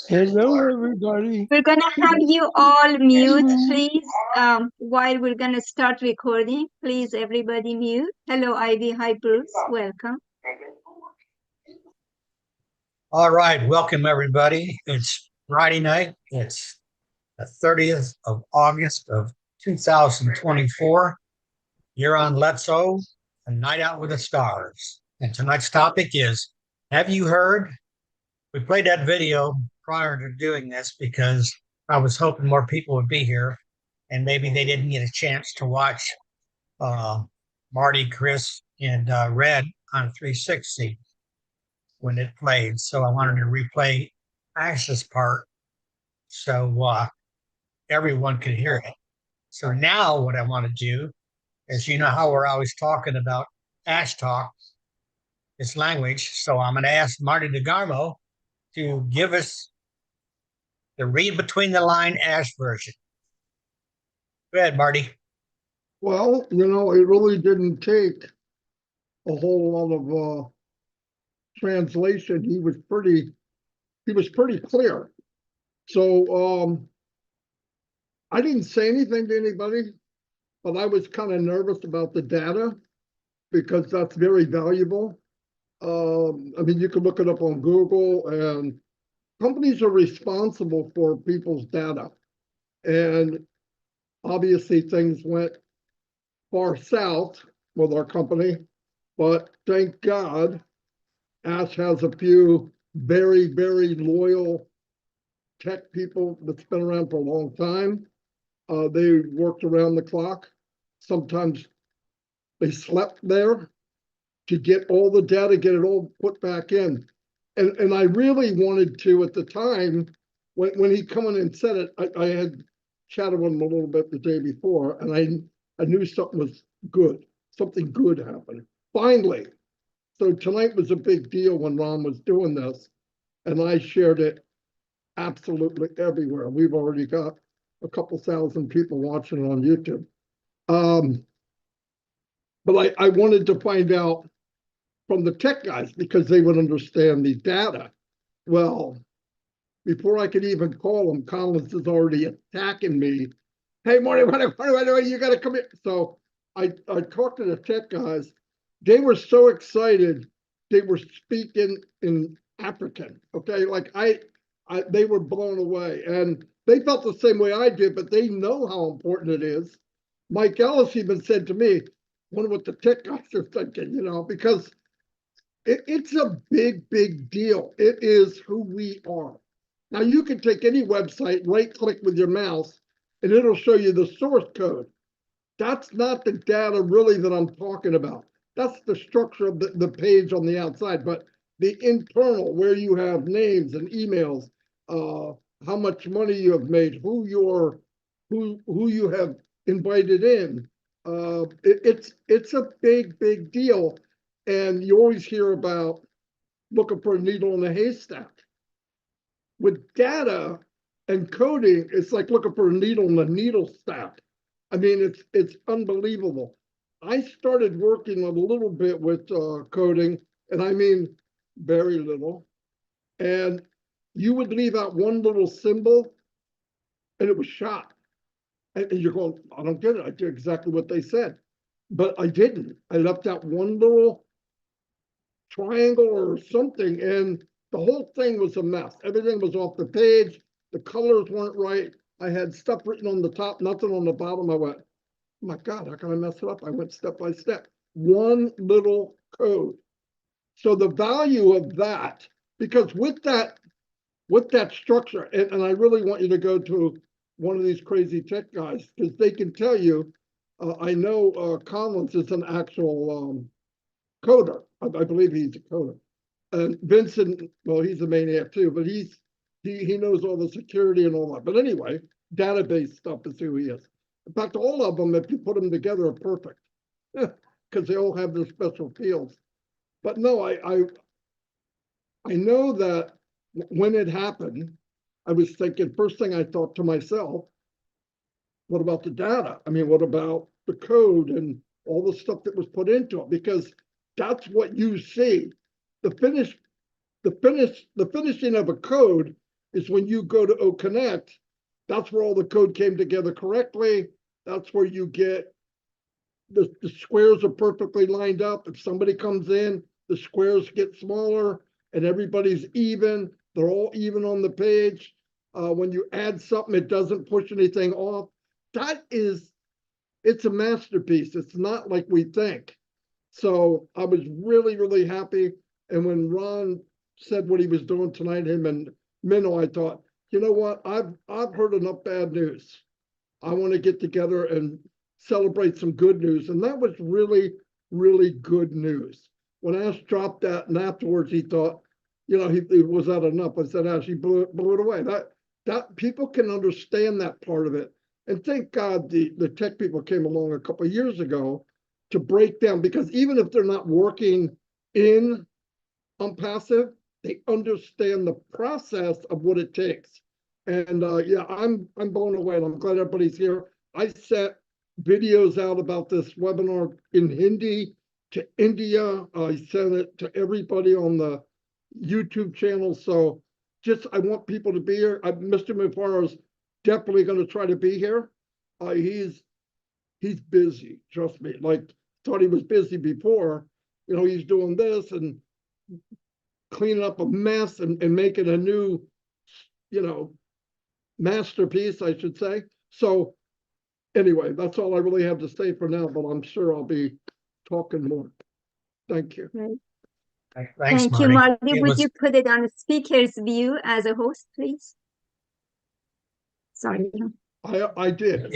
Hello, everybody. We're gonna have you all mute, please. While we're gonna start recording, please everybody mute. Hello, Ivy. Hi, Bruce. Welcome. All right, welcome everybody. It's Friday night. It's the 30th of August of 2024. You're on Let's O, a night out with the stars. And tonight's topic is, have you heard? We played that video prior to doing this because I was hoping more people would be here and maybe they didn't get a chance to watch Marty, Chris, and Red on 360 when it played. So I wanted to replay Ash's part so everyone could hear it. So now what I want to do is, you know how we're always talking about Ash talk, this language. So I'm going to ask Marty DeGarmo to give us the read between the line Ash version. Go ahead, Marty. Well, it really didn't take a whole lot of translation. He was pretty clear. So I didn't say anything to anybody, but I was kind of nervous about the data because that's very valuable. I mean, you can look it up on Google, and companies are responsible for people's data. And obviously things went far south with our company, but thank God Ash has a few very, very loyal tech people that's been around for a long time. They worked around the clock. Sometimes they slept there to get all the data, get it all put back in. And I really wanted to, at the time, when he come in and said it, I had chatted with him a little bit the day before, and I knew something was good. Something good happened. Finally. So tonight was a big deal when Ron was doing this, and I shared it absolutely everywhere. We've already got a couple thousand people watching on YouTube. But I wanted to find out from the tech guys because they would understand the data. Well, before I could even call him, Collins is already attacking me. Hey, Marty, you got to come here. So I talked to the tech guys. They were so excited. They were speaking in African. Okay, like they were blown away, and they felt the same way I did. But they know how important it is. Mike Ellis even said to me, "Wonder what the tech guys are thinking," because it's a big, big deal. It is who we are. Now you can take any website, right click with your mouse, and it'll show you the source code. That's not the data really that I'm talking about. That's the structure of the page on the outside, but the internal, where you have names and emails, how much money you have made, who you have invited in. It's a big, big deal. And you always hear about looking for a needle in a haystack. With data and coding, it's like looking for a needle in a needle stack. I mean, it's unbelievable. I started working a little bit with coding, and I mean very little. And you would leave out one little symbol, and it was shot. And you're going, I don't get it. I did exactly what they said, but I didn't. I left out one little triangle or something, and the whole thing was a mess. Everything was off the page. The colors weren't right. I had stuff written on the top, nothing on the bottom. I went, oh my God, how can I mess it up? I went step by step. One little code. So the value of that, because with that structure, and I really want you to go to one of these crazy tech guys, because they can tell you, I know Collins is an actual coder. I believe he's a coder. And Vincent, well, he's a maniac too, but he knows all the security and all that. But anyway, database stuff is who he is. In fact, all of them, if you put them together, are perfect because they all have their special fields. But no, I know that when it happened, I was thinking, first thing I thought to myself, what about the data? I mean, what about the code and all the stuff that was put into it? Because that's what you see. the finishing of a code is when you go to O Connect. That's where all the code came together correctly. That's where you get the squares are perfectly lined up. If somebody comes in, the squares get smaller and everybody's even. They're all even on the page. When you add something, it doesn't push anything off. It's a masterpiece. It's not like we think. So I was really, really happy. And when Ron said what he was doing tonight, him and Minoo, I thought, you know what? I've heard enough bad news. I want to get together and celebrate some good news. And that was really, really good news. When Ash dropped that and afterwards he thought, you know, was that enough? I said, Ash, he blew it away. That people can understand that part of it. And thank God the tech people came along a couple of years ago to break down, because even if they're not working in passive, they understand the process of what it takes. And yeah, I'm blown away, and I'm glad everybody's here. I sent videos out about this webinar in Hindi to India. I sent it to everybody on the YouTube channel. So just, I want people to be here. Mr. Mufar is definitely going to try to be here. He's busy, trust me. Like, thought he was busy before. You know, he's doing this and cleaning up a mess and making a new, you know, masterpiece, I should say. So anyway, that's all I really have to say for now, but I'm sure I'll be talking more. Thank you. Right. Thanks, Thank you, Marty. Marty. Would you put it on a speaker's view as a host, please? Sorry. I did.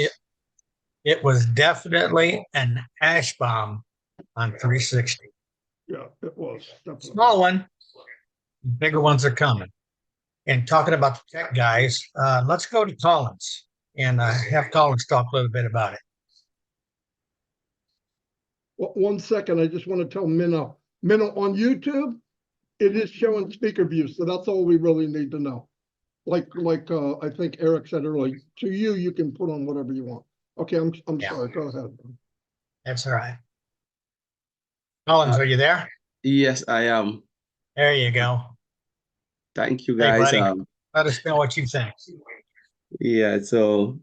It was definitely an ash bomb on 360. Yeah, it was. Definitely. Small one, bigger ones are coming. And talking about the tech guys, let's go to Collins and have Collins talk a little bit about it. Well, 1 second, I just want to tell Minoo on YouTube, it is showing speaker view, so that's all we really need to know. Like I think Eric said earlier, to you can put on whatever you want. Okay, I'm Yeah. sorry. Go ahead. That's all right. Collins, are you there? Yes, I am. There you go. Thank you, Hey, guys. buddy. Let us know what you think. Yeah, so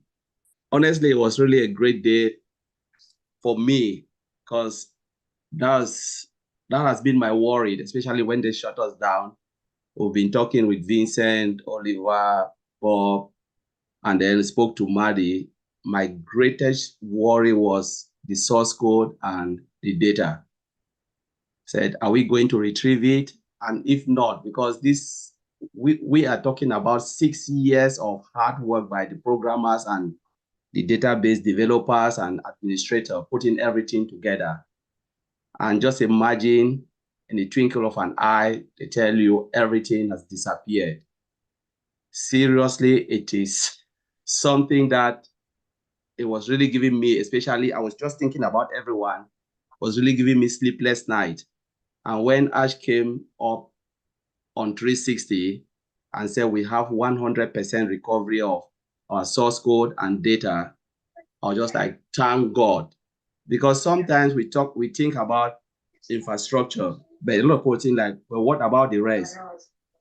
honestly, it was really a great day for me, because that has been my worry, especially when they shut us down. We've been talking with Vincent, Oliver, Bob, and then spoke to Maddie. My greatest worry was the source code and the data. Said, are we going to retrieve it? And if not, because we are talking about 6 years of hard work by the programmers and the database developers and administrator putting everything together. And just imagine in the twinkle of an eye, they tell you everything has disappeared. Seriously, it is something that it was really giving me, especially I was just thinking about everyone, was really giving me sleepless night. And when Ash came up on 360 and said we have 100% recovery of our source code and data, I was just like, thank God. Because sometimes we think about infrastructure, but a lot of people think like, well, what about the rest?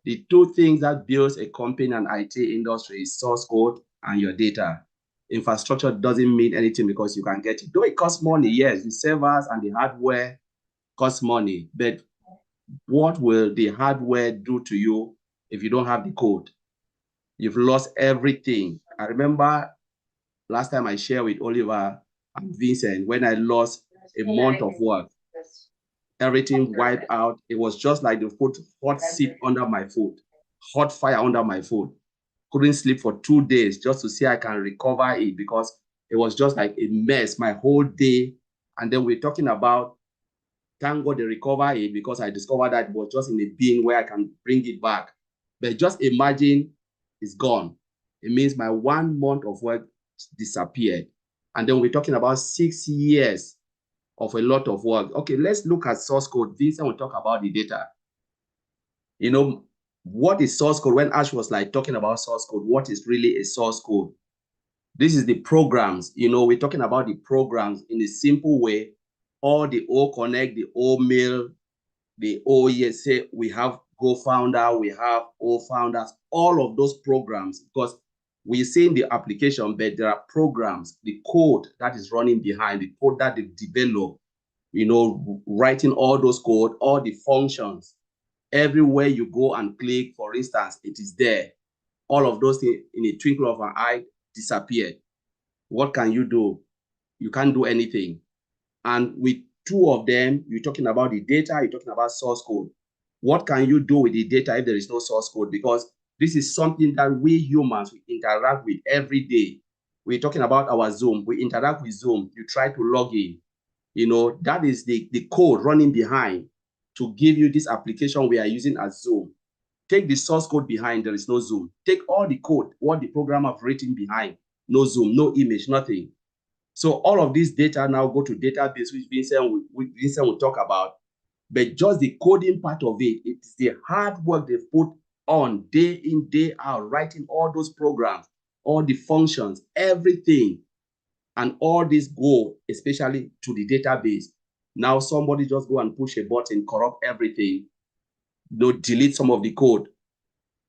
The two things that builds a company and IT industry is source code and your data. Infrastructure doesn't mean anything because you can get it. Though it costs money, yes, the servers and the hardware cost money, but what will the hardware do to you if you don't have the code? You've lost everything. I remember last time I shared with Oliver and Vincent when I lost a month of work. Everything wiped out. It was just like they put hot seat under my foot, hot fire under my foot. Couldn't sleep for 2 days just to see I can recover it, because it was just like a mess my whole day. And then we're talking about, thank God they recover it, because I discovered that it was just in a bin where I can bring it back. But just imagine it's gone. It means my 1 month of work disappeared. And then we're talking about 6 years of a lot of work. Okay, let's look at source code. Vincent will talk about the data. You know, what is source code? When Ash was like talking about source code, what is really a source code? This is the programs. You know, we're talking about the programs in a simple way. All the O Connect, the O Mail, the OESA, we have Go Founder, we have O Founders, all of those programs, because we're seeing the application, but there are programs, the code that is running behind, the code that they develop, you know, writing all those code, all the functions. Everywhere you go and click, for instance, it is there. All of those things in a twinkle of an eye disappeared. What can you do? You can't do anything. And with two of them, you're talking about the data, you're talking about source code. What can you do with the data if there is no source code? Because this is something that we humans, we interact with every day. We're talking about our Zoom. We interact with Zoom. You try to log in. You know, that is the code running behind to give you this application we are using as Zoom. Take the source code behind, there is no Zoom. Take all the code, what the program have written behind, no Zoom, no image, nothing. So all of this data now go to database, which Vincent will talk about. But just the coding part of it, it's the hard work they've put on day in, day out, writing all those programs, all the functions, everything. And all this go, especially to the database. Now somebody just go and push a button, corrupt everything, delete some of the code.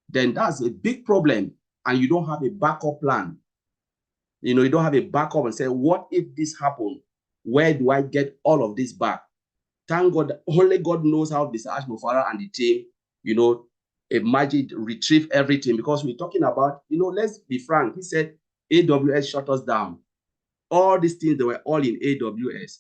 Then that's a big problem. And you don't have a backup plan. You know, you don't have a backup and say, what if this happened? Where do I get all of this back? Thank God, only God knows how Mr. Ashmofara and the team, you know, imagine, retrieve everything. Because we're talking about, you know, let's be frank. He said AWS shut us down. All these things, they were all in AWS,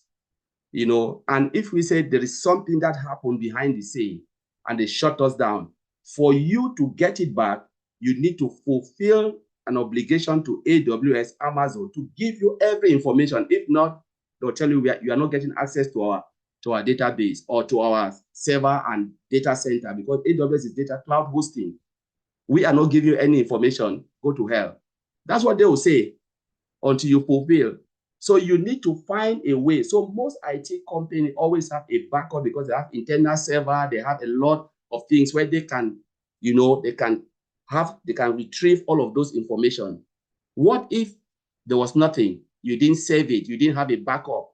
you know. And if we say there is something that happened behind the scene and they shut us down, for you to get it back, you need to fulfill an obligation to AWS, Amazon, to give you every information. If not, they'll tell you you are not getting access to our database or to our server and data center, because AWS is data cloud hosting. We are not giving you any information. Go to hell. That's what they will say until you fulfill. So you need to find a way. So most IT companies always have a backup because they have internal server. They have a lot of things where they can, you know, they can retrieve all of those information. What if there was nothing? You didn't save it. You didn't have a backup.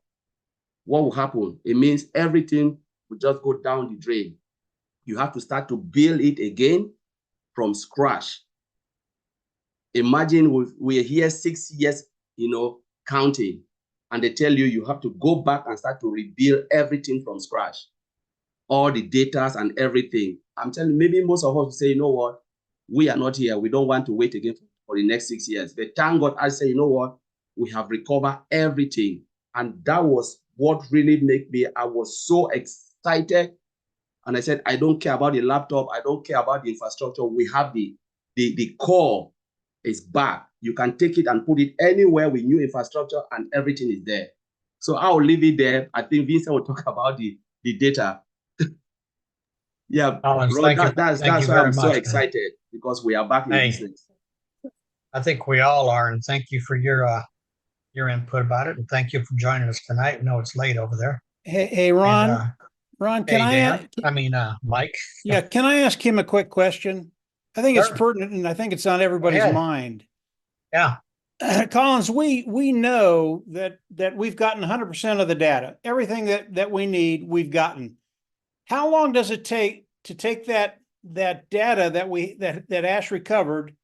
What will happen? It means everything will just go down the drain. You have to start to build it again from scratch. Imagine we're here 6 years, you know, counting, and they tell you you have to go back and start to rebuild everything from scratch, all the data and everything. I'm telling you, maybe most of us will say, you know what, we are not here. We don't want to wait again for the next 6 years. But thank God, I say, you know what, we have recovered everything. And that was what really made me, I was so excited. And I said, I don't care about the laptop. I don't care about the infrastructure. We have the core is back. You can take it and put it anywhere with new infrastructure and everything is there. So I'll leave it there. I think Vincent will talk about the data. Yeah, Collins, Ron, that's why I'm so much, excited, because we are back in business. I think we all are, and thank you for your input about it, and thank you for joining us tonight. I know it's late over there. Hey, Ron. And, Ron, can Mike. Yeah, can I ask him a quick question? I think it's pertinent, and I think it's on everybody's mind. Yeah. Collins, we know that we've gotten 100% of the data. Everything that we need, we've gotten. How long does it take to take that data that Ash recovered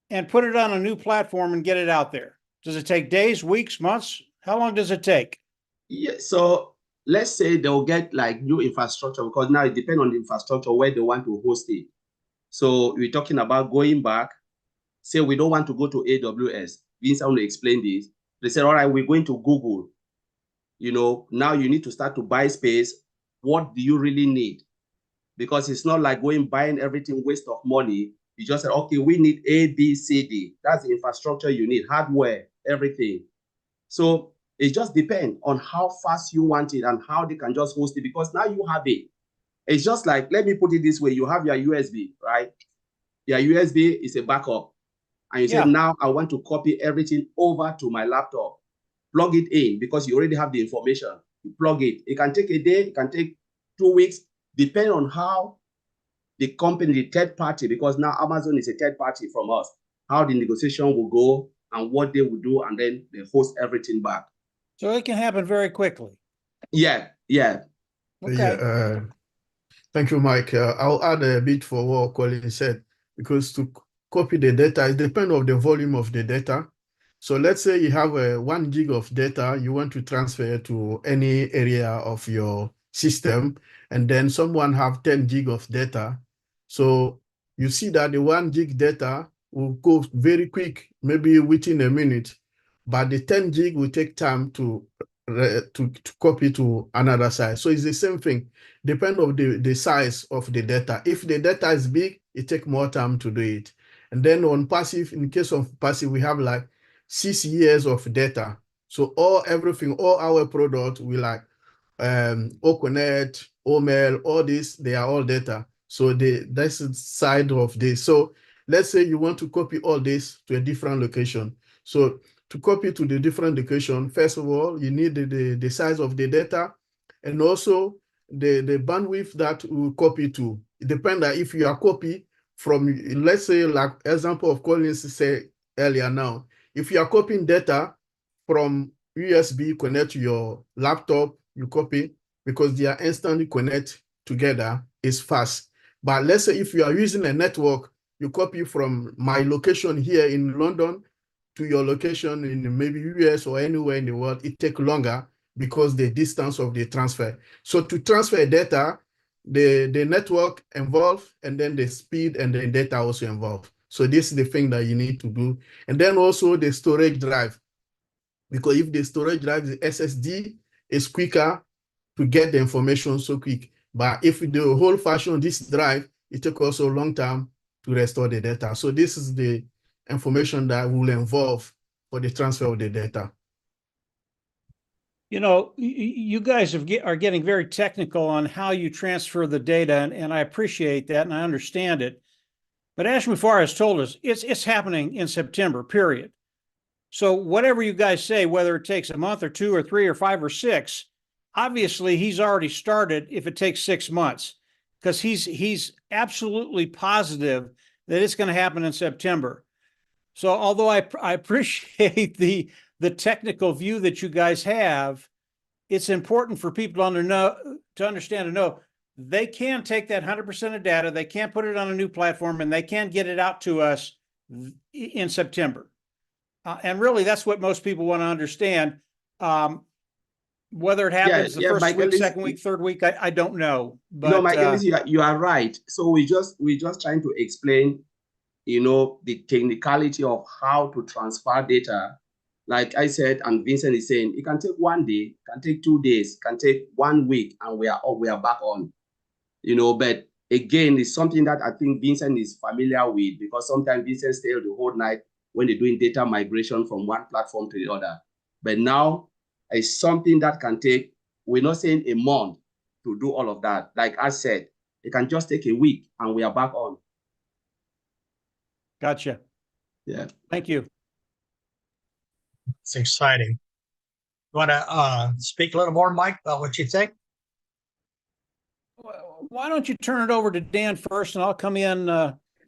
and put it on a new platform and get it out there? Does it take days, weeks, months? How long does it take? Yeah, so let's say they'll get like new infrastructure, because now it depends on the infrastructure where they want to host it. So we're talking about going back. Say we don't want to go to AWS. Vincent will explain this. They said, all right, we're going to Google. You know, now you need to start to buy space. What do you really need? Because it's not like buying everything, waste of money. You just said, okay, we need A, B, C, D. That's the infrastructure you need, hardware, everything. So it just depends on how fast you want it and how they can just host it, because now you have it. It's just like, let me put it this way. You have your USB, right? Your USB is a backup. And you say, now I want to copy everything over to my laptop. Plug it in, because you already have the information. You plug it. It can take a day. It can take 2 weeks, depending on how the company, the third party, because now Amazon is a third party from us, how the negotiation will go and what they will do, and then they host everything back. So it can happen very quickly. Yeah. Okay. Thank you, Mike. I'll add a bit for what Colin said, because to copy the data, it depends on the volume of the data. So let's say you have a 1 gig of data you want to transfer to any area of your system, and then someone have 10 gig of data. So you see that the 1 gig data will go very quick, maybe within a minute, but the 10 gig will take time to copy to another side. So it's the same thing. Depend on the size of the data. If the data is big, it takes more time to do it. And then on passive, in case of passive, we have like 6 years of data. So everything, all our products, we like Oconet, OML, all this, they are all data. So that's the side of this. So let's say you want to copy all this to a different location. So to copy to the different location, first of all, you need the size of the data, and also the bandwidth that will copy to. It depends on if you are copy from, let's say, like example of Collins said earlier now, if you are copying data from USB connect to your laptop, you copy because they are instantly connect together, is fast. But let's say if you are using a network, you copy from my location here in London to your location in maybe US or anywhere in the world, it takes longer because the distance of the transfer. So to transfer data, the network involved, and then the speed and the data also involved. So this is the thing that you need to do. And then also the storage drive, because if the storage drive, the SSD, is quicker to get the information so quick. But if the whole fashion this drive, it takes also a long time to restore the data. So this is the information that will involve for the transfer of the data. You know, you guys are getting very technical on how you transfer the data, and I appreciate that, and I understand it. But Ash Mufareh has told us it's happening in September, period. So whatever you guys say, whether it takes a month or 2 or 3 or 5 or 6, obviously he's already started if it takes 6 months, because he's absolutely positive that it's going to happen in September. So although I appreciate the technical view that you guys have, it's important for people to understand and know they can take that 100% of data, they can put it on a new platform, and they can get it out to us in September. And really, that's what most people want to understand. Whether it happens the first Michael, week, second week, third week, I don't know. But no, Michael, you are right. So we're just trying to explain, the technicality of how to transfer data. Like I said, and Vincent is saying, it can take 1 day, can take 2 days, can take 1 week, and we are back on. But again, it's something that I think Vincent is familiar with, because sometimes Vincent stays the whole night when they're doing data migration from one platform to the other. But now it's something that can take, we're not saying a month to do all of that. Like I said, it can just take a week and we are back on. Gotcha. Yeah. Thank you. It's exciting. You want to speak a little more, Mike, about what you think? Why don't you turn it over to Dan first, and I'll come in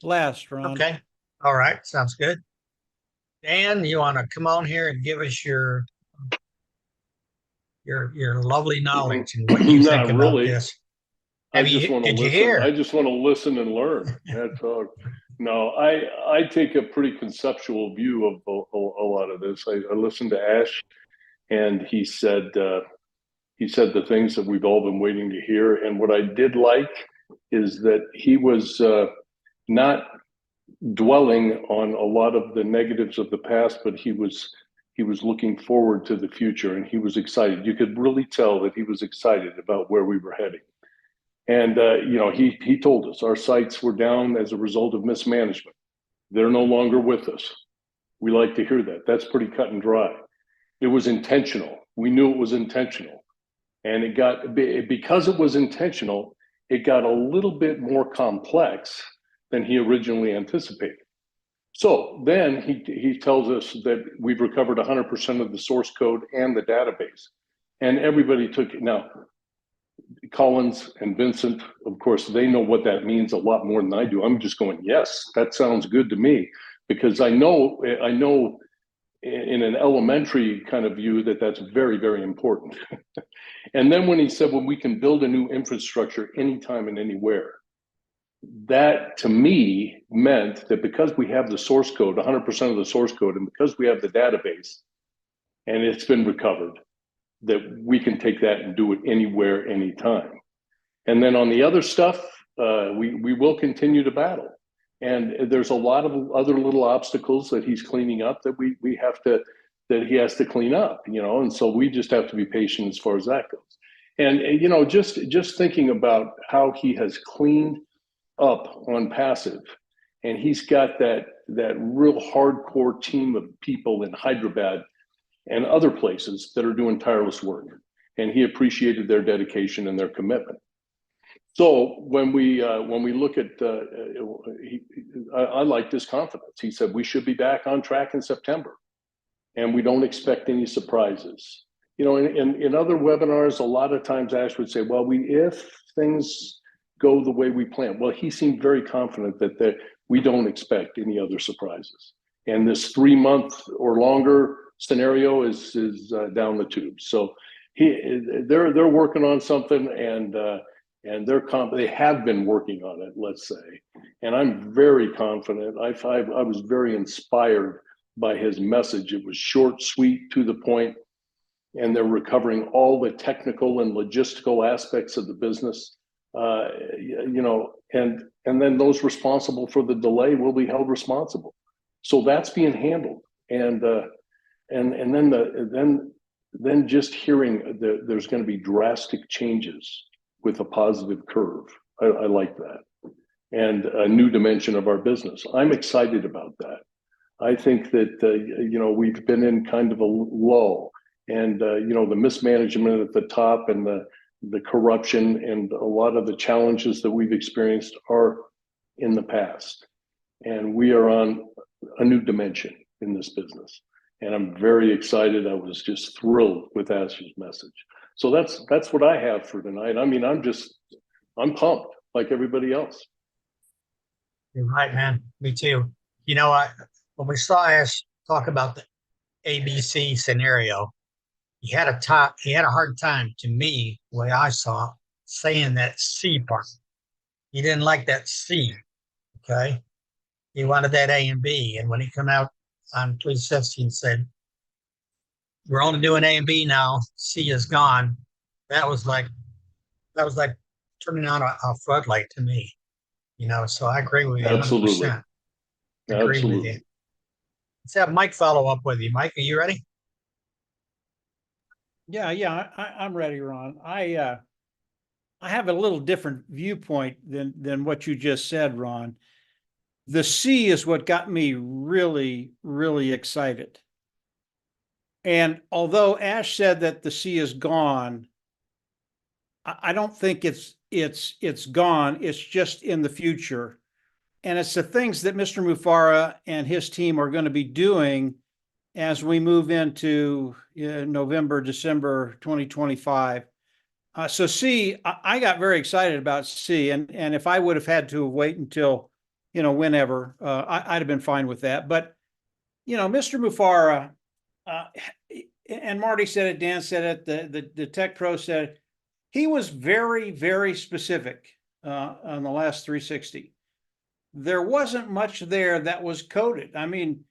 last, Ron. Okay. All right. Sounds good. Dan, you want to come on here and give us your lovely knowledge and what you think about really. this? I just want to listen. I just want to listen and learn. That's all. No, I take a pretty conceptual view of a lot of this. I listened to Ash, and he said the things that we've all been waiting to hear. And what I did like is that he was not dwelling on a lot of the negatives of the past, but he was looking forward to the future, and he was excited. You could really tell that he was excited about where we were heading. And he told us our sites were down as a result of mismanagement. They're no longer with us. We like to hear that. That's pretty cut and dry. It was intentional. We knew it was intentional. And because it was intentional, it got a little bit more complex than he originally anticipated. So then he tells us that we've recovered 100% of the source code and the database. And everybody took it. Now, Collins and Vincent, of course, they know what that means a lot more than I do. I'm just going, yes, that sounds good to me, because I know in an elementary kind of view that that's very, very important. And then when he said, well, we can build a new infrastructure anytime and anywhere, that to me meant that because we have the source code, 100% of the source code, and because we have the database and it's been recovered, that we can take that and do it anywhere, anytime. And then on the other stuff, we will continue to battle. And there's a lot of other little obstacles that he's cleaning up that that he has to clean up, you know, and so we just have to be patient as far as that goes. And, you know, just thinking about how he has cleaned up on passive, and he's got that real hardcore team of people in Hyderabad and other places that are doing tireless work. And he appreciated their dedication and their commitment. So when we look at, I liked his confidence. He said, we should be back on track in September, and we don't expect any surprises. You know, in other webinars, a lot of times Ash would say, well, if things go the way we plan. Well, he seemed very confident that we don't expect any other surprises. And this 3-month or longer scenario is down the tube. So they're working on something, and they have been working on it, let's say. And I'm very confident. I was very inspired by his message. It was short, sweet, to the point, and they're recovering all the technical and logistical aspects of the business. You know, and then those responsible for the delay will be held responsible. So that's being handled. And then just hearing that there's going to be drastic changes with a positive curve. I like that. And a new dimension of our business. I'm excited about that. I think that, you know, we've been in kind of a lull, and, you know, the mismanagement at the top and the corruption and a lot of the challenges that we've experienced are in the past. And we are on a new dimension in this business. And I'm very excited. I was just thrilled with Ash's message. So that's what I have for tonight. I mean, I'm pumped like everybody else. You're right, man. Me too. You know, when we saw Ash talk about the ABC scenario, he had a hard time, to me, the way I saw, saying that C part. He didn't like that C. Okay. He wanted that A and B. And when he came out on 360 and said, we're only doing A and B now, C is gone, that was like turning on a floodlight to me. You know, so I agree with you 100%. Absolutely. I agree with you. Let's have Mike follow up with you. Mike, are you ready? Yeah, I'm ready, Ron. I have a little different viewpoint than what you just said, Ron. The C is what got me really, really excited. And although Ash said that the C is gone, I don't think it's gone. It's just in the future. And it's the things that Mr. Mufara and his team are going to be doing as we move into November, December 2025. So C, I got very excited about C. And if I would have had to wait until, you know, whenever, I'd have been fine with that. But, you know, Mr. Mufara, and Marty said it, Dan said it, the Tech Pro said it, he was very, very specific on the last 360. There wasn't much there that was coded. I mean,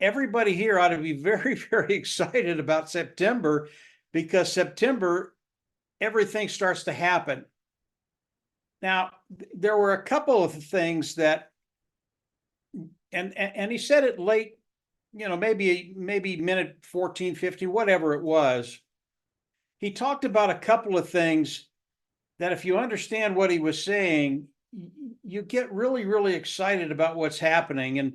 everybody here ought to be very, very excited about September, because September, everything starts to happen. Now, there were a couple of things that, and he said it late, you know, maybe minute 14, 15, whatever it was. He talked about a couple of things that if you understand what he was saying, you get really, really excited about what's happening. And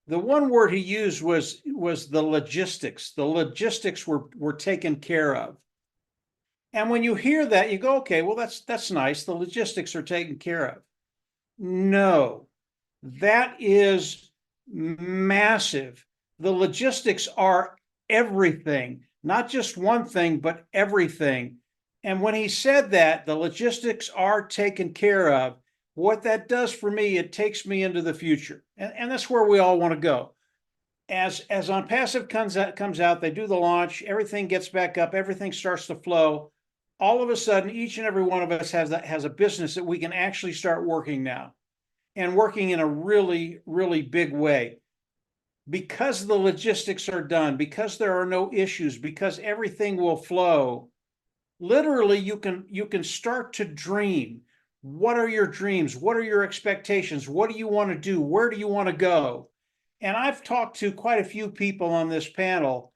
the one word he used was the logistics. The logistics were taken care of. And when you hear that, you go, okay, well, that's nice. The logistics are taken care of. No, that is massive. The logistics are everything, not just one thing, but everything. And when he said that, the logistics are taken care of, what that does for me, it takes me into the future. And that's where we all want to go. as On Passive comes out, they do the launch, everything gets back up, everything starts to flow. All of a sudden, each and every one of us has a business that we can actually start working now, and working in a really, really big way. Because the logistics are done, because there are no issues, because everything will flow. Literally, you can start to dream. What are your dreams? What are your expectations? What do you want to do? Where do you want to go? And I've talked to quite a few people on this panel.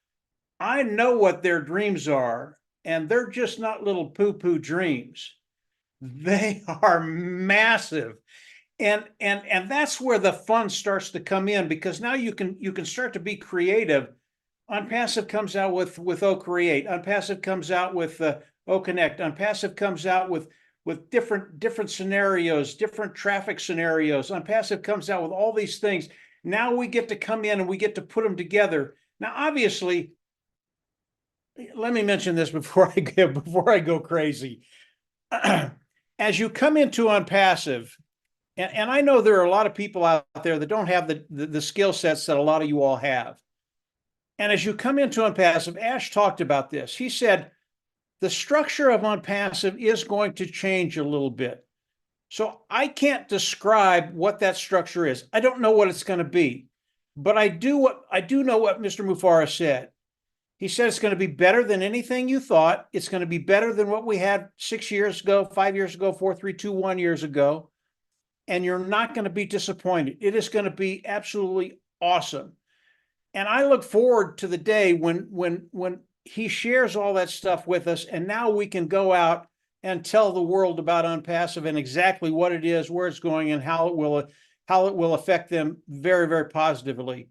I know what their dreams are, and they're just not little poo-poo dreams. They are massive. And that's where the fun starts to come in, because now you can start to be creative. On Passive comes out with O Create. On Passive comes out with O Connect. On Passive comes out with different scenarios, different traffic scenarios. On Passive comes out with all these things. Now we get to come in and we get to put them together. Now, obviously, let me mention this before I go crazy. As you come into On Passive, and I know there are a lot of people out there that don't have the skill sets that a lot of you all have. And as you come into On Passive, Ash talked about this. He said, the structure of On Passive is going to change a little bit. So I can't describe what that structure is. I don't know what it's going to be, but I do know what Mr. Mufara said. He said it's going to be better than anything you thought. It's going to be better than what we had 6 years ago, 5 years ago, 4, 3, 2, 1 years ago. And you're not going to be disappointed. It is going to be absolutely awesome. And I look forward to the day when he shares all that stuff with us, and now we can go out and tell the world about On Passive and exactly what it is, where it's going, and how it will affect them very, very positively.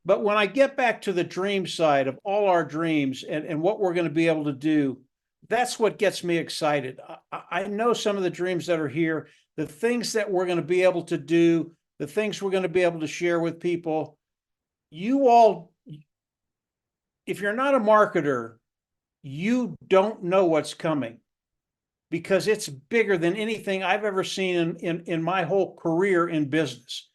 But when I get back to the dream side of all our dreams and what we're going to be able to do, that's what gets me excited. I know some of the dreams that are here, the things that we're going to be able to do, the things we're going to be able to share with people. You all, if you're not a marketer, you don't know what's coming, because it's bigger than anything I've ever seen in my whole career in business.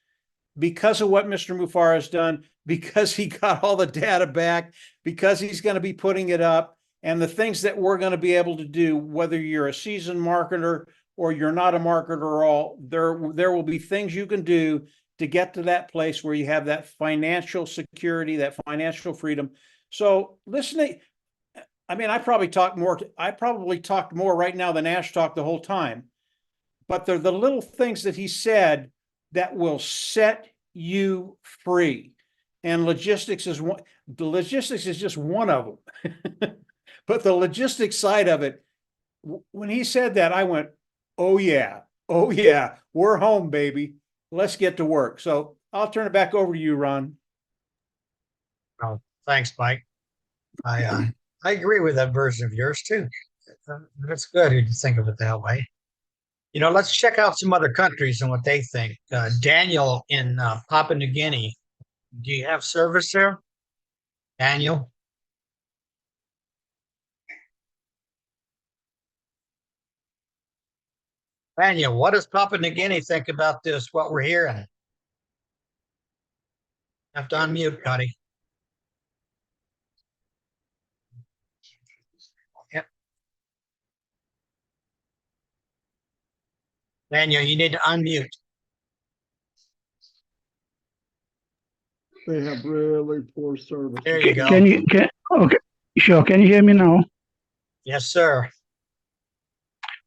Because of what Mr. Mufara has done, because he got all the data back, because he's going to be putting it up, and the things that we're going to be able to do, whether you're a seasoned marketer or you're not a marketer at all, there will be things you can do to get to that place where you have that financial security, that financial freedom. So listening, I mean, I probably talked more right now than Ash talked the whole time, but they're the little things that he said that will set you free. And logistics is just one of them. But the logistics side of it, when he said that, I went, oh yeah, we're home, baby. Let's get to work. So I'll turn it back over to you, Ron. Oh, thanks, Mike. I agree with that version of yours too. That's good if you think of it that way. You know, let's check out some other countries and what they think. Daniel in Papua New Guinea. Do you have service there, Daniel? Daniel, what does Papua New Guinea think about this, what we're hearing? You have to unmute, Cuddy. Yep. Daniel, you need to unmute. They have really poor service. There you go. Okay, sure. Can you hear me now? Yes, sir.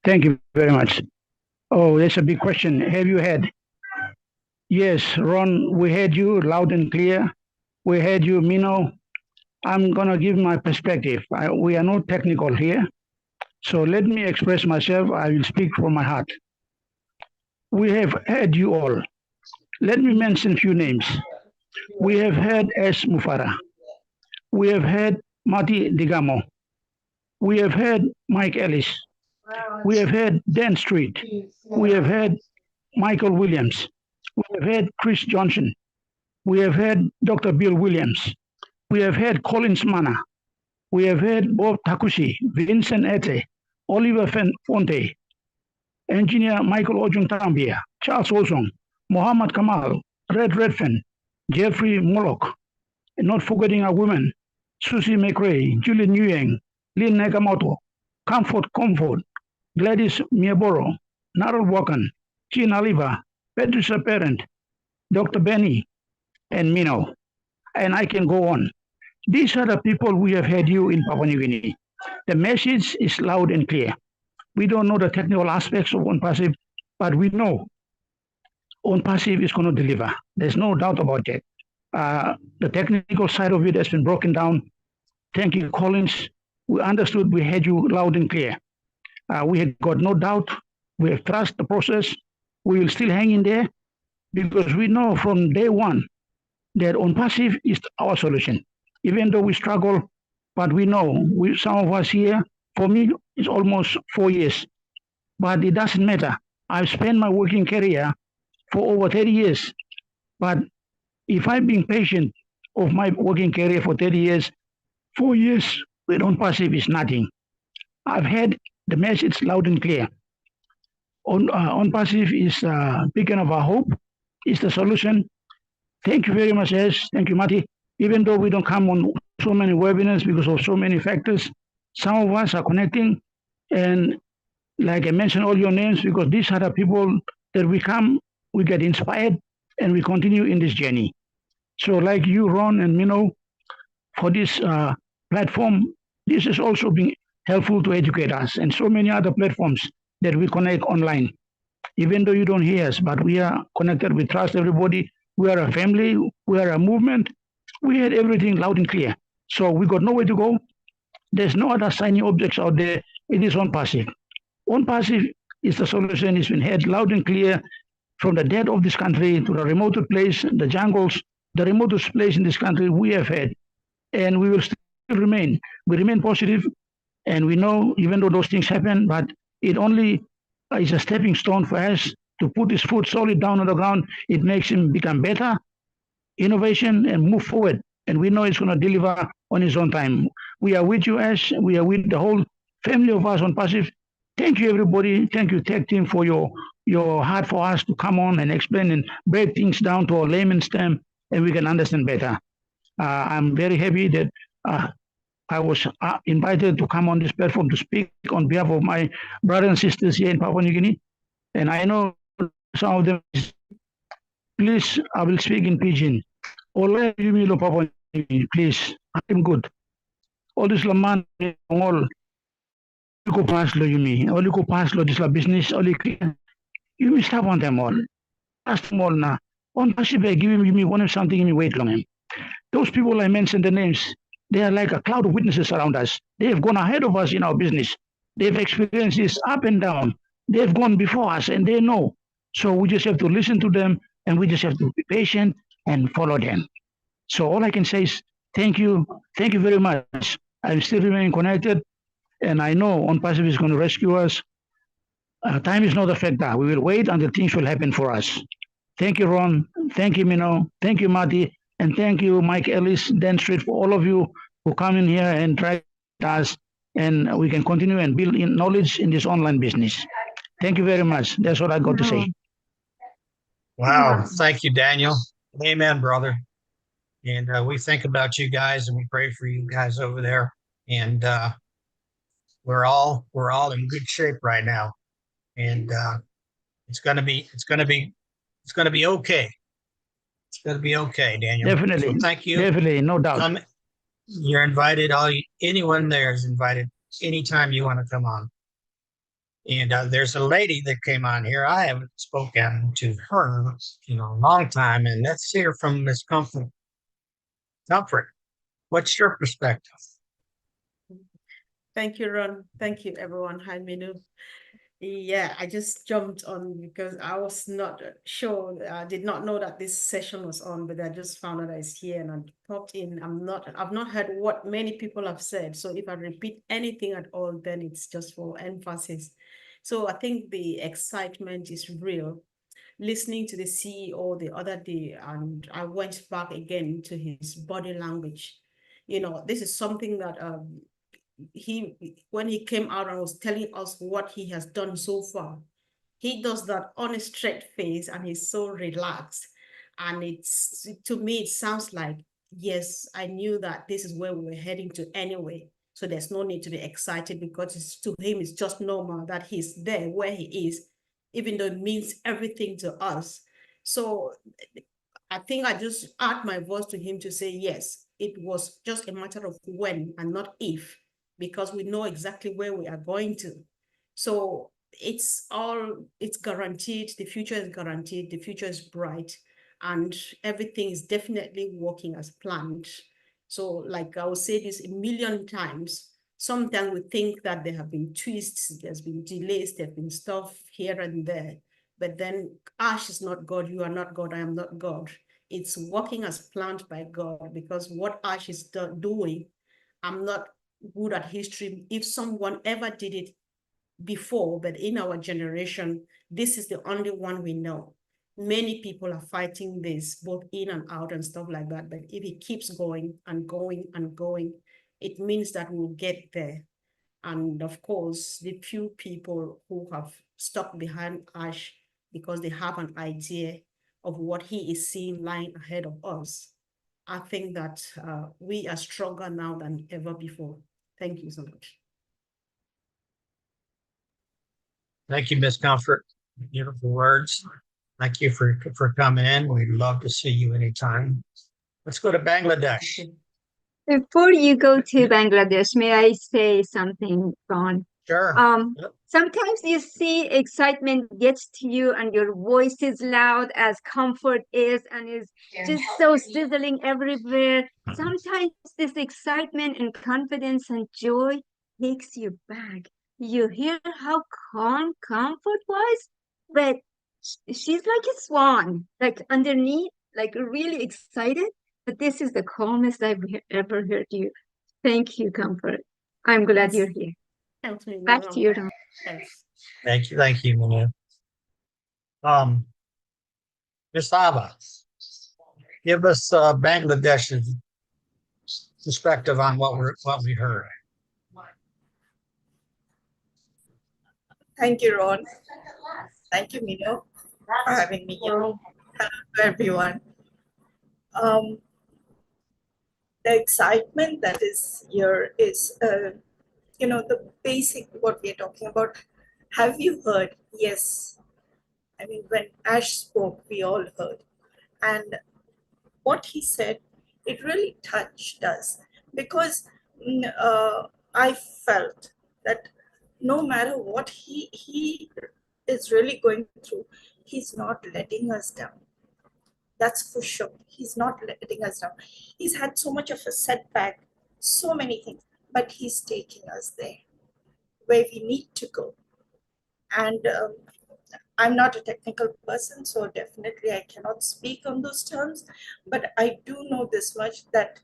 Thank you very much. Oh, that's a big question. Have you had? Yes, Ron, we heard you loud and clear. We heard you, Minoo. I'm going to give my perspective. We are not technical here. So let me express myself. I will speak from my heart. We have heard you all. Let me mention a few names. We have heard S. Mufara. We have heard Mati Digamo. We have heard Mike Ellis. We have heard Dan Street. We have heard Michael Williams. We have heard Chris Johnson. We have heard Dr. Bill Williams. We have heard Collins Mana. We have heard Bob Takushi, Vincent Ete, Oliver Fonte, Engineer Michael Ojuntambia, Charles Osong, Mohammed Kamal, Red Redfern, Jeffrey Moloch, and not forgetting our women, Susie McRae, Julie Nguyen, Lynn Nakamoto, Comfort, Gladys Miaboro, Narol Wakan, Jean Oliva, Patricia Parent, Dr. Benny, and Minoo. And I can go on. These are the people we have had you in Papua New Guinea. The message is loud and clear. We don't know the technical aspects of OnPassive, but we know OnPassive is going to deliver. There's no doubt about that. The technical side of it has been broken down. Thank you, Collins. We understood, we had you loud and clear. We had got no doubt. We have trust the process. We will still hang in there because we know from day one that OnPassive is our solution. Even though we struggle, but we know, some of us here, for me, it's almost 4 years, but it doesn't matter. I've spent my working career for over 30 years, but if I've been patient of my working career for 30 years, 4 years with OnPassive is nothing. I've had the message loud and clear. OnPassive is a beacon of our hope, is the solution. Thank you very much, Ash. Thank you, Marty. Even though we don't come on so many webinars because of so many factors, some of us are connecting. And like I mentioned all your names, because these are the people that we come, we get inspired, and we continue in this journey. So like you, Ron and Minoo, for this platform, this has also been helpful to educate us, and so many other platforms that we connect online. Even though you don't hear us, but we are connected, we trust everybody. We are a family, we are a movement. We had everything loud and clear. So we got nowhere to go. There's no other shiny objects out there. It is OnPassive. OnPassive is the solution. It's been heard loud and clear from the dead of this country to the remotest place, the jungles, the remotest place in this country we have had. And we will still remain. We remain positive, and we know, even though those things happen, but it only is a stepping stone for us to put his foot solid down on the ground. It makes him become better, innovation, and move forward. And we know it's going to deliver on his own time. We are with you, Ash. We are with the whole family of us OnPassive. Thank you, everybody. Thank you, Tech Team, for your heart for us to come on and explain and break things down to a layman's term, and we can understand better. I'm very happy that I was invited to come on this platform to speak on behalf of my brothers and sisters here in Papua New Guinea. And I know some of them, please, I will speak in Pidgin. Oleh yumi lo Papua New Guinea, please. I'm good. All this laman, all you pass lo yumi, all you pass lo this la business, all you stop on them all. Ask them all now. OnPassive, give me one of something, give me wait long. Those people I mentioned the names, they are like a cloud of witnesses around us. They have gone ahead of us in our business. They've experienced this up and down. They've gone before us and they know. So we just have to listen to them, and we just have to be patient and follow them. So all I can say is thank you. Thank you very much. I'm still remaining connected, and I know OnPassive is going to rescue us. Time is not a factor. We will wait until things will happen for us. Thank you, Ron. Thank you, Minoo. Thank you, Marty. And thank you, Mike Ellis, Dan Street, for all of you who come in here and try us, and we can continue and build in knowledge in this online business. Thank you very much. That's what I got to say. Wow. Thank you, Daniel. Amen, brother. And we think about you guys, and we pray for you guys over there. And we're all in good shape right now. And it's gonna be okay. It's gonna be okay, Daniel. Definitely. So thank you. Definitely, no doubt. You're invited. Anyone there is invited anytime you want to come on. And there's a lady that came on here. I haven't spoken to her in a long time, and let's hear from Miss Comfort. Comfort, what's your perspective? Thank you, Ron. Thank you, everyone. Hi, Minoo. Yeah, I just jumped on because I was not sure. I did not know that this session was on, but I just found out that it's here and I popped in. I've not heard what many people have said. So if I repeat anything at all, then it's just for emphasis. So I think the excitement is real. Listening to the CEO the other day, and I went back again to his body language. You know, this is something that when he came out and was telling us what he has done so far, he does that on a straight face and he's so relaxed. And to me, it sounds like yes, I knew that this is where we were heading to anyway. So there's no need to be excited because to him, it's just normal that he's there where he is, even though it means everything to us. So I think I just add my voice to him to say, yes, it was just a matter of when and not if, because we know exactly where we are going to. So it's guaranteed. The future is guaranteed. The future is bright, and everything is definitely working as planned. So like I will say this a million times, sometimes we think that there have been twists, there's been delays, there's been stuff here and there. But then Ash is not God, you are not God, I am not God. It's working as planned by God, because what Ash is doing, I'm not good at history. If someone ever did it before, but in our generation, this is the only one we know. Many people are fighting this, both in and out and stuff like that. But if it keeps going and going and going, it means that we'll get there. And of course, the few people who have stuck behind Ash because they have an idea of what he is seeing lying ahead of us, I think that we are stronger now than ever before. Thank you so much. Thank you, Ms. Comfort. Beautiful words. Thank you for coming in. We'd love to see you anytime. Let's go to Bangladesh. Before you go to Bangladesh, may I say something, Ron? Sure. Sometimes you see excitement gets to you and your voice is loud as comfort is and is just so sizzling everywhere. Sometimes this excitement and confidence and joy takes you back. You hear how calm comfort was, but she's like a swan, like underneath, like really excited. But this is the calmest I've ever heard you. Thank you, Comfort. I'm glad you're here. Thanks, Minoo. Back to you, Ron. Thanks. Thank you, Minoo. Ms. Ava, give us Bangladesh's perspective on what we heard. Thank you, Ron. Thank you, Minoo, for having me here. Hello to everyone. The excitement that is here is, the basic what we are talking about. Have you heard? Yes. I mean, when Ash spoke, we all heard. And what he said, it really touched us, because I felt that no matter what he is really going through, he's not letting us down. That's for sure. He's not letting us down. He's had so much of a setback, so many things, but he's taking us there where we need to go. And I'm not a technical person, so definitely I cannot speak on those terms, but I do know this much, that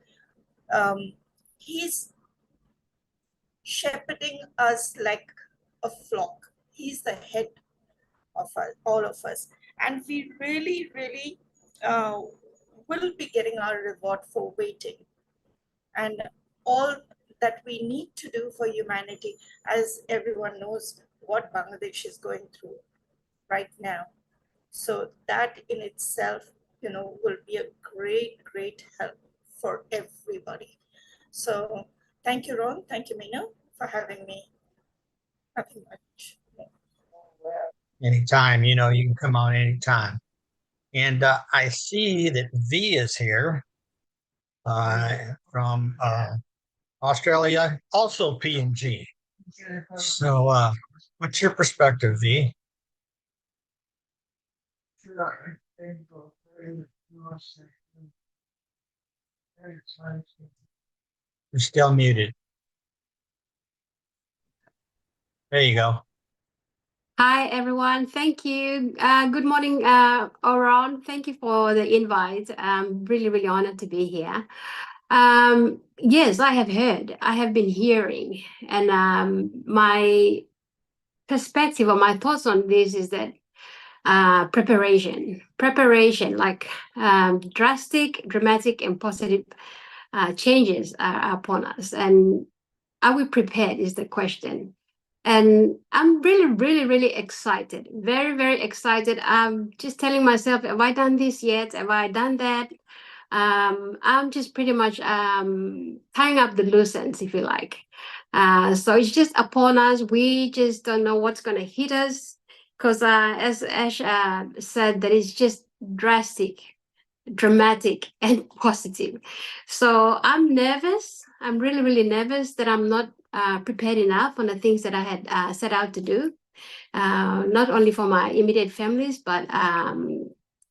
he's shepherding us like a flock. He's the head of us, all of us. And we really, really will be getting our reward for waiting. And all that we need to do for humanity, as everyone knows what Bangladesh is going through right now. So that in itself, will be a great, great help for everybody. So thank you, Ron. Thank you, Minoo, for having me. Nothing much. Anytime, you can come on anytime. And I see that V is here from Australia, also PNG. So what's your perspective, V? You're still muted. There you go. Hi, everyone. Thank you. Good morning, Oron. Thank you for the invite. I'm really, really honored to be here. Yes, I have heard. I have been hearing. And my perspective or my thoughts on this is that preparation, like drastic, dramatic, and positive changes are upon us. And are we prepared is the question. And I'm really, really, really excited. Very, very excited. I'm just telling myself, have I done this yet? Have I done that? I'm just pretty much tying up the loose ends, if you like. So it's just upon us. We just don't know what's going to hit us, because as Ash said, that is just drastic, dramatic, and positive. So I'm nervous. I'm really, really nervous that I'm not prepared enough on the things that I had set out to do, not only for my immediate families, but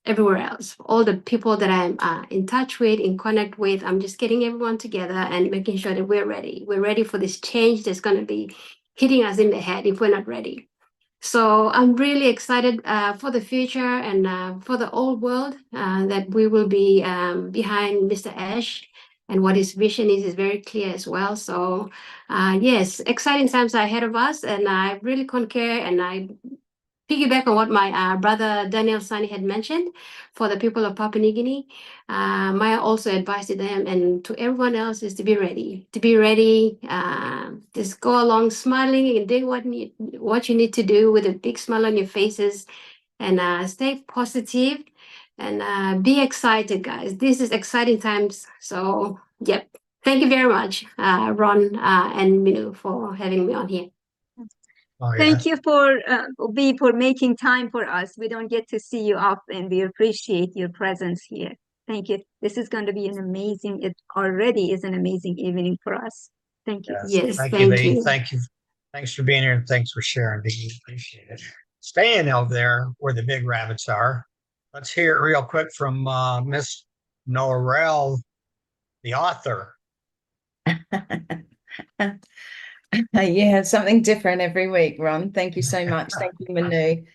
everywhere else. All the people that I'm in touch with, in connect with, I'm just getting everyone together and making sure that we're ready. We're ready for this change that's going to be hitting us in the head if we're not ready. So I'm really excited for the future and for the old world, that we will be behind Mr. Ash, and what his vision is very clear as well. So yes, exciting times are ahead of us, and I really concur, and I piggyback on what my brother Daniel Sani had mentioned for the people of Papua New Guinea. My also advice to them and to everyone else is to be ready. To be ready, just go along smiling and do what you need to do with a big smile on your faces, and stay positive, and be excited, guys. This is exciting times. So, yep. Thank you very much, Ron and Minoo, for having me on here. Oh, yeah. Thank you for making time for us. We don't get to see you often. We appreciate your presence here. Thank you. This is going to be it already is an amazing evening for us. Thank you. Yes, Thank thank you, you. Thank you. Thanks for being here, and thanks for sharing. We appreciate it. Staying out there where the big rabbits are, let's hear it real quick from Miss Norel, the author. You have something different every week, Ron. Thank you so much. Thank you, Minoo,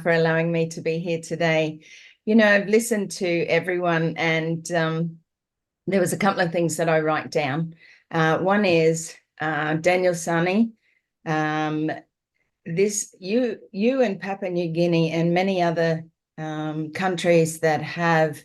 for allowing me to be here today. You know, I've listened to everyone, and there was a couple of things that I write down. One is Daniel Sani. You and Papua New Guinea and many other countries that have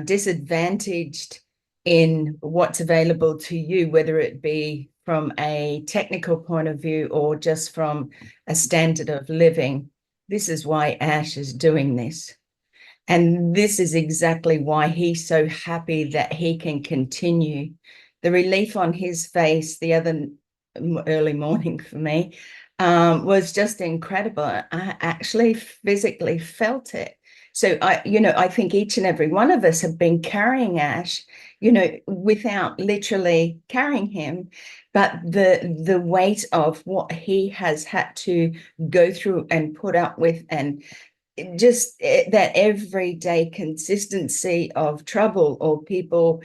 disadvantaged in what's available to you, whether it be from a technical point of view or just from a standard of living. This is why Ash is doing this. And this is exactly why he's so happy that he can continue. The relief on his face the other early morning for me was just incredible. I actually physically felt it. So I think each and every one of us have been carrying Ash, without literally carrying him, but the weight of what he has had to go through and put up with, and just that everyday consistency of trouble or people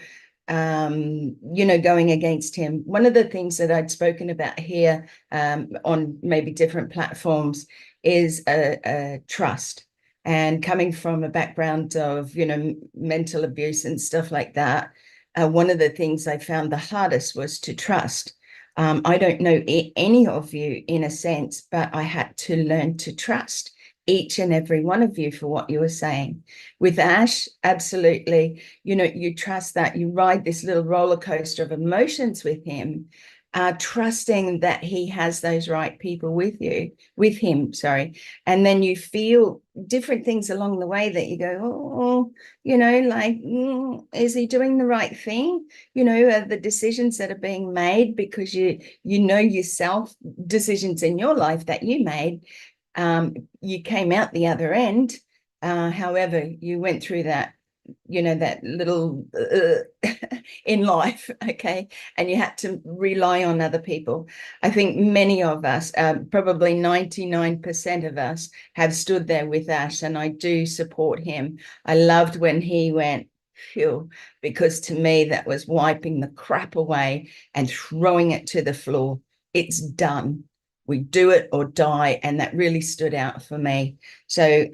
going against him. One of the things that I'd spoken about here on maybe different platforms is a trust. And coming from a background of, mental abuse and stuff like that, one of the things I found the hardest was to trust. I don't know any of you in a sense, but I had to learn to trust each and every one of you for what you were saying. With Ash, absolutely, you trust that you ride this little roller coaster of emotions with him, trusting that he has those right people with him, and then you feel different things along the way that you go, is he doing the right thing? Are the decisions that are being made, because you know yourself, decisions in your life that you made, you came out the other end. However, you went through that, that little in life, okay, and you had to rely on other people. I think many of us, probably 99% of us, have stood there with Ash, and I do support him. I loved when he went, phew, because to me that was wiping the crap away and throwing it to the floor. It's done. We do it or die, and that really stood out for me. So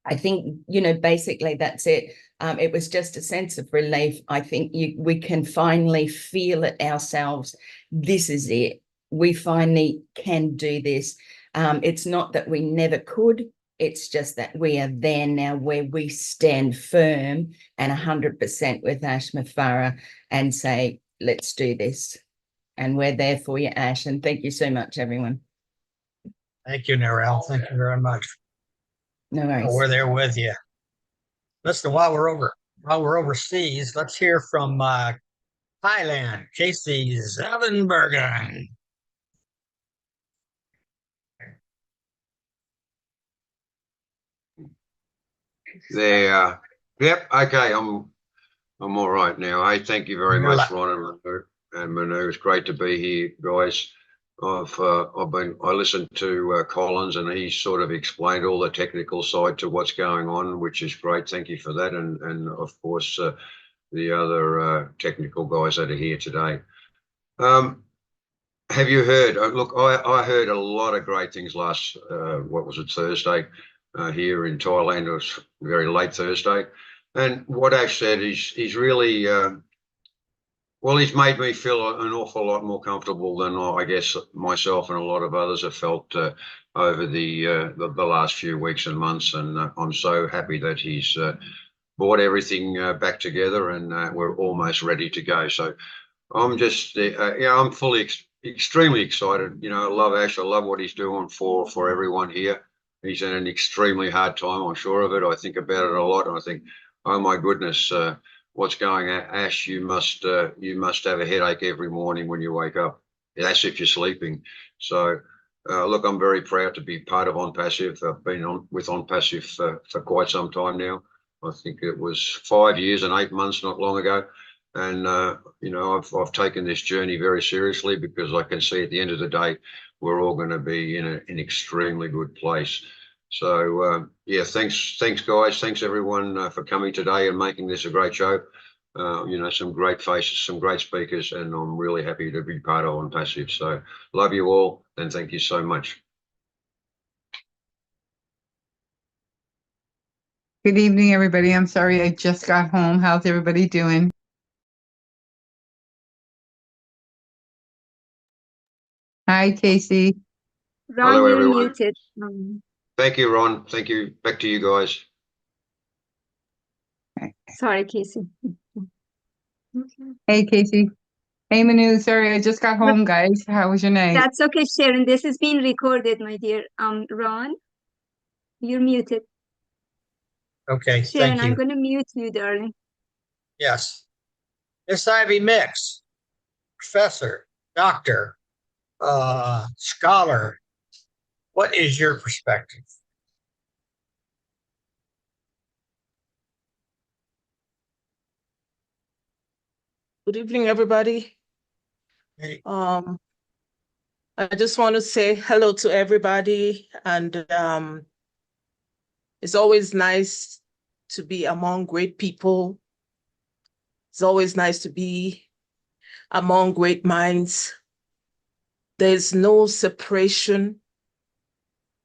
I think, basically that's it. It was just a sense of relief. I think we can finally feel it ourselves. This is it. We finally can do this. It's not that we never could. It's just that we are there now, where we stand firm and 100% with Ash Mafara and say, let's do this. And we're there for you, Ash. And thank you so much, everyone. Thank you, Narelle. Thank you very much. No worries. We're there with you. Listen, while we're overseas, let's hear from Thailand, Casey Zavenbergen. There. Yep. Okay. I'm all right now. Hey, thank you very much, Ron and Minoo. It's great to be here, guys. I listened to Collins, and he sort of explained all the technical side to what's going on, which is great. Thank you for that, and of course the other technical guys that are here today. Have you heard? Look, I heard a lot of great things last what was it, Thursday here in Thailand. It was very late Thursday, and what Ash said is he's really. Well, he's made me feel an awful lot more comfortable than I guess myself and a lot of others have felt over the last few weeks and months. And I'm so happy that he's brought everything back together, and we're almost ready to go. So I'm just, I'm fully extremely excited. You know, I love Ash. I love what he's doing for everyone here. He's in an extremely hard time, I'm sure of it. I think about it a lot, and I think, oh my goodness. What's going on, Ash? You must have a headache every morning when you wake up. That's if you're sleeping. So, look, I'm very proud to be part of OnPassive. I've been with OnPassive for quite some time now. I think it was 5 years and 8 months not long ago, and you know, I've taken this journey very seriously because I can see at the end of the day we're all going to be in an extremely good place. So yeah, thanks guys, thanks everyone for coming today and making this a great show. You know, some great faces, some great speakers, and I'm really happy to be part of OnPassive. So love you all, and thank you so much. Good evening, everybody. I'm sorry I just got home. How's everybody doing? Hi, Casey. Ron, hello, you're everyone. muted. Thank you, Ron. Thank you. Back to you guys. Sorry, Casey. Hey, Casey. Hey, Minoo. Sorry, I just got home, guys. How was your night? That's okay, Sharon. This is being recorded, my dear. Ron, you're muted. Okay, Sharon, thank you. I'm going to mute you, darling. Yes. Miss Ivy Mix, professor, doctor, scholar, what is your perspective? Good evening, everybody. Hey. I just want to say hello to everybody, and it's always nice to be among great people. It's always nice to be among great minds. There's no separation.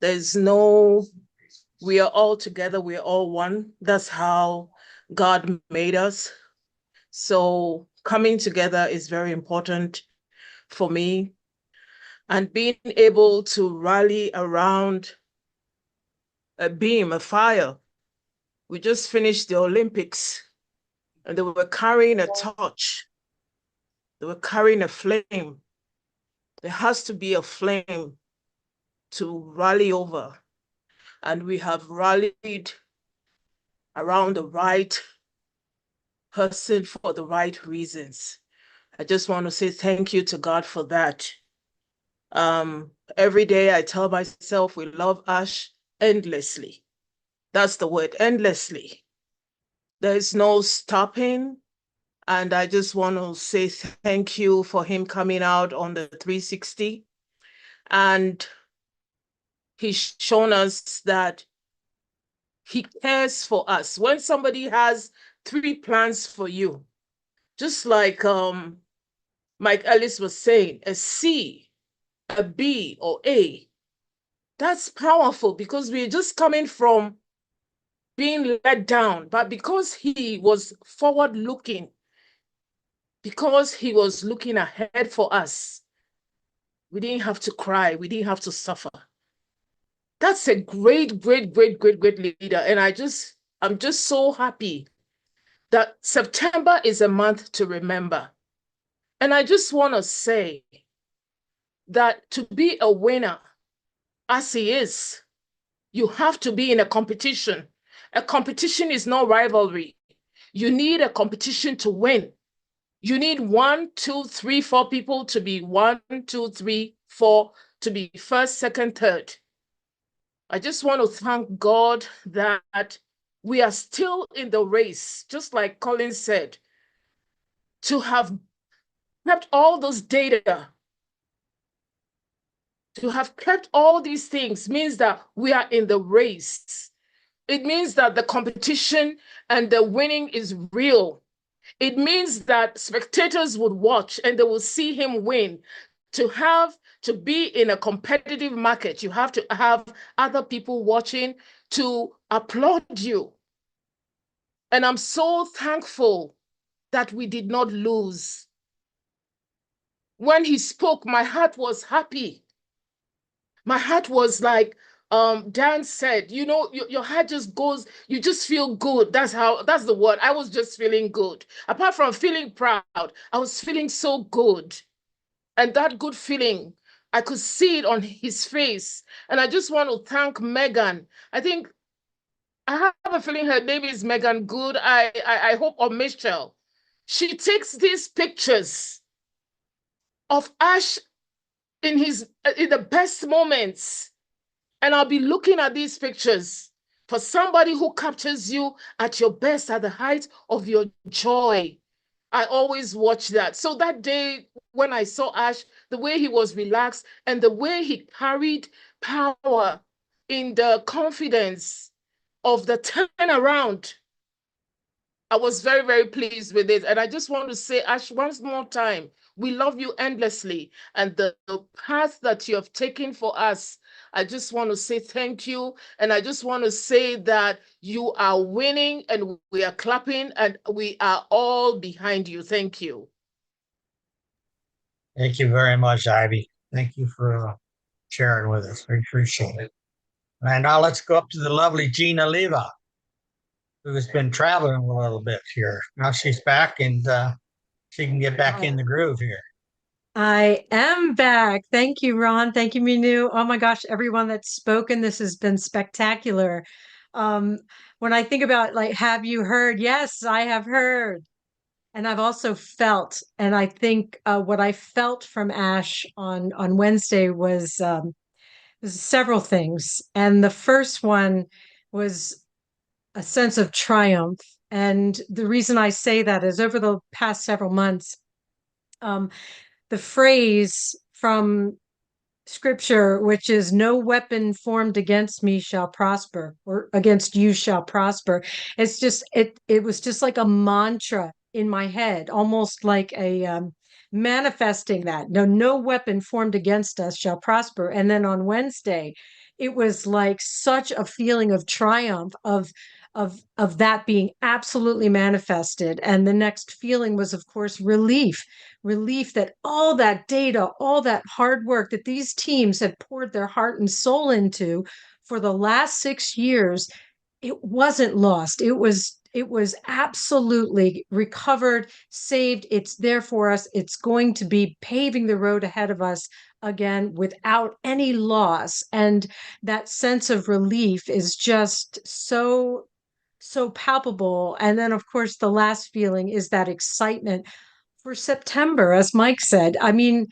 There's no, we are all together, we are all one. That's how God made us. So coming together is very important for me. And being able to rally around a beam, a fire. We just finished the Olympics, and they were carrying a torch. They were carrying a flame. There has to be a flame to rally over. And we have rallied around the right person for the right reasons. I just want to say thank you to God for that. Every day I tell myself we love Ash endlessly. That's the word, endlessly. There's no stopping. And I just want to say thank you for him coming out on the 360. And he's shown us that he cares for us. When somebody has 3 plans for you, just like Mike Ellis was saying, a C, a B, or A, that's powerful because we're just coming from being let down. But because he was forward looking, because he was looking ahead for us, we didn't have to cry. We didn't have to suffer. That's a great, great, great, great, great leader. And I'm just so happy that September is a month to remember. And I just want to say that to be a winner, as he is, you have to be in a competition. A competition is no rivalry. You need a competition to win. You need 1, 2, 3, 4 people to be 1, 2, 3, 4 to be first, second, third. I just want to thank God that we are still in the race, just like Colin said, to have kept all those data, to have kept all these things means that we are in the race. It means that the competition and the winning is real. It means that spectators would watch and they will see him win. To be in a competitive market, you have to have other people watching to applaud you. And I'm so thankful that we did not lose. When he spoke, my heart was happy. My heart was like, Dan said, you know, your heart just goes, you just feel good. That's the word. I was just feeling good. Apart from feeling proud, I was feeling so good. And that good feeling, I could see it on his face. And I just want to thank Megan. I have a feeling her name is Megan Good. I hope, or Michelle. She takes these pictures of Ash in the best moments. And I'll be looking at these pictures for somebody who captures you at your best, at the height of your joy. I always watch that. So that day when I saw Ash, the way he was relaxed and the way he carried power in the confidence of the turnaround, I was very, very pleased with it. And I just want to say, Ash, once more time, we love you endlessly. And the path that you have taken for us, I just want to say thank you. And I just want to say that you are winning and we are clapping and we are all behind you. Thank you. Thank you very much, Ivy. Thank you for sharing with us. We appreciate it. And now let's go up to the lovely Gina Leva, who has been traveling a little bit here. Now she's back and she can get back in the groove here. I am back. Thank you, Ron. Thank you, Minoo. Oh my gosh, everyone that's spoken, this has been spectacular. When I think about like, have you heard? Yes, I have heard. And I've also felt, and I think what I felt from Ash on Wednesday was several things. And the first one was a sense of triumph. And the reason I say that is over the past several months, the phrase from scripture, which is no weapon formed against me shall prosper, or against you shall prosper. It's just, it was just like a mantra in my head, almost like a manifesting that no weapon formed against us shall prosper. And then on Wednesday, it was like such a feeling of triumph of that being absolutely manifested. And the next feeling was, of course, relief that all that data, all that hard work that these teams had poured their heart and soul into for the last 6 years, it wasn't lost. It was absolutely recovered, saved. It's there for us. It's going to be paving the road ahead of us again without any loss. And that sense of relief is just so palpable. And then, of course, the last feeling is that excitement for September, as Mike said. I mean,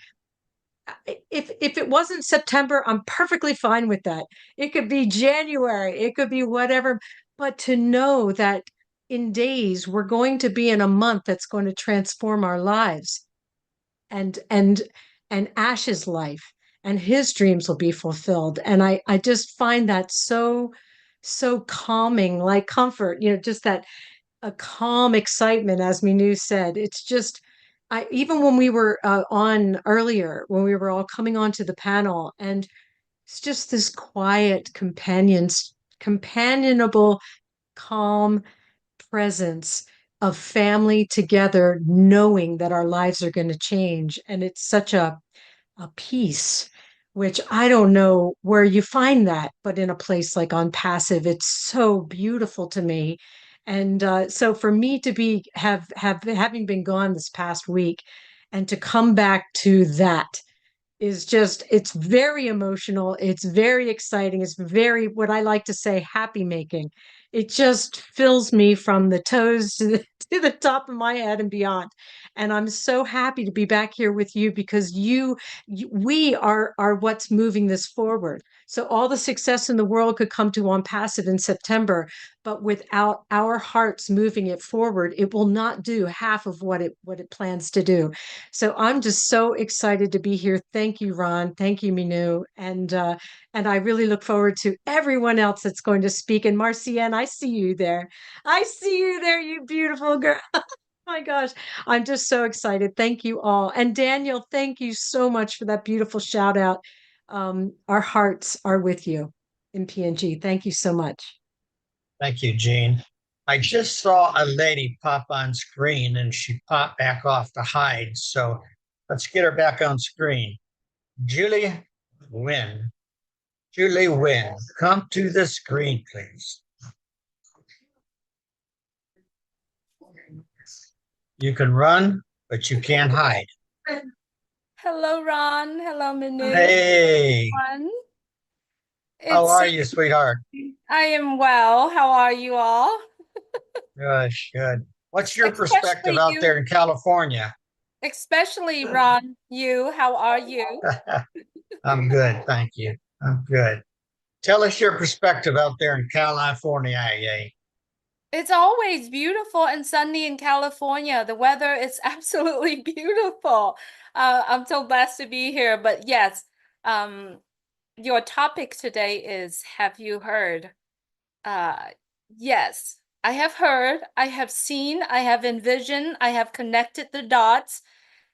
if it wasn't September, I'm perfectly fine with that. It could be January, it could be whatever. But to know that in days we're going to be in a month that's going to transform our lives, and Ash's life and his dreams will be fulfilled. And I just find that so calming, like comfort, just that a calm excitement, as Minoo said. It's just, even when we were on earlier, when we were all coming onto the panel, and it's just this quiet, companionable, calm presence of family together, knowing that our lives are going to change. And it's such a peace, which I don't know where you find that, but in a place like On Passive, it's so beautiful to me. And so for me to be having been gone this past week and to come back to that is just, it's very emotional. It's very exciting. It's very, what I like to say, happy making. It just fills me from the toes to the top of my head and beyond. And I'm so happy to be back here with you because we are what's moving this forward. So all the success in the world could come to On Passive in September, but without our hearts moving it forward, it will not do half of what it plans to do. So I'm just so excited to be here. Thank you, Ron. Thank you, Minoo. And I really look forward to everyone else that's going to speak. And Marcienne, I see you there. I see you there, you beautiful girl. My gosh, I'm just so excited. Thank you all. And Daniel, thank you so much for that beautiful shout out. Our hearts are with you in PNG. Thank you so much. Thank you, Jean. I just saw a lady pop on screen and she popped back off to hide. So let's get her back on screen. Julie Wynn. Julie Wynn, come to the screen, please. You can run, but you can't hide. Hello, Ron. Hello, Minoo. Hey. How are you, sweetheart? I am well. How are you all? Gosh, good. What's your perspective out there in California? Especially, Ron, you. How are you? I'm good, thank you. I'm good. Tell us your perspective out there in California. It's always beautiful and sunny in California. The weather is absolutely beautiful. I'm so blessed to be here. But yes, your topic today is, have you heard? Yes, I have heard, I have seen, I have envisioned, I have connected the dots,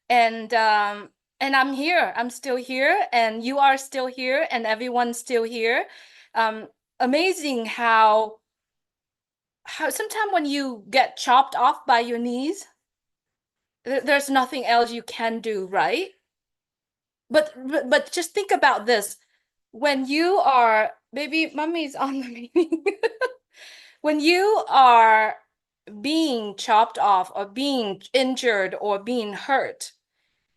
and I'm here. I'm still here, and you are still here, and everyone's still here. Amazing how sometimes when you get chopped off by your knees, there's nothing else you can do, right? But just think about this. When you are, maybe mommy's on the meeting. When you are being chopped off or being injured or being hurt,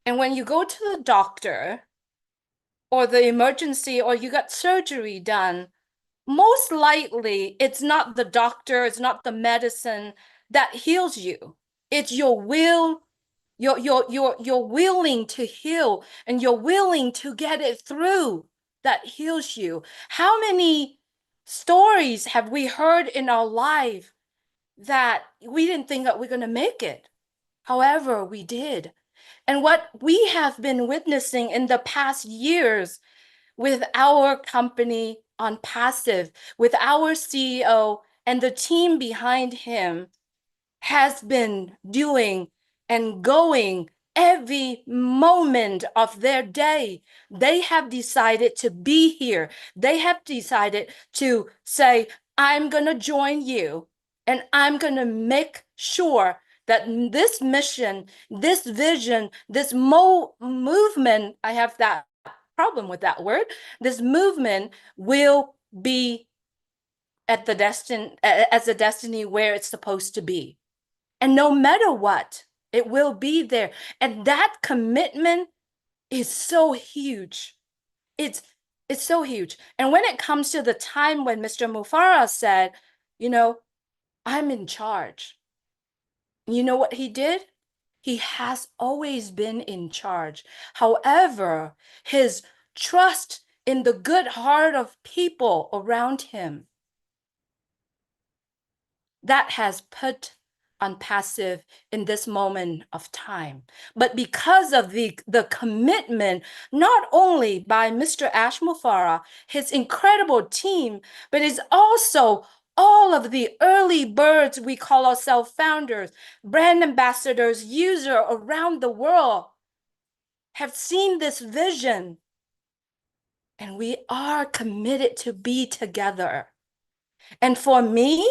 and when you go to the doctor or the emergency or you got surgery done, most likely it's not the doctor, it's not the medicine that heals you. It's your will. You're willing to heal, and you're willing to get it through that heals you. How many stories have we heard in our life that we didn't think that we're going to make it? However, we did. And what we have been witnessing in the past years with our company On Passive, with our CEO and the team behind him, has been doing and going every moment of their day. They have decided to be here. They have decided to say, I'm going to join you, and I'm going to make sure that this mission, this vision, this movement, I have that problem with that word, this movement will be at the as a destiny where it's supposed to be. And no matter what, it will be there. And that commitment is so huge. It's so huge. And when it comes to the time when Mr. Mufara said, you know, I'm in charge. You know what he did? He has always been in charge. However, his trust in the good heart of people around him, that has put On Passive in this moment of time. But because of the commitment, not only by Mr. Ash Mufara, his incredible team, but it's also all of the early birds, we call ourselves founders, brand ambassadors, users around the world, have seen this vision. And we are committed to be together. And for me,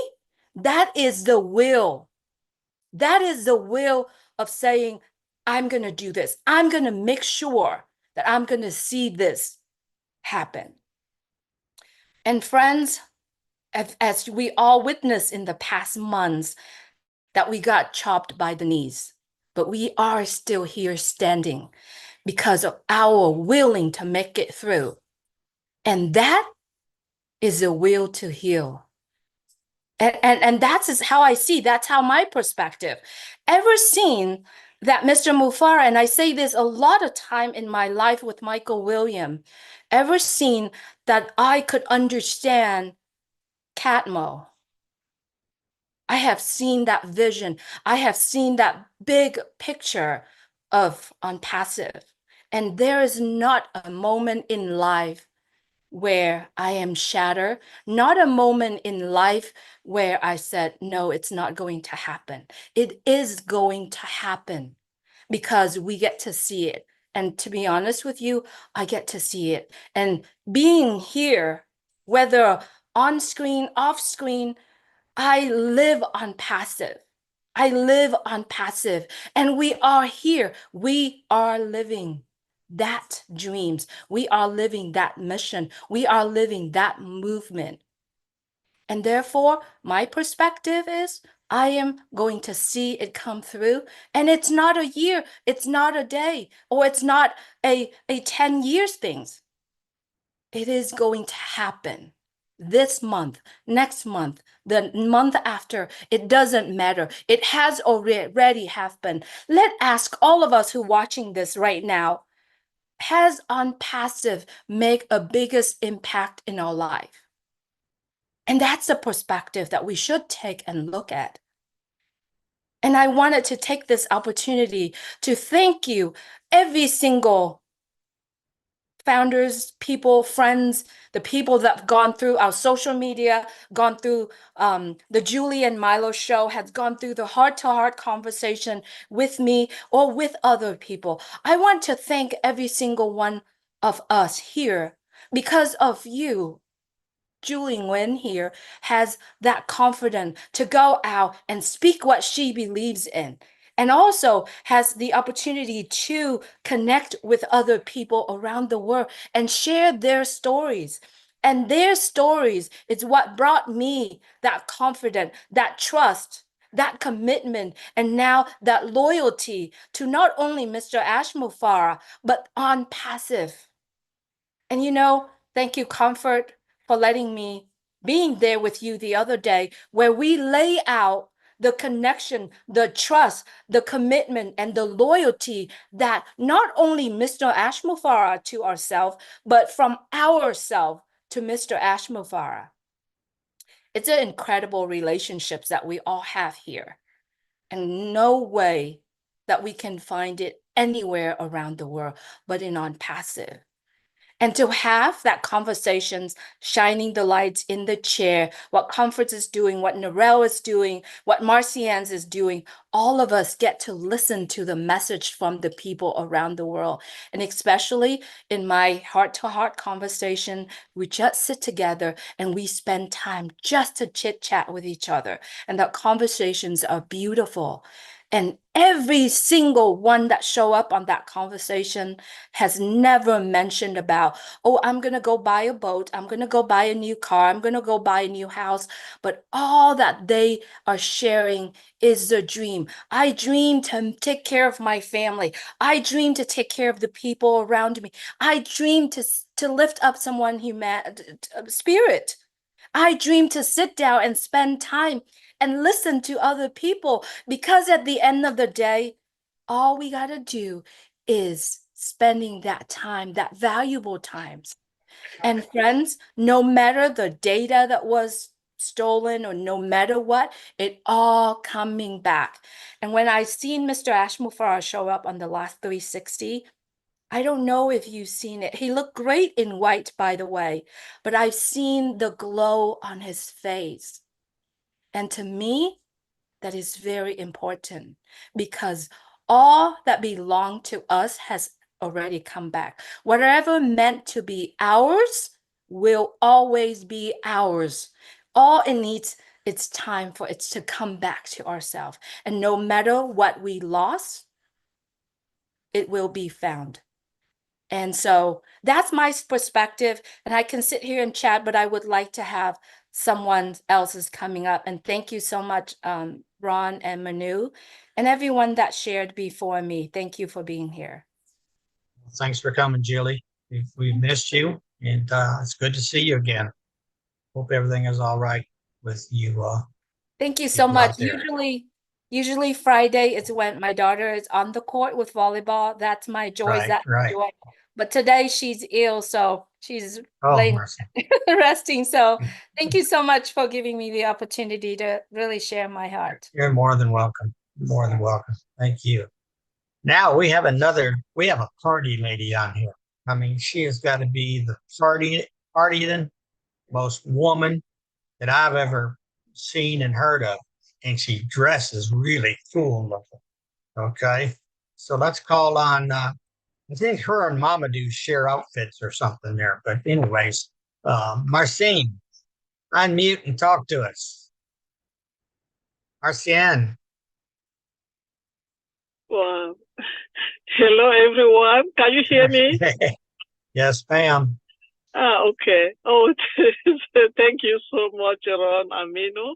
that is the will. That is the will of saying, I'm going to do this. I'm going to make sure that I'm going to see this happen. And friends, as we all witnessed in the past months, that we got chopped by the knees, but we are still here standing because of our willing to make it through. And that is a will to heal. And that's how I see, that's how my perspective. Ever seen that Mr. Mufara, and I say this a lot of time in my life with Michael William, ever seen that I could understand Catmull? I have seen that vision. I have seen that big picture of on passive. And there is not a moment in life where I am shattered, not a moment in life where I said, no, it's not going to happen. It is going to happen because we get to see it. And to be honest with you, I get to see it. And being here, whether on screen, off screen, I live on passive. I live on passive. And we are here. We are living that dreams. We are living that mission. We are living that movement. And therefore, my perspective is I am going to see it come through. And it's not a year, it's not a day, or it's not a 10 years things. It is going to happen this month, next month, the month after. It doesn't matter. It has already happened. Let's ask all of us who are watching this right now, has on passive make a biggest impact in our life? And that's the perspective that we should take and look at. And I wanted to take this opportunity to thank you, every single founders, people, friends, the people that have gone through our social media, gone through the Julie and Milo show, has gone through the heart-to-heart conversation with me or with other people. I want to thank every single one of us here. Because of you, Julie Nguyen here has that confidence to go out and speak what she believes in, and also has the opportunity to connect with other people around the world and share their stories. And their stories is what brought me that confidence, that trust, that commitment, and now that loyalty to not only Mr. Ashmufara, but on passive. And you know, thank you, Comfort, for letting me being there with you the other day, where we lay out the connection, the trust, the commitment, and the loyalty that not only Mr. Ashmufara to ourselves, but from ourselves to Mr. Ashmufara. It's an incredible relationships that we all have here, and no way that we can find it anywhere around the world, but in on passive. And to have that conversations, shining the lights in the chair, what Comfort is doing, what Narelle is doing, what Marcianne is doing, all of us get to listen to the message from the people around the world. And especially in my heart-to-heart conversation, we just sit together and we spend time just to chit-chat with each other. And the conversations are beautiful. And every single one that show up on that conversation has never mentioned about, oh, I'm going to go buy a boat. I'm going to go buy a new car. I'm going to go buy a new house. But all that they are sharing is the dream. I dream to take care of my family. I dream to take care of the people around me. I dream to lift up someone's spirit. I dream to sit down and spend time and listen to other people, because at the end of the day, all we got to do is spending that time, that valuable times. And friends, no matter the data that was stolen or no matter what, it all coming back. And when I seen Mr. Ashmufara show up on the last 360, I don't know if you've seen it. He looked great in white, by the way, but I've seen the glow on his face. And to me, that is very important, because all that belonged to us has already come back. Whatever meant to be ours will always be ours. All it needs, it's time for it to come back to ourselves. And no matter what we lost, it will be found. And so that's my perspective. And I can sit here and chat, but I would like to have someone else is coming up. And thank you so much, Ron and Minoo, and everyone that shared before me. Thank you for being here. Thanks for coming, Julie. We've missed you, and it's good to see you again. Hope everything is all right with you. Thank you so people out much. there. Usually Friday is when my daughter is on the court with volleyball. That's my joy. Right, That's my right. joy. But today she's ill, so she's Oh, laying mercy. resting. So thank you so much for giving me the opportunity to really share my heart. You're more than welcome. More than welcome. Thank you. Now we have a party lady on here. I mean, she has got to be the partying most woman that I've ever seen and heard of. And she dresses really cool looking. Okay. So let's call on, I think her and Mama do share outfits or something there. But anyways, Marcine, unmute and talk to us. Marcienne. Wow. Hello, everyone. Can you hear me? Yes, ma'am. Okay. Oh, thank you so much, Ron and Minoo.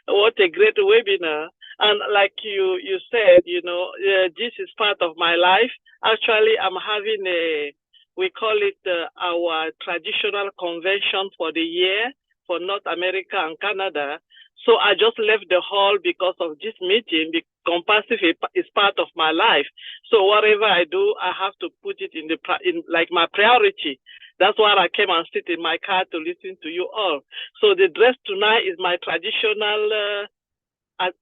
What a great webinar. And like you said, this is part of my life. Actually, I'm having we call it our traditional convention for the year for North America and Canada. So I just left the hall because of this meeting. Compassive is part of my life. So whatever I do, I have to put it in like my priority. That's why I came and sit in my car to listen to you all. So the dress tonight is my traditional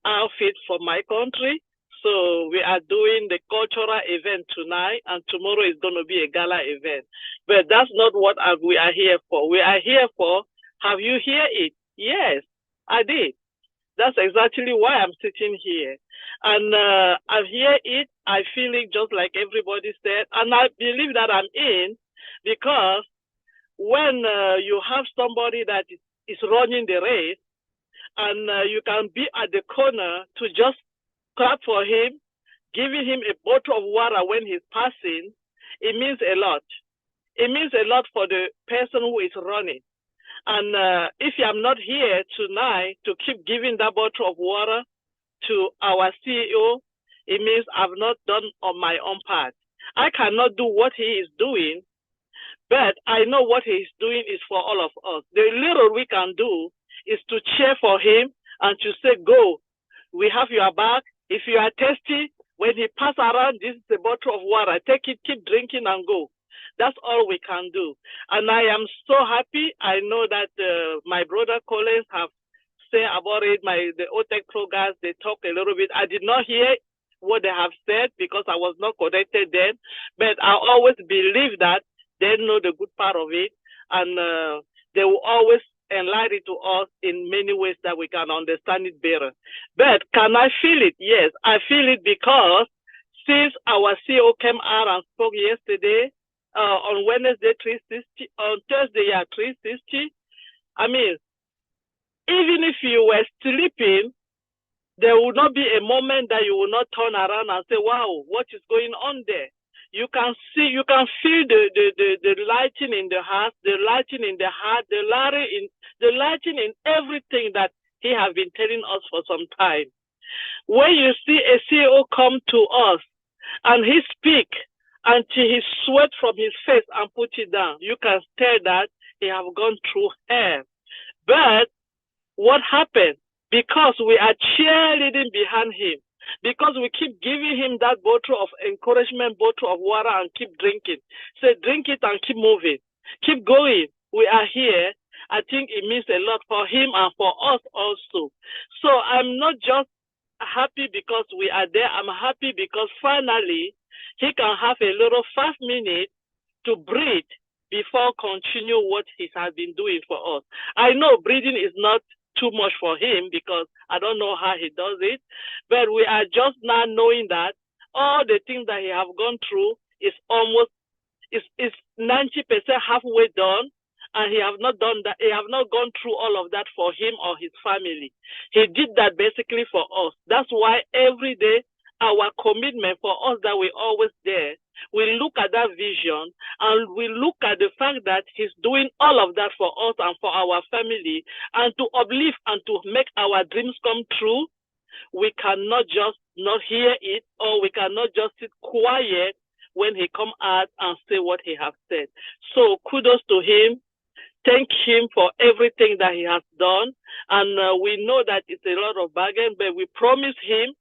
outfit for my country. So we are doing the cultural event tonight, and tomorrow is going to be a gala event. But that's not what we are here for. We are here for, have you heard it? Yes, I did. That's exactly why I'm sitting here. And I hear it, I feel it just like everybody said, and I believe that I'm in, because when you have somebody that is running the race, and you can be at the corner to just clap for him, giving him a bottle of water when he's passing, it means a lot. It means a lot for the person who is running. And if I'm not here tonight to keep giving that bottle of water to our CEO, it means I've not done on my own part. I cannot do what he is doing, but I know what he is doing is for all of us. The little we can do is to cheer for him and to say, go, we have your back. If you are thirsty, when he pass around, this is a bottle of water. Take it, keep drinking and go. That's all we can do. And I am so happy. I know that my brother Collins have said about it, the OTEC programs, they talk a little bit. I did not hear what they have said because I was not connected then, but I always believe that they know the good part of it, and they will always enlighten to us in many ways that we can understand it better. But can I feel it? Yes, I feel it because since our CEO came out and spoke yesterday, on Wednesday 360, on Thursday 360, I mean, even if you were sleeping, there will not be a moment that you will not turn around and say, wow, what is going on there? You can see, you can feel the lighting in the heart, the lighting in the heart, the lighting in everything that he has been telling us for some time. When you see a CEO come to us and he speak until he sweat from his face and put it down, you can tell that he have gone through hell. But what happened? Because we are cheerleading behind him, because we keep giving him that bottle of encouragement, bottle of water, and keep drinking. Say, drink it and keep moving. Keep going. We are here. I think it means a lot for him and for us also. So I'm not just happy because we are there. I'm happy because finally he can have a little 5 minutes to breathe before continue what he has been doing for us. I know breathing is not too much for him because I don't know how he does it, but we are just now knowing that all the things that he have gone through is almost is 90% halfway done, and he have not done that. He have not gone through all of that for him or his family. He did that basically for us. That's why every day our commitment for us that we always there. We look at that vision and we look at the fact that he's doing all of that for us and for our family, and to uplift and to make our dreams come true. We cannot just not hear it, or we cannot just sit quiet. when he come out and say what he has said. So kudos to him. Thank him for everything that he has done. And we know that it's a lot of bargain, but we promise him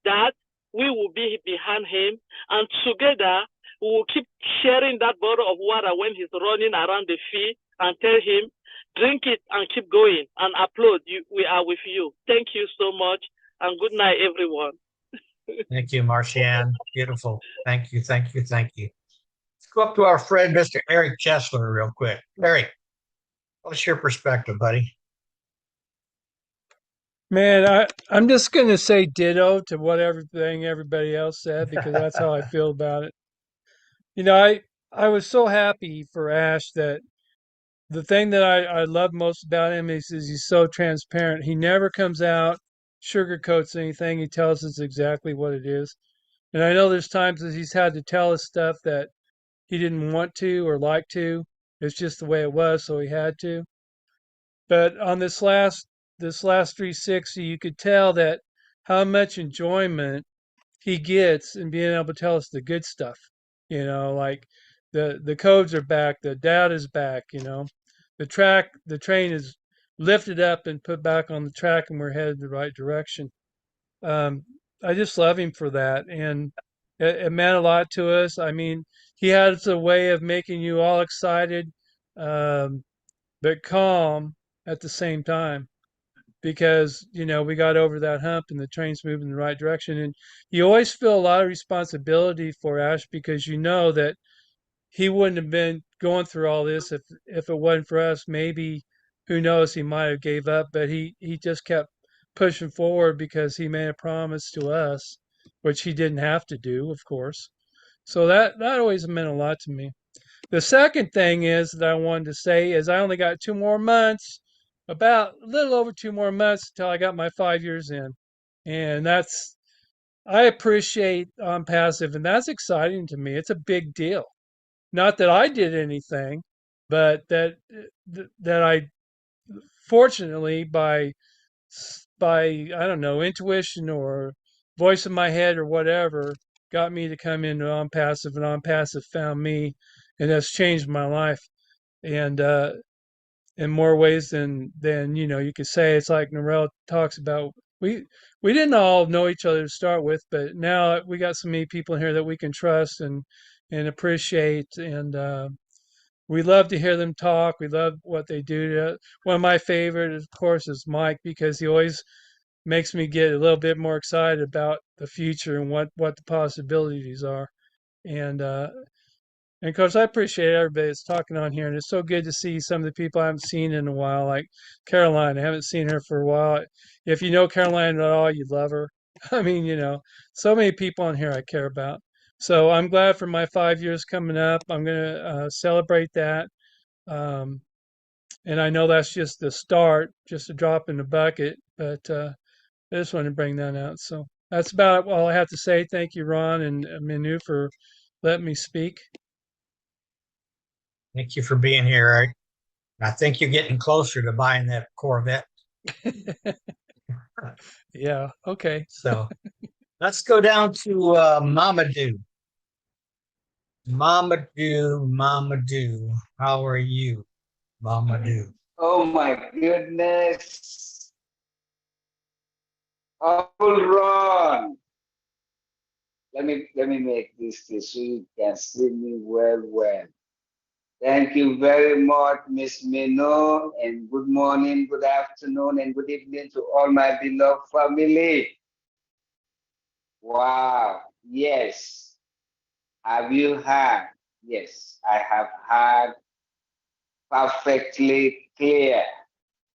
that we will be behind him, and together we will keep sharing that bottle of water when he's running around the field, and tell him, drink it and keep going, and applaud you. We are with you. Thank you so much, and good night, everyone. Thank you, Marcianne. Beautiful. Thank you, thank you, thank you. Let's go up to our friend, Mr. Eric Chesler, real quick. Eric, what's your perspective, buddy? Man, I'm just going to say ditto to what everybody else said, because that's how I feel about it. You know, I was so happy for Ash that the thing that I love most about him is he's so transparent. He never comes out, sugarcoats anything. He tells us exactly what it is. And I know there's times that he's had to tell us stuff that he didn't want to or like to. It's just the way it was, so he had to. But on this last 360, you could tell that how much enjoyment he gets in being able to tell us the good stuff. You know, like the codes are back, the data's back, you know. The train is lifted up and put back on the track, and we're headed the right direction. I just love him for that, and it meant a lot to us. I mean, he has a way of making you all excited, but calm at the same time, because you know we got over that hump and the train's moving in the right direction. And you always feel a lot of responsibility for Ash, because you know that he wouldn't have been going through all this if it wasn't for us. Maybe, who knows, he might have gave up, but he just kept pushing forward because he made a promise to us, which he didn't have to do, of course. So that always meant a lot to me. The second thing is that I wanted to say is I only got 2 more months, about a little over 2 more months until I got my 5 years in. And I appreciate On Passive, and that's exciting to me. It's a big deal. Not that I did anything, but that I, fortunately, by I don't know, intuition or voice in my head or whatever, got me to come into On Passive, and On Passive found me, and that's changed my life. And in more ways than you know you could say. It's like Narelle talks about. We didn't all know each other to start with, but now we got so many people in here that we can trust and appreciate, and we love to hear them talk. We love what they do. One of my favorite, of course, is Mike, because he always makes me get a little bit more excited about the future and what the possibilities are. And of course, I appreciate everybody that's talking on here, and it's so good to see some of the people I haven't seen in a while, like Caroline. I haven't seen her for a while. If you know Caroline at all, you love her. I mean, you know, so many people on here I care about. So I'm glad for my 5 years coming up. I'm going to celebrate that. And I know that's just the start, just a drop in the bucket, but I just wanted to bring that out. So that's about all I have to say. Thank you, Ron and Minoo, for letting me speak. Thank you for being here, Eric. I think you're getting closer to buying that Corvette. Yeah, okay. So let's go down to Mamadou. Mamadou, how are you, Mamadou? Oh my goodness. Uncle Ron. Let me make this so you can see me well. Thank you very much, Miss Minoo, and good morning, good afternoon, and good evening to all my beloved family. Wow, yes. Have you heard? Yes, I have heard perfectly clear.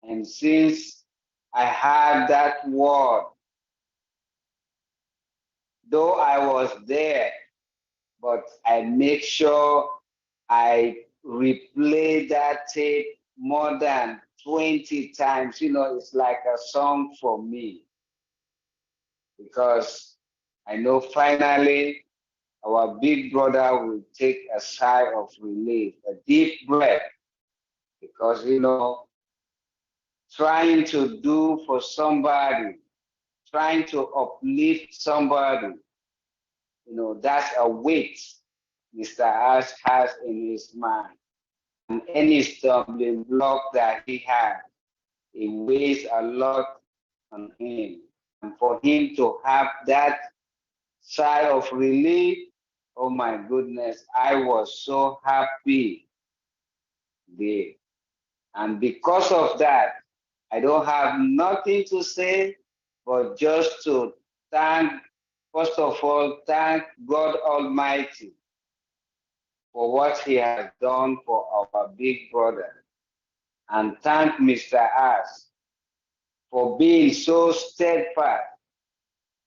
And since I heard that word, though I was there, but I make sure I replay that tape more than 20 times. You know, it's like a song for me, because I know finally our big brother will take a sigh of relief, a deep breath, because, you know, trying to do for somebody, trying to uplift somebody, you know, that's a weight. Mr. Ash has in his mind. And any stumbling block that he has, it weighs a lot on him. And for him to have that sigh of relief, oh my goodness, I was so happy there. And because of that, I don't have nothing to say, but just to first of all, thank God Almighty for what he has done for our big brother. And thank Mr. Ash for being so steadfast,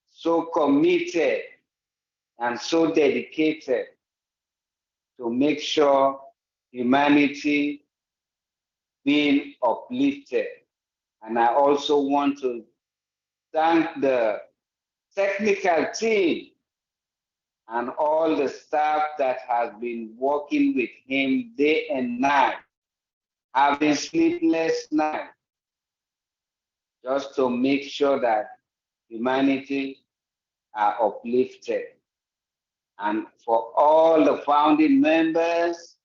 so committed, and so dedicated to make sure humanity being uplifted. And I also want to thank the technical team and all the staff that has been working with him day and night, having sleepless nights, just to make sure that humanity are uplifted. And for all the founding members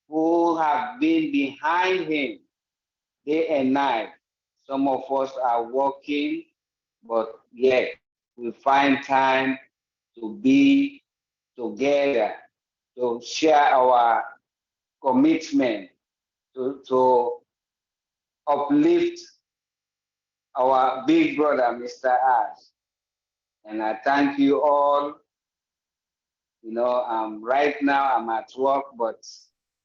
who have been behind him day and night. Some of us are working, but yet we find time to be together, to share our commitment, to uplift our big brother, Mr. Ash. And I thank you all. You know, right now I'm at work, but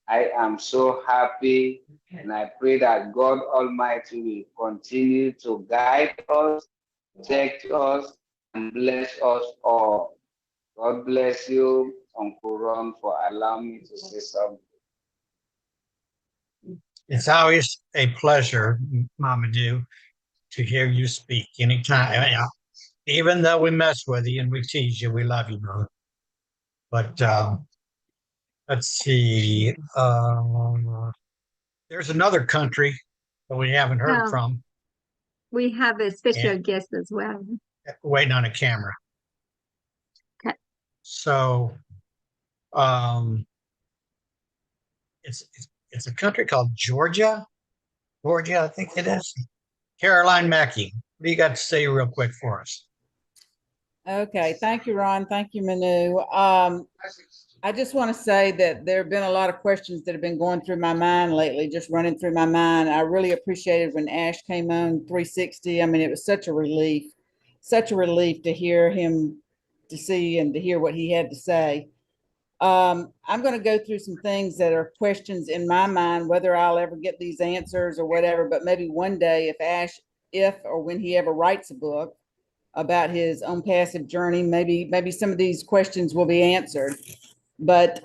I am so happy, and I pray that God Almighty will continue to guide us, protect us, and bless us all. God bless you, Uncle Ron, for allowing me to say something. It's always a pleasure, Mamadou, to hear you speak anytime. Even though we mess with you and we tease you, we love you, brother. But let's see. There's another country that we haven't heard from. We have a special guest as well. Waiting on a camera. Okay. So it's a country called Georgia. Georgia, I think it is. Caroline Mackey, what do you got to say real quick for us? Okay, thank you, Ron. Thank you, Minoo. I just want to say that there have been a lot of questions that have been going through my mind lately, just running through my mind. I really appreciated when Ash came on 360. I mean, it was such a relief to hear him, to see and to hear what he had to say. I'm going to go through some things that are questions in my mind, whether I'll ever get these answers or whatever, but maybe one day if or when he ever writes a book about his own passive journey, maybe some of these questions will be answered. But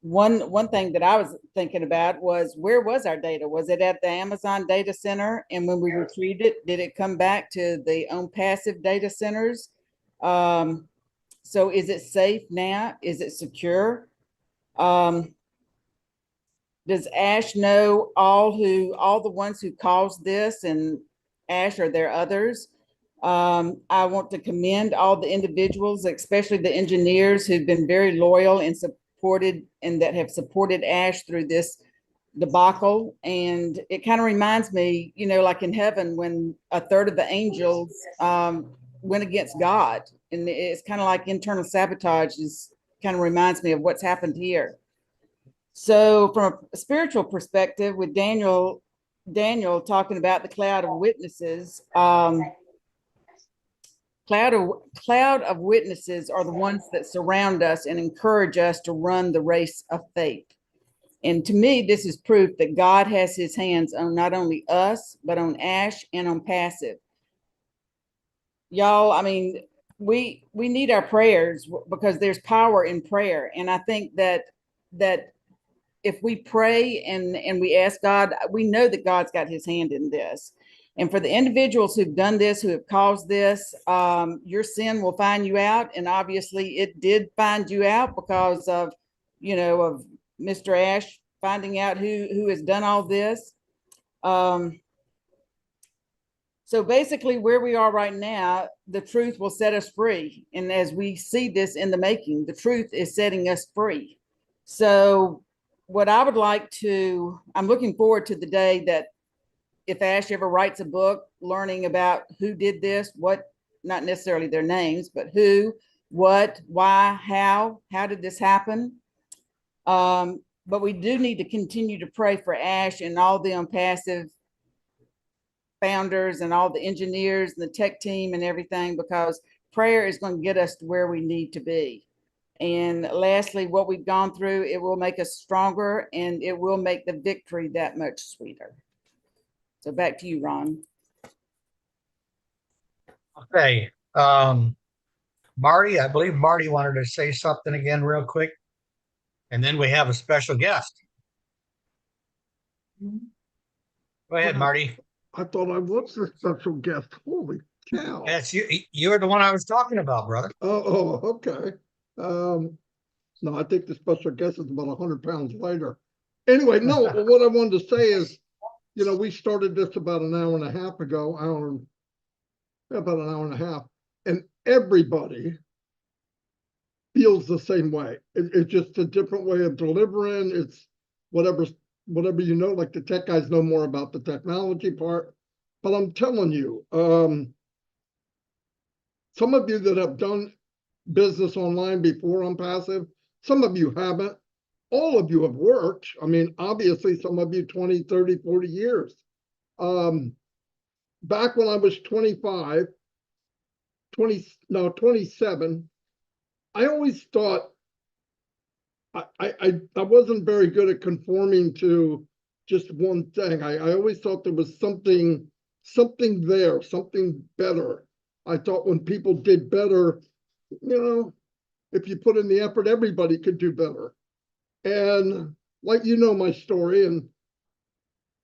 one thing that I was thinking about was, where was our data? Was it at the Amazon data center? And when we retrieved it, did it come back to the own passive data centers? So is it safe now? Is it secure? Does Ash know all the ones who caused this? And Ash, are there others? I want to commend all the individuals, especially the engineers who've been very loyal and that have supported Ash through this debacle. And it kind of reminds me, you know, like in heaven, when a third of the angels went against God, and it's kind of like internal sabotage kind of reminds me of what's happened here. So from a spiritual perspective, with Daniel talking about the cloud of witnesses, cloud of witnesses are the ones that surround us and encourage us to run the race of faith. And to me, this is proof that God has his hands on not only us, but on Ash and on passive. Y'all, I mean, we need our prayers, because there's power in prayer. And I think that if we pray and we ask God, we know that God's got his hand in this. And for the individuals who've done this, who have caused this, your sin will find you out. And obviously it did find you out because of, you know, of Mr. Ash finding out who has done all this. So basically where we are right now, the truth will set us free. And as we see this in the making, the truth is setting us free. So what I would like to, I'm looking forward to the day that if Ash ever writes a book learning about who did this, what, not necessarily their names, but who, what, why, how did this happen? But we do need to continue to pray for Ash and all the Unpassive founders and all the engineers and the tech team and everything, because prayer is going to get us to where we need to be. And lastly, what we've gone through, it will make us stronger and it will make the victory that much sweeter. So back to you, Ron. Okay. Marty, I believe Marty wanted to say something again real quick. And then we have a special guest. Go ahead, Marty. I thought I was the special guest. Holy cow. That's you. You're the one I was talking about, brother. Oh, okay. No, I think the special guest is about 100 pounds lighter. Anyway, no, what I wanted to say is, you know, we started this about an hour and a half ago, about an hour and a half, and everybody feels the same way. It's just a different way of delivering. It's whatever you know, like the tech guys know more about the technology part. But I'm telling you, some of you that have done business online before on Passive, some of you haven't. All of you have worked. I mean, obviously, some of you 20, 30, 40 years. Back when I was 27, I always thought I wasn't very good at conforming to just one thing. I always thought there was something there, something better. I thought when people did better, you know, if you put in the effort, everybody could do better. And like, you know, my story, and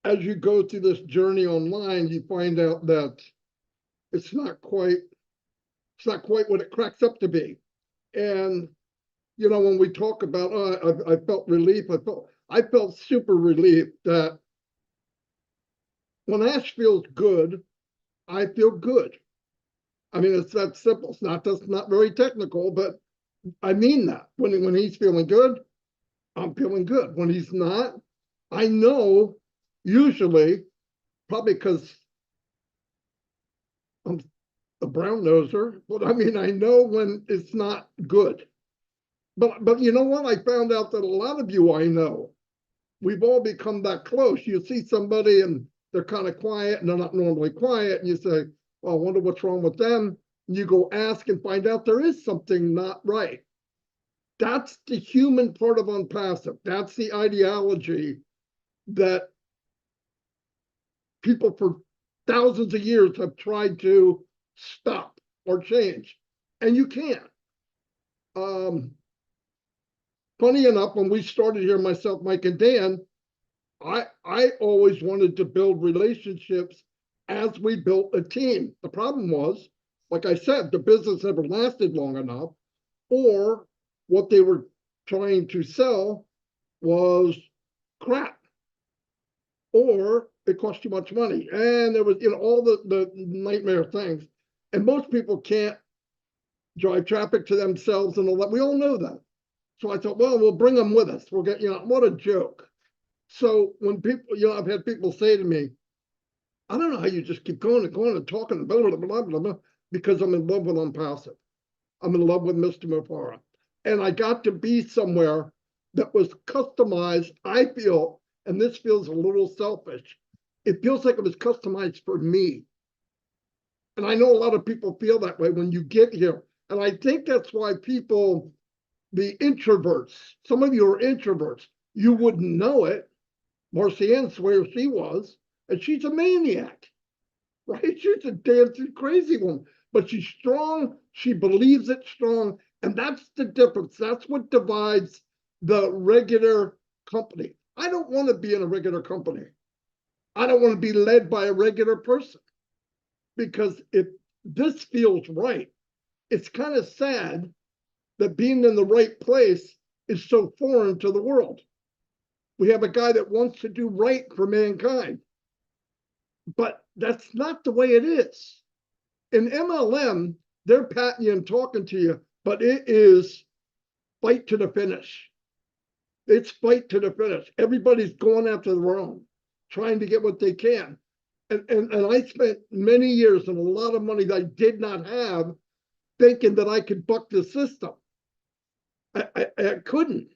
as you go through this journey online, you find out that it's not quite what it cracks up to be. And you know, when we talk about, I felt relief. I felt super relieved that when Ash feels good, I feel good. I mean, it's that simple. It's not very technical, but I mean that. When he's feeling good, I'm feeling good. When he's not, I know, usually, probably because I'm a brown noser, but I mean, I know when it's not good. But you know what? I found out that a lot of you I know, we've all become that close. You see somebody and they're kind of quiet and they're not normally quiet. And you say, well, I wonder what's wrong with them. And you go ask and find out there is something not right. That's the human part of Unpassive. That's the ideology that people for thousands of years have tried to stop or change. And you can't. Funny enough, when we started here, myself, Mike, and Dan, I always wanted to build relationships as we built a team. The problem was, like I said, the business never lasted long enough, or what they were trying to sell was crap, or it cost too much money. And there was, you know, all the nightmare things. And most people can't drive traffic to themselves and all that. We all know that. So I thought, well, we'll bring them with us. We'll get, you know, what a joke. So when people, you know, I've had people say to me, I don't know how you just keep going and going and talking and blah, blah, blah, blah, blah, because I'm in love with Unpassive. I'm in love with Mr. Mufara. And I got to be somewhere that was customized, I feel, and this feels a little selfish, it feels like it was customized for me. And I know a lot of people feel that way when you get here. And I think that's why people, the introverts, some of you are introverts, you wouldn't know it. Marcianne's where she was, and she's a maniac, right? She's a dancing crazy woman, but she's strong. She believes it strong. And that's the difference. That's what divides the regular company. I don't want to be in a regular company. I don't want to be led by a regular person, because if this feels right, it's kind of sad that being in the right place is so foreign to the world. We have a guy that wants to do right for mankind, but that's not the way it is. In MLM, they're patting you and talking to you, but it is fight to the finish. It's fight to the finish. Everybody's going after their own, trying to get what they can. And I spent many years and a lot of money that I did not have thinking that I could buck the system. I couldn't.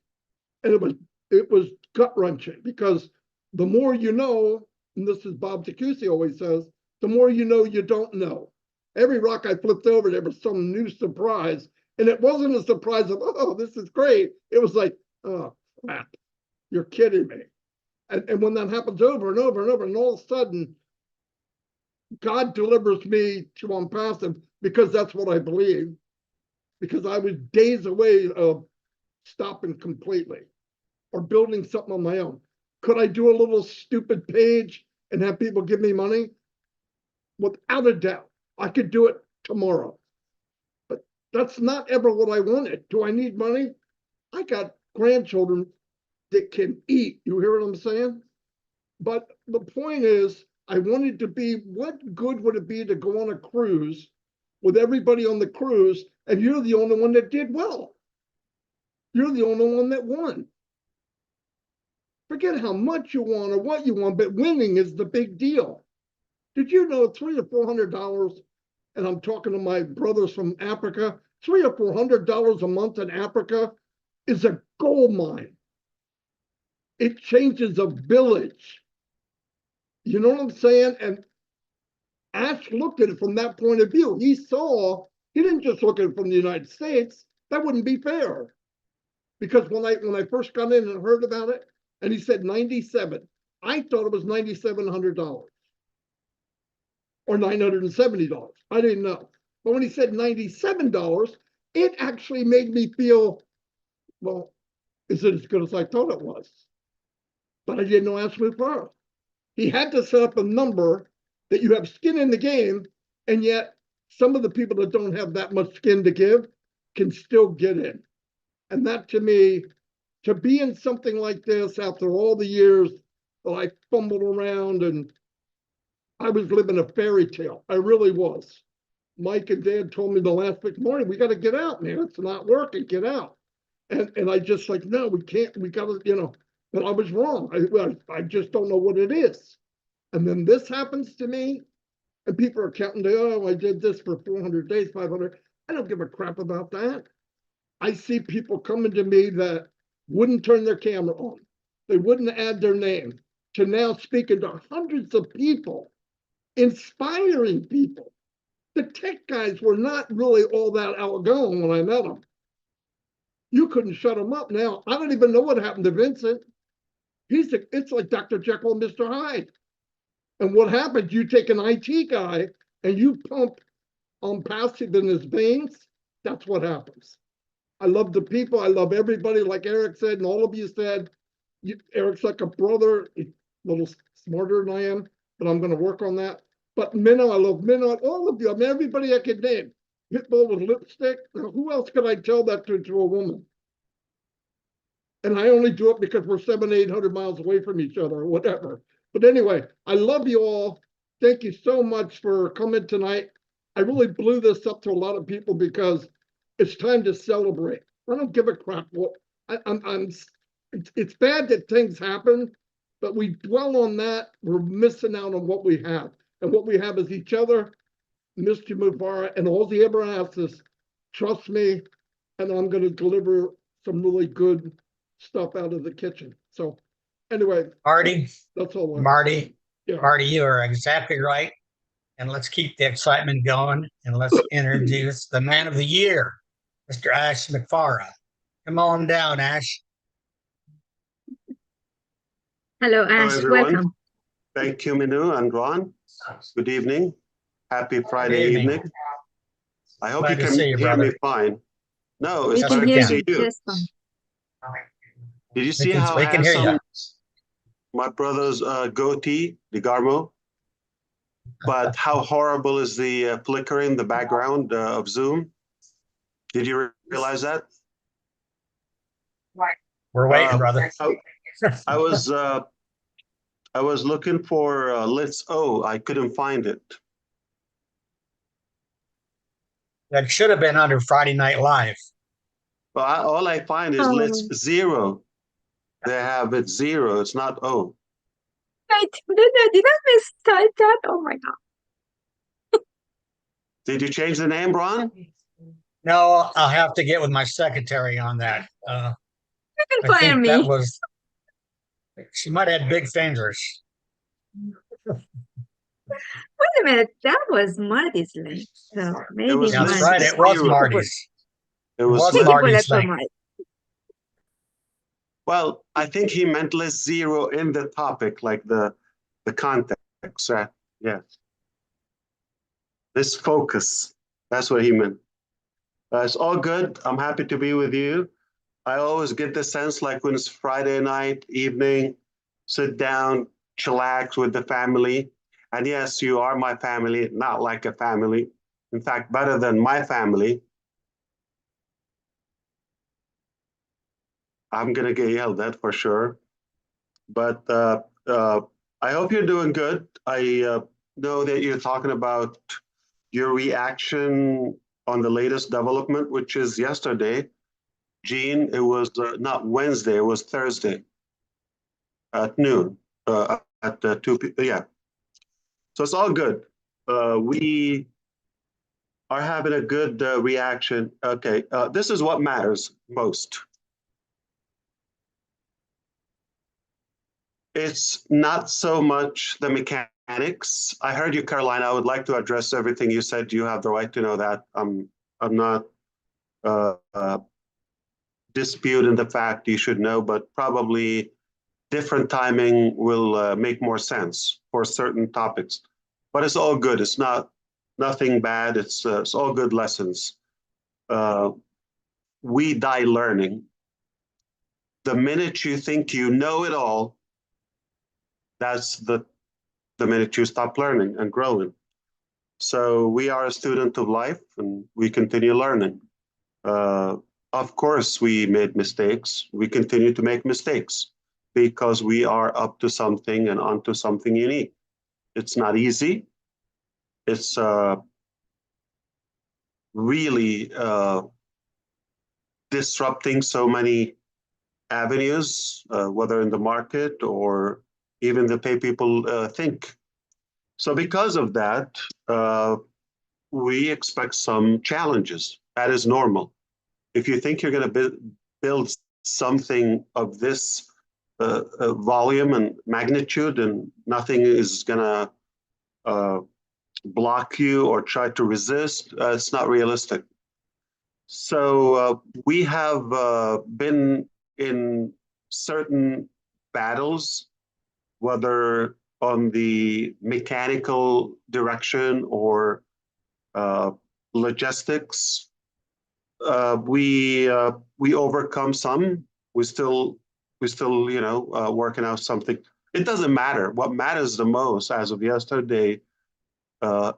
And it was gut-wrenching because the more you know, and this is Bob Tacusi always says, the more you know you don't know. Every rock I flipped over, there was some new surprise. And it wasn't a surprise of, oh, this is great. It was like, oh, crap, you're kidding me. And when that happens over and over and over, and all of a sudden, God delivers me to unpassive because that's what I believe. Because I was days away of stopping completely or building something on my own. Could I do a little stupid page and have people give me money? Without a doubt, I could do it tomorrow. But that's not ever what I wanted. Do I need money? I got grandchildren that can eat. You hear what I'm saying? But the point is, I wanted to be, what good would it be to go on a cruise with everybody on the cruise and you're the only one that did well? You're the only one that won. Forget how much you want or what you want, but winning is the big deal. Did you know $300 or $400, and I'm talking to my brothers from Africa, $300 or $400 a month in Africa is a gold mine. It changes a village. You know what I'm saying? And Ash looked at it from that point of view. He didn't just look at it from the United States. That wouldn't be fair. Because when I first got in and heard about it, and he said 97, I thought it was $9,700 or $970. I didn't know. But when he said $97, it actually made me feel, well, is it as good as I thought it was? But I didn't know Ash Mufara. He had to set up a number that you have skin in the game, and yet some of the people that don't have that much skin to give can still get in. And that, to me, to be in something like this after all the years that I fumbled around and I was living a fairy tale. I really was. Mike and Dad told me the last week morning, we got to get out, man. It's not working. Get out. And I just like, no, we can't. We got to, but I was wrong. I just don't know what it is. And then this happens to me and people are counting, oh, I did this for 400 days, 500. I don't give a crap about that. I see people coming to me that wouldn't turn their camera on. They wouldn't add their name to now speaking to hundreds of people, inspiring people. The tech guys were not really all that outgoing when I met them. You couldn't shut them up now. I don't even know what happened to Vincent. It's like Dr. Jekyll and Mr. Hyde. And what happens, you take an IT guy and you pump passive in his veins, that's what happens. I love the people. I love everybody, like Eric said, and all of you said. Eric's like a brother, a little smarter than I am, but I'm going to work on that. But Minoo, I love Minoo, all of you. I mean, everybody I could name. Pitbull with lipstick. Now, who else could I tell that to a woman? And I only do it because we're 700-800 miles away from each other or whatever. But anyway, I love you all. Thank you so much for coming tonight. I really blew this up to a lot of people because it's time to celebrate. I don't give a crap. It's bad that things happen, but we dwell on that. We're missing out on what we have. And what we have is each other, Mr. Mufara, and all he ever asks is, trust me, and I'm going to deliver some really good stuff out of the kitchen. So anyway, Marty, that's all. Marty, yeah. Marty, you are exactly right. And let's keep the excitement going and let's introduce the man of the year, Mr. Ash Mufara. Come on down, Ash. Hello, Ash. Hello, everyone. Welcome. Thank you, Minoo and Ron. Good evening. Happy Friday evening. I hope Glad you to can see you, hear brother. me fine. No, it's We can better hear to see you you. just fine. Did you see how we can hear handsome you. my brother's goatee, the Garmo? But how horrible is the flicker in the background of Zoom? Did you realize that? We're waiting, brother. I I was looking for Let's O. I couldn't find it. That should have been under Friday Night Live. Well, all I find is Let's Zero. They have it 0. It's not O. Did I mistype that? Oh my God. Did you change the name, Ron? No, I'll have to get with my secretary on that. You I can fire think me. that was, she might have had big fingers. Wait a minute, that was Marty's link. So maybe That's right, it was Marty's. It was Thank you for that Marty's for link. Marty. Well, I think he meant Let's Zero in the topic, like the context. Yeah. This focus. That's what he meant. It's all good. I'm happy to be with you. I always get the sense like when it's Friday night, evening, sit down, chillax with the family. And yes, you are my family, not like a family. In fact, better than my family. I'm going to get yelled at for sure. But I hope you're doing good. I know that you're talking about your reaction on the latest development, which is yesterday. Gene, it was not Wednesday, it was Thursday at noon, at 2 p.m. Yeah. So it's all good. We are having a good reaction. Okay, this is what matters most. It's not so much the mechanics. I heard you, Caroline. I would like to address everything you said. You have the right to know that. I'm not disputing the fact you should know, but probably different timing will make more sense for certain topics. But it's all good. It's nothing bad. It's all good lessons. We die learning. The minute you think you know it all, that's the minute you stop learning and growing. So we are a student of life and we continue learning. Of course, we made mistakes. We continue to make mistakes because we are up to something and onto something unique. It's not easy. It's really disrupting so many avenues, whether in the market or even the way people think. So because of that, we expect some challenges. That is normal. If you think you're going to build something of this volume and magnitude and nothing is going to block you or try to resist, it's not realistic. So we have been in certain battles, whether on the mechanical direction or logistics. We overcome some. We still working out something. It doesn't matter. What matters the most, as of yesterday,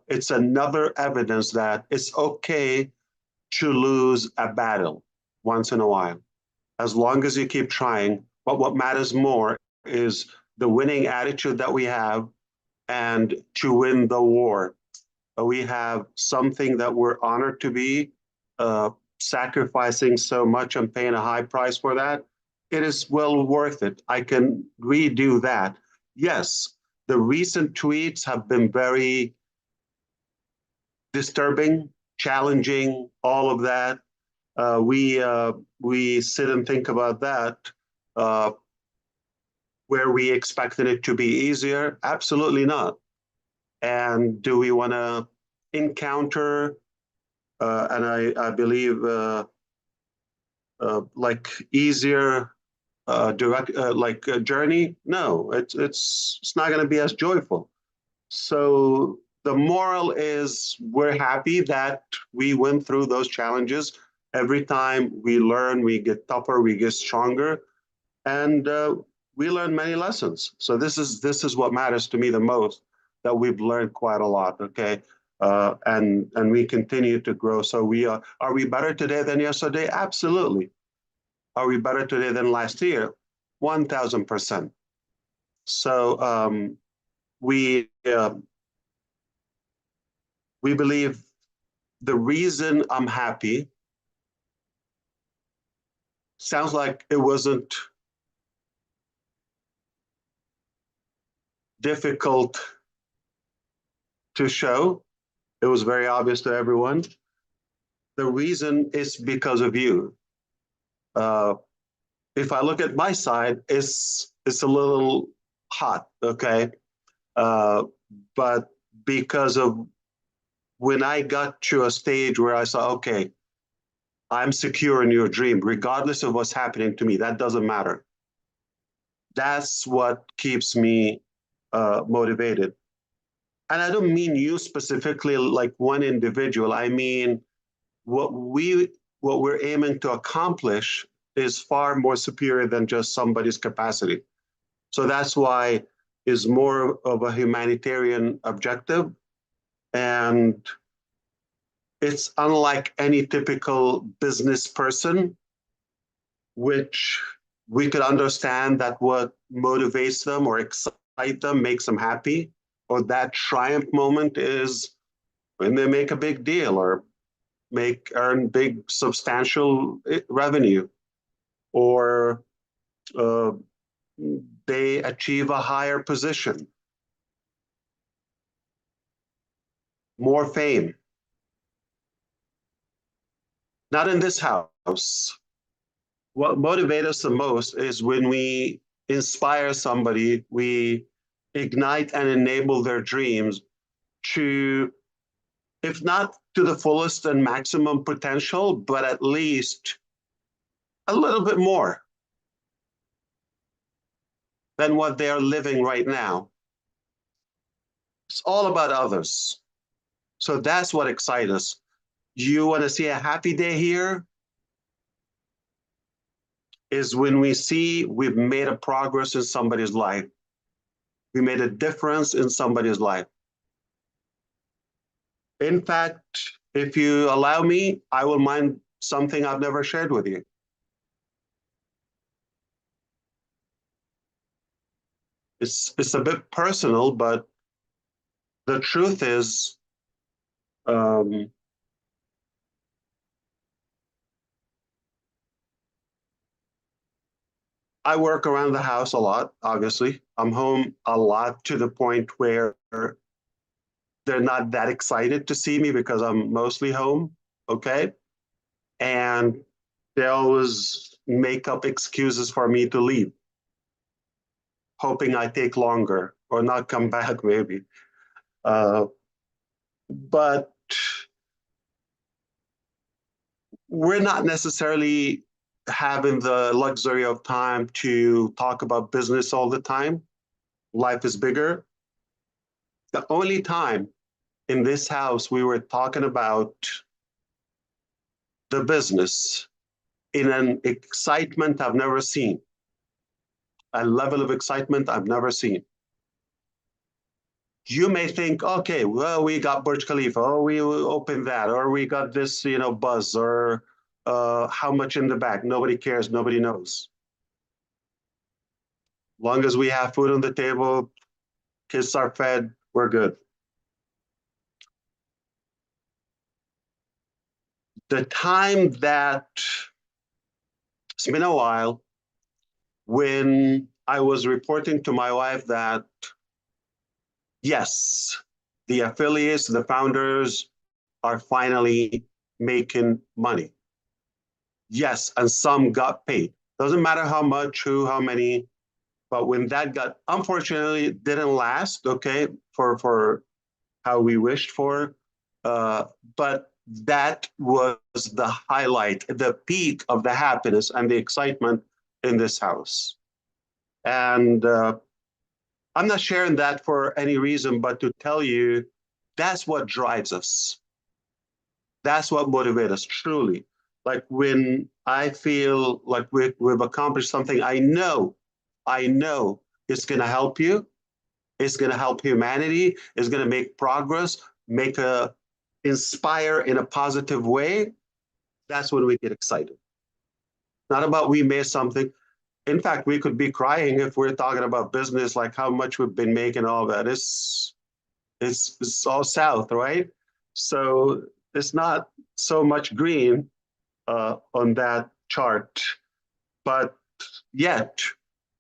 it's another evidence that it's okay to lose a battle once in a while, as long as you keep trying. But what matters more is the winning attitude that we have and to win the war. We have something that we're honored to be sacrificing so much and paying a high price for that. It is well worth it. I can redo that. Yes, the recent tweets have been very disturbing, challenging, all of that. We sit and think about that. Where we expected it to be easier? Absolutely not. And do we want to encounter, and I believe, like easier, direct, like a journey? No, it's not going to be as joyful. So the moral is we're happy that we went through those challenges. Every time we learn, we get tougher, we get stronger, and we learn many lessons. So this is what matters to me the most, that we've learned quite a lot. Okay, and we continue to grow. So are we better today than yesterday? Absolutely. Are we better today than last year? 1,000%. So we believe the reason I'm happy sounds like it wasn't difficult to show. It was very obvious to everyone. The reason is because of you. If I look at my side, it's a little hot, okay? But because of when I got to a stage where I saw, okay, I'm secure in your dream, regardless of what's happening to me, that doesn't matter. That's what keeps me motivated. And I don't mean you specifically like one individual. I mean, what we're aiming to accomplish is far more superior than just somebody's capacity. So that's why it's more of a humanitarian objective. And it's unlike any typical business person, which we could understand that what motivates them or excite them, makes them happy, or that triumph moment is when they make a big deal or earn big substantial revenue, or they achieve a higher position, more fame. Not in this house. What motivates us the most is when we inspire somebody, we ignite and enable their dreams to, if not to the fullest and maximum potential, but at least a little bit more than what they are living right now. It's all about others. So that's what excites us. You want to see a happy day here? Is when we see we've made a progress in somebody's life. We made a difference in somebody's life. In fact, if you allow me, I will mind something I've never shared with you. It's a bit personal, but the truth is, I work around the house a lot, obviously. I'm home a lot to the point where they're not that excited to see me because I'm mostly home, okay? And they always make up excuses for me to leave, hoping I take longer or not come back maybe. But we're not necessarily having the luxury of time to talk about business all the time. Life is bigger. The only time in this house we were talking about the business in an excitement I've never seen, a level of excitement I've never seen. You may think, okay, well, we got Burj Khalifa, or we opened that, or we got this, buzz, or how much in the back. Nobody cares, nobody knows. Long as we have food on the table, kids are fed, we're good. The time that, it's been a while, when I was reporting to my wife that, yes, the affiliates, the founders are finally making money. Yes, and some got paid. Doesn't matter how much, who, how many, but when that got, unfortunately, it didn't last, okay, for how we wished for, but that was the highlight, the peak of the happiness and the excitement in this house. And I'm not sharing that for any reason, but to tell you, that's what drives us. That's what motivates us, truly. Like when I feel like we've accomplished something, I know it's going to help you. It's going to help humanity. It's going to make progress, inspire in a positive way. That's when we get excited. Not about we made something. in fact, we could be crying if we're talking about business, like how much we've been making, all that. It's all south, right? So it's not so much green on that chart, but yet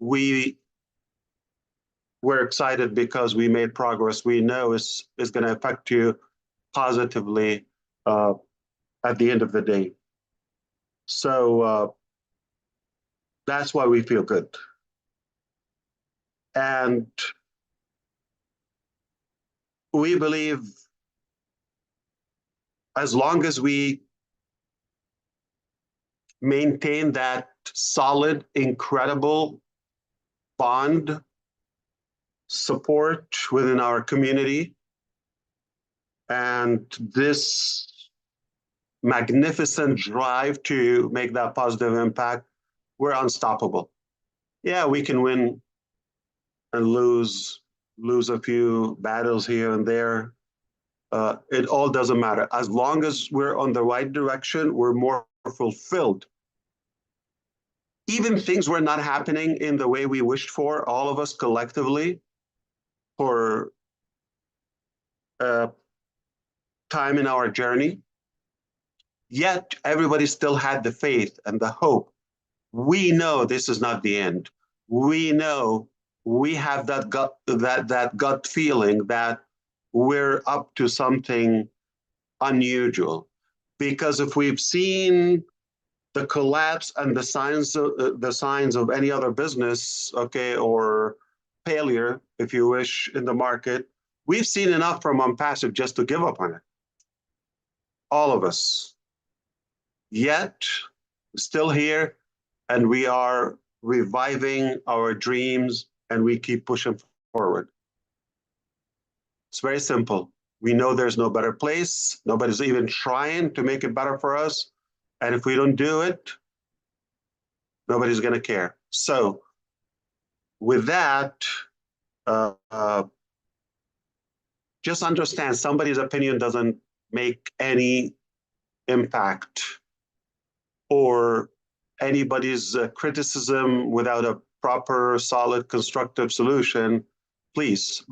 we're excited because we made progress. We know it's going to affect you positively at the end of the day. So that's why we feel good. And we believe as long as we maintain that solid, incredible bond support within our community, and this magnificent drive to make that positive impact, we're unstoppable. Yeah, we can win and lose a few battles here and there. It all doesn't matter. As long as we're on the right direction, we're more fulfilled. Even things were not happening in the way we wished for, all of us collectively, for time in our journey. Yet everybody still had the faith and the hope. We know this is not the end. We know we have that gut feeling that we're up to something unusual. Because if we've seen the collapse and the signs of any other business, okay, or failure, if you wish, in the market, we've seen enough from Unpassive just to give up on it. All of us. Yet, still here, and we are reviving our dreams, and we keep pushing forward. It's very simple. We know there's no better place. Nobody's even trying to make it better for us. And if we don't do it, nobody's going to care. So with that, just understand somebody's opinion doesn't make any impact, or anybody's criticism without a proper, solid, constructive solution. Please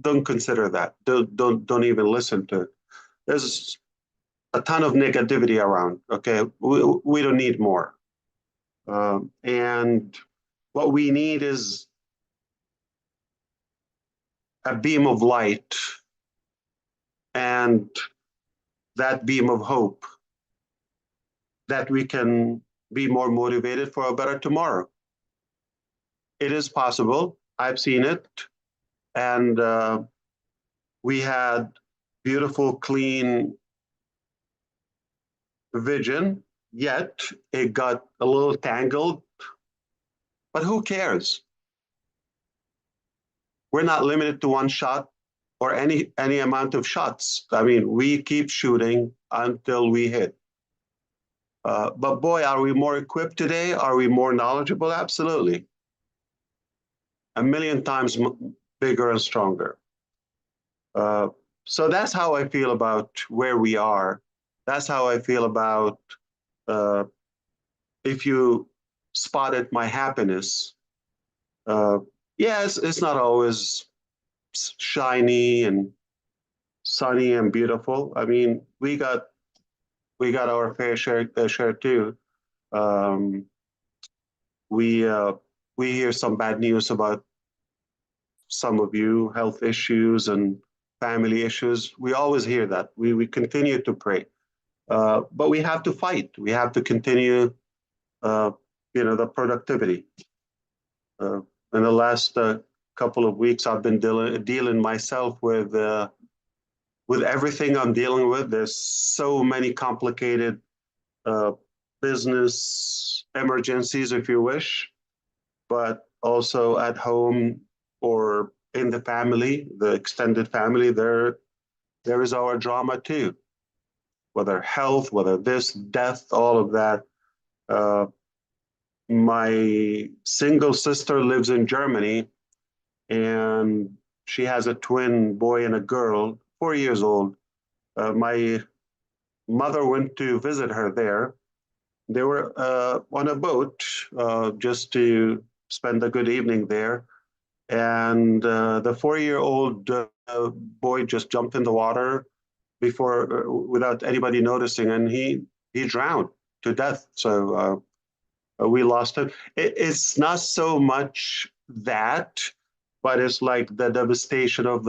don't consider that. Don't even listen to it. There's a ton of negativity around. Okay, we don't need more. And what we need is a beam of light, and that beam of hope, that we can be more motivated for a better tomorrow. It is possible. I've seen it. And we had beautiful, clean vision, yet it got a little tangled. But who cares? We're not limited to one shot or any amount of shots. I mean, we keep shooting until we hit. But boy, are we more equipped today? Are we more knowledgeable? Absolutely. A million times bigger and stronger. So that's how I feel about where we are. That's how I feel about if you spotted my happiness. Yes, it's not always shiny and sunny and beautiful. I mean, we got our fair share too. We hear some bad news about some of you, health issues and family issues. We always hear that. We continue to pray, but we have to fight. We have to continue, the productivity. In the last couple of weeks, I've been dealing myself with everything I'm dealing with. There's so many complicated business emergencies, if you wish, but also at home or in the family, the extended family, there is our drama too. Whether health, whether this, death, all of that. My single sister lives in Germany, and she has a twin boy and a girl, 4 years old. My mother went to visit her there they were on a boat just to spend a good evening there. And the 4-year-old boy just jumped in the water before, without anybody noticing, and he drowned to death. So we lost him. It's not so much that, but it's like the devastation of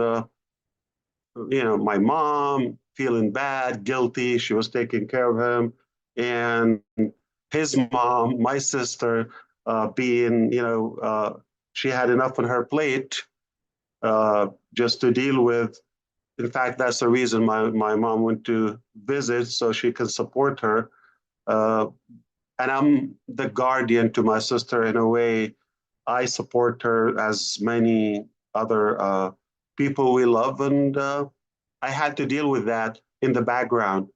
my mom feeling bad, guilty. She was taking care of him, and his mom, my sister, being, she had enough on her plate just to deal with. In fact, that's the reason my mom went to visit, so she can support her. And I'm the guardian to my sister in a way. I support her as many other people we love, and I had to deal with that in the background.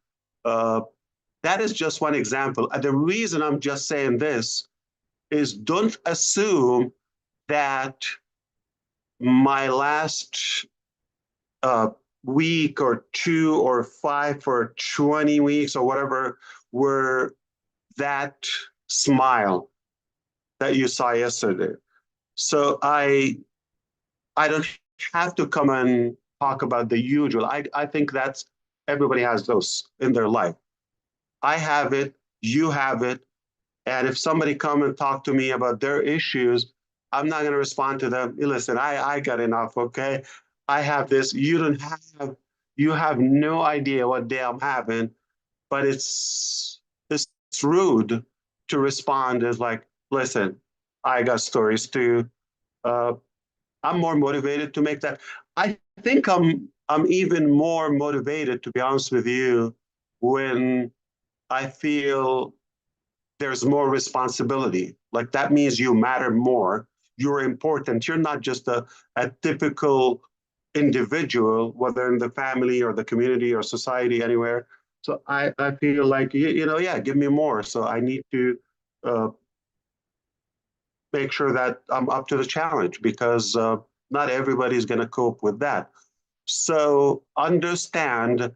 That is just one example. The reason I'm just saying this is don't assume that my last week or 2 or 5 or 20 weeks or whatever were that smile that you saw yesterday. So I don't have to come and talk about the usual. I think that's everybody has those in their life. I have it, you have it, and if somebody come and talk to me about their issues, I'm not going to respond to them. Listen, I got enough, okay? I have this. You have no idea what day I'm having, but it's rude to respond as like, listen, I got stories too. I'm more motivated to make that. I think I'm even more motivated, to be honest with you, when I feel there's more responsibility. Like that means you matter more. You're important. You're not just a typical individual, whether in the family or the community or society, anywhere. So I feel like, yeah, give me more. So I need to make sure that I'm up to the challenge, because not everybody's going to cope with that. So understand,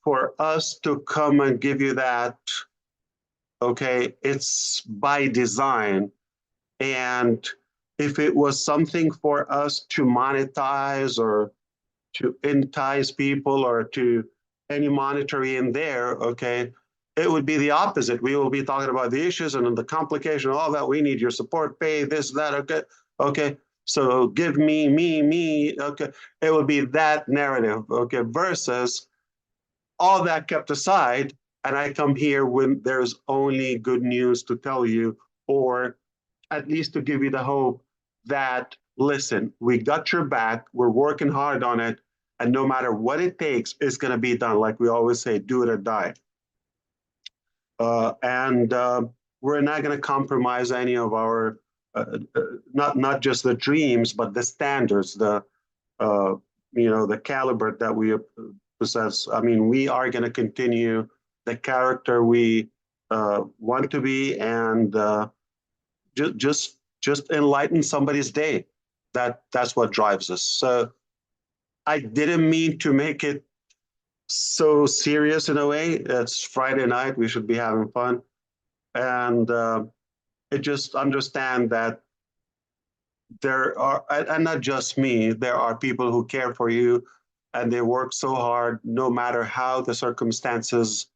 for us to come and give you that, okay, it's by design. And if it was something for us to monetize or to entice people or to any monetary in there, okay, it would be the opposite. We will be talking about the issues and the complication, all that. We need your support, pay this, that, okay, okay. So give me, okay. It would be that narrative, okay, versus all that kept aside, and I come here when there's only good news to tell you, or at least to give you the hope that, listen, we got your back, we're working hard on it, and no matter what it takes, it's going to be done. Like we always say, do it or die. And we're not going to compromise any of our, not just the dreams, but the standards, the caliber that we possess. I mean, we are going to continue the character we want to be, and just enlighten somebody's day. That's what drives us. So I didn't mean to make it so serious in a way. It's Friday night. We should be having fun. And I just understand that there are, and not just me, there are people who care for you, and they work so hard, no matter how the circumstances,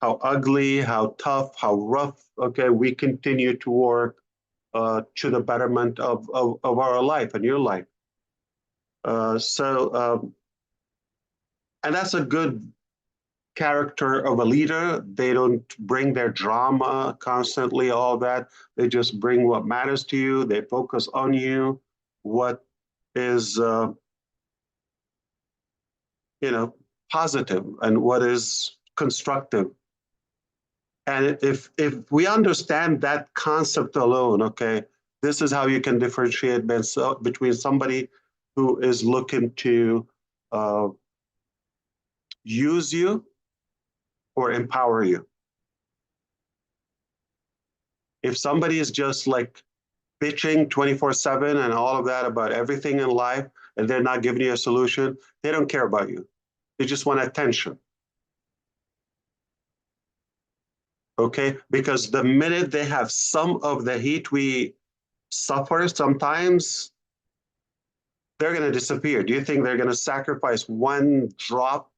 how ugly, how tough, how rough, okay, we continue to work to the betterment of our life and your life. And that's a good character of a leader. They don't bring their drama constantly, all that. They just bring what matters to you. They focus on you, what is, positive and what is constructive. And if we understand that concept alone, okay, this is how you can differentiate between somebody who is looking to use you or empower you. If somebody is just like bitching 24/7 and all of that about everything in life, and they're not giving you a solution, they don't care about you. They just want attention. Okay, because the minute they have some of the heat we suffer sometimes, they're going to disappear. Do you think they're going to sacrifice one drop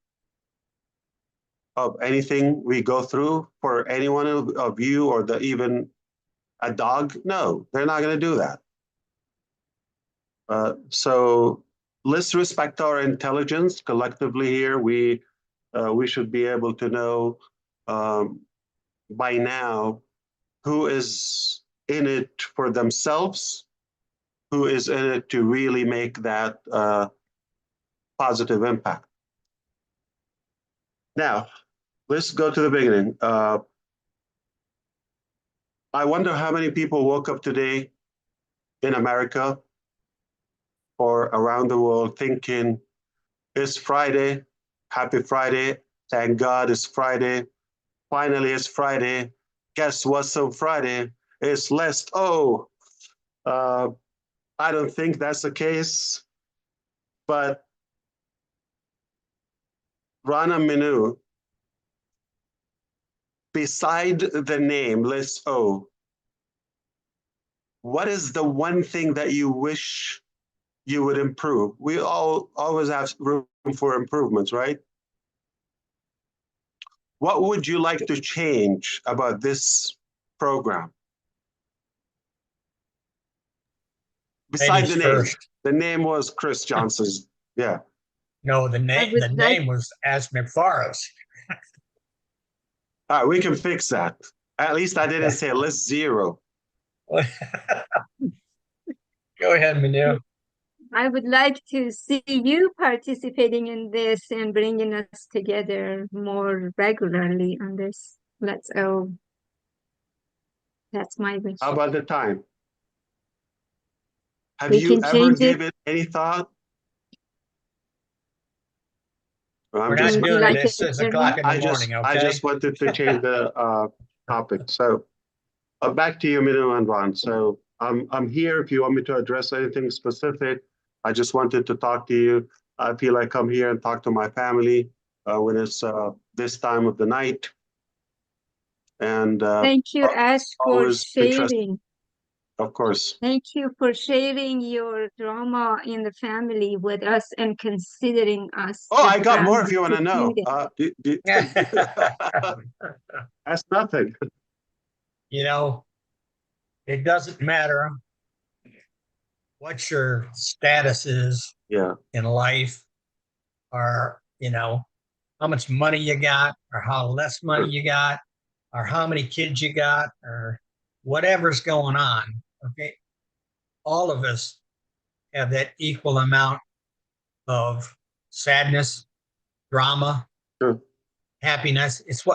of anything we go through for any one of you or even a dog? No, they're not going to do that. So let's respect our intelligence collectively here. We should be able to know by now who is in it for themselves, who is in it to really make that positive impact. Now, let's go to the beginning. I wonder how many people woke up today in America or around the world thinking, it's Friday, happy Friday, thank God it's Friday, finally it's Friday, guess what's on Friday? It's less, I don't think that's the case, but Rana Minoo, beside the name, let's what is the one thing that you wish you would improve? We all always have room for improvements, right? What would you like to change about this program? Besides the name. First. The name was Chris Johnson's. Yeah. No, the name was Asmik Forrest. All right, we can fix that. At least I didn't say list 0. Go ahead, Minoo. I would like to see you participating in this and bringing us together more regularly on this. Let's go. That's my wish. How about the time? Have you ever given any thought? We're not doing it at 6 o'clock in the morning, okay? I just wanted to change the topic. So back to you, Minoo and Ron. So I'm here if you want me to address anything specific. I just wanted to talk to you. I feel like come here and talk to my family when it's this time of the night. And thank you, Ash, for sharing. Of course. Thank you for sharing your drama in the family with us and considering us. Oh, I got more if you want to know. That's nothing. You know, it doesn't matter what your status is in life, or, how much money you got, or how less money you got, or how many kids you got, or whatever's going on. Okay. All of us have that equal amount of sadness, drama, happiness. It's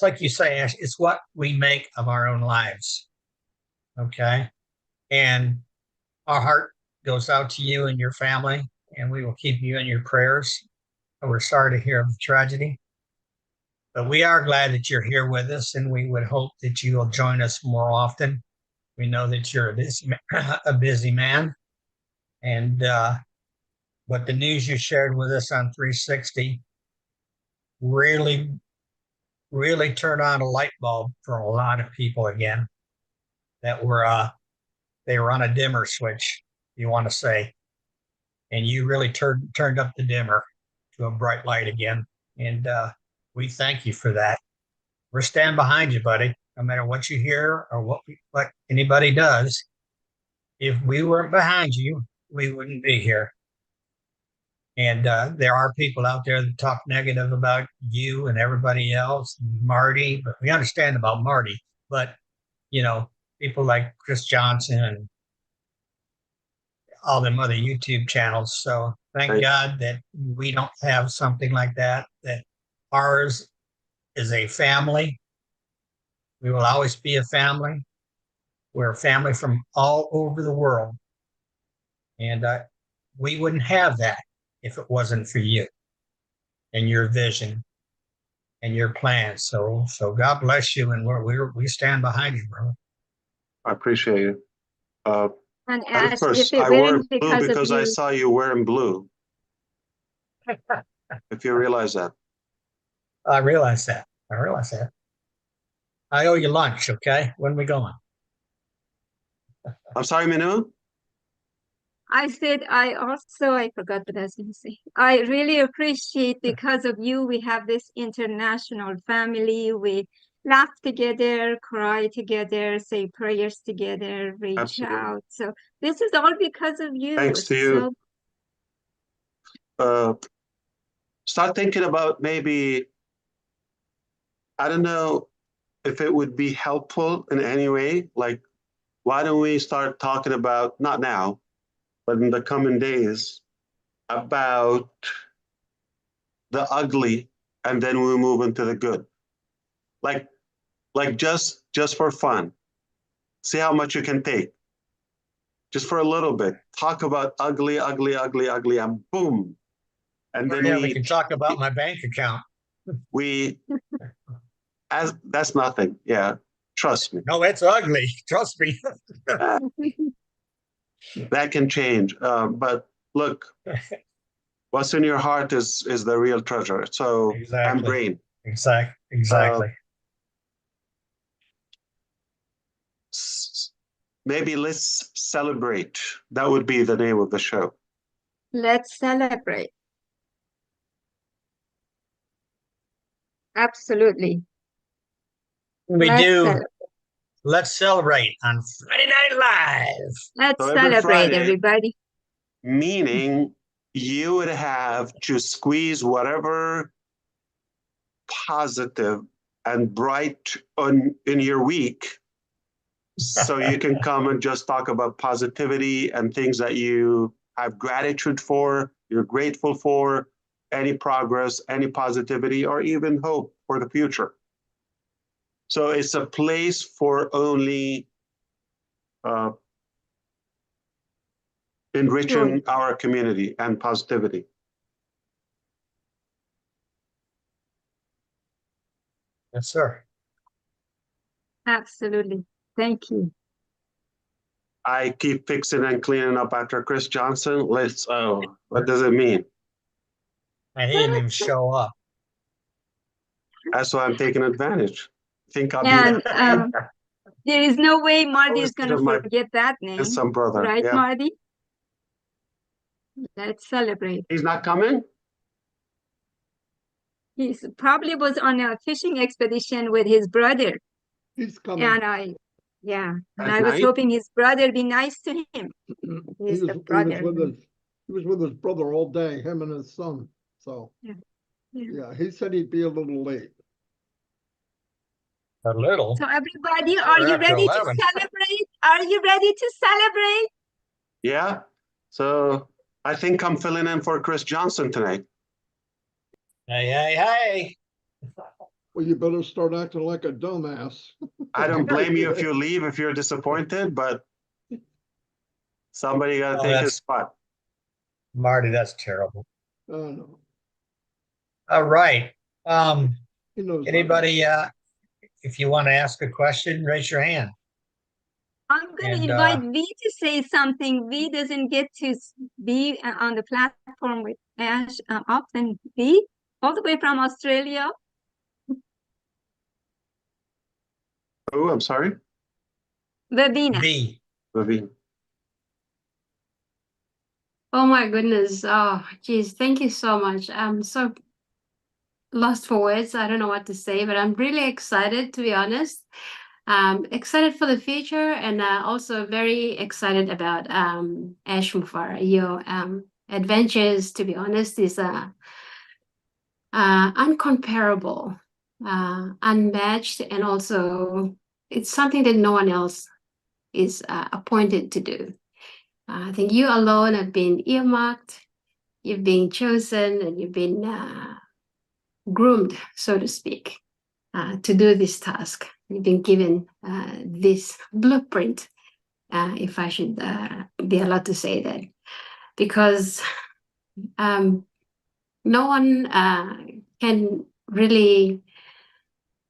like you say, Ash, it's what we make of our own lives. Okay. And our heart goes out to you and your family, and we will keep you in your prayers. We're sorry to hear of the tragedy, but we are glad that you're here with us, and we would hope that you will join us more often. We know that you're a busy man, and but the news you shared with us on 360 really turned on a light bulb for a lot of people again that they were on a dimmer switch, you want to say, and you really turned up the dimmer to a bright light again, and we thank you for that. We're standing behind you, buddy, no matter what you hear or what anybody does. If we weren't behind you, we wouldn't be here. And there are people out there that talk negative about you and everybody else, Marty, but we understand about Marty. But, people like Chris Johnson and all them other YouTube channels. So thank God that we don't have something like that, that ours is a family. We will always be a family. We're a family from all over the world. And we wouldn't have that if it wasn't for you and your vision and your plans. So God bless you, and we stand behind you, brother. I appreciate you. And of course, I wore blue because I saw you wearing blue. If you realize that. I realize that. I owe you lunch, okay? When are we going? I'm sorry, Minoo? I said I forgot what I was going to say. I really appreciate because of you, we have this international family. We laugh together, cry together, say prayers together, reach Absolutely. out. So this is all because of you. Thanks to you. Start thinking about maybe, I don't know if it would be helpful in any way. Like, why don't we start talking about, not now, but in the coming days, about the ugly, and then we move into the good. Like just for fun. See how much you can take. Just for a little bit. Talk about ugly, ugly, ugly, ugly, and boom. And then we can talk about my bank account. That's nothing. Yeah. Trust me. No, it's ugly. Trust me. That can change. But look, what's in your heart is the real treasure. So exactly. And brain. Exactly. Maybe let's celebrate. That would be the name of the show. Let's celebrate. Absolutely. Let's celebrate on Friday Night Live. Let's celebrate, Friday, everybody. Meaning you would have to squeeze whatever positive and bright in your week so you can come and just talk about positivity and things that you have gratitude for, you're grateful for, any progress, any positivity, or even hope for the future. So it's a place for only enriching our community and positivity. Yes, sir. Absolutely. Thank you. I keep fixing and cleaning up after Chris Johnson. What does it mean? And he didn't even show up. That's why I'm taking advantage. Think I'll and, be there is no way Marty is going to forget that name. Some brother, right, yeah. Marty? Let's celebrate. He's not coming? He probably was on a fishing expedition with his brother. He's coming. And I was hoping his brother be nice to him. He's the brother. He was with his brother all day, him and his son. So yeah, he said he'd be a little late. A little. So everybody, are you ready to celebrate? Are you ready to celebrate? Yeah. So I think I'm filling in for Chris Johnson tonight. Hey. Well, you better start acting like a dumbass. I don't blame you if you leave, if you're disappointed, but somebody got to take his spot. Marty, that's terrible. Oh, no. All right. Anybody, if you want to ask a question, raise your hand. I'm going to invite V to say something. V doesn't get to be on the platform with Ash often. V, all the way from Australia. Oh, I'm sorry. Vivina. Vivina. Oh my goodness. Oh, geez. Thank you so much. I'm so lost for words. I don't know what to say, but I'm really excited, to be honest. Excited for the future, and also very excited about Ash Mufara. Your adventures, to be honest, is uncomparable, unmatched, and also it's something that no one else is appointed to do. I think you alone have been earmarked, you've been chosen, and you've been groomed, so to speak, to do this task. You've been given this blueprint, if I should be allowed to say that, because no one can really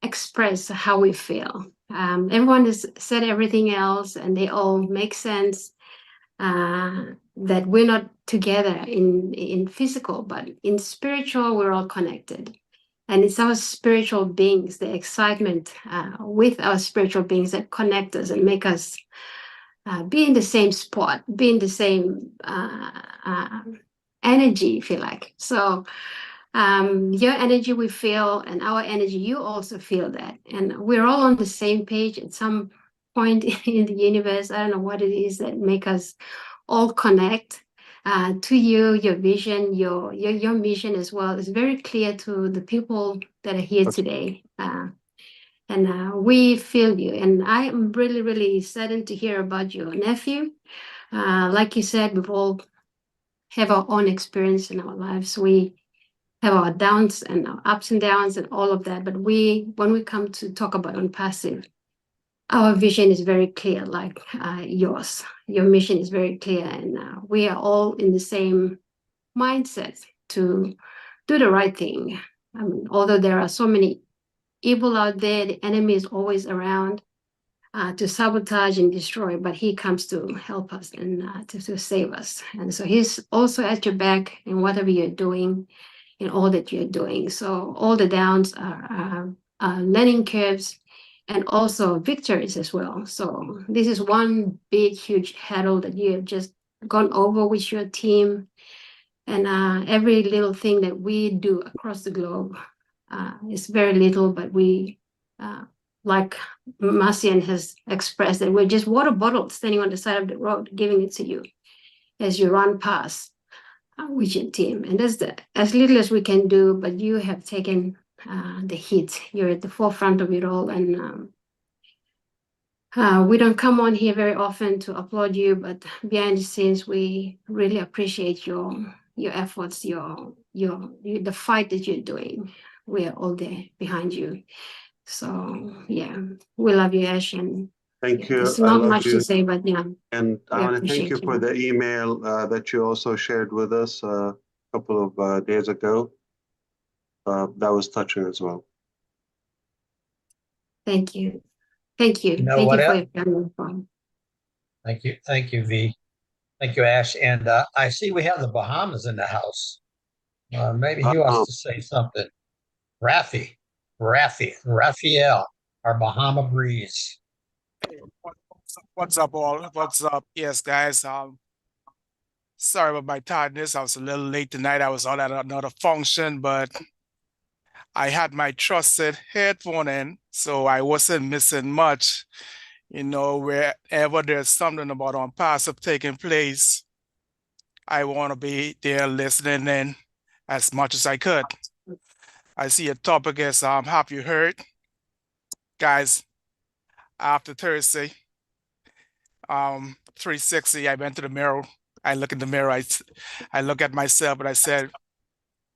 express how we feel. Everyone has said everything else, and they all make sense. That we're not together in physical, but in spiritual, we're all connected. And it's our spiritual beings, the excitement with our spiritual beings that connect us and make us be in the same spot, be in the same energy, if you like. So your energy we feel, and our energy, you also feel that. And we're all on the same page at some point in the universe. I don't know what it is that make us all connect. To you, your vision, your mission as well is very clear to the people that are here today. And we feel you. And I am really, really saddened to hear about your nephew. Like you said, we've all have our own experience in our lives. We have our downs and our ups and downs and all of that. But when we come to talk about Unpassive, our vision is very clear, like yours. Your mission is very clear, and we are all in the same mindset to do the right thing. I mean, although there are so many evil out there, the enemy is always around to sabotage and destroy, but he comes to help us and to save us. And so he's also at your back in whatever you're doing, in all that you're doing. So all the downs are learning curves, and also victories as well. So this is one big, huge hurdle that you have just gone over with your team. And every little thing that we do across the globe is very little, but we, like Marcian has expressed, that we're just water bottles standing on the side of the road, giving it to you as you run past with your team. And that's as little as we can do, but you have taken the heat. You're at the forefront of it all. And we don't come on here very often to applaud you, but behind the scenes, we really appreciate your efforts, the fight that you're doing. We are all there behind you. So yeah, we love you, Ash, and Thank you. there's I not love much you. to say, but yeah. And I we want to thank you appreciate for the email that you also shared with us a couple of days ago. That was touching as well. Thank you. Thank you. You know Thank what you for else? your family. Thank you, V. Thank you, Ash. And I see we have the Bahamas in the house. Maybe he wants to say something. Raphael, our Bahama breeze. What's up, all? What's up? Yes, guys. Sorry about my tiredness. I was a little late tonight. I was on at another function, but I had my trusted headphone in, so I wasn't missing much. You know, wherever there's something about Unpassive taking place, I want to be there listening in as much as I could. I see a topic as have you heard? Guys, after Thursday, 360, I went to the mirror. I look in the mirror, I look at myself and I said,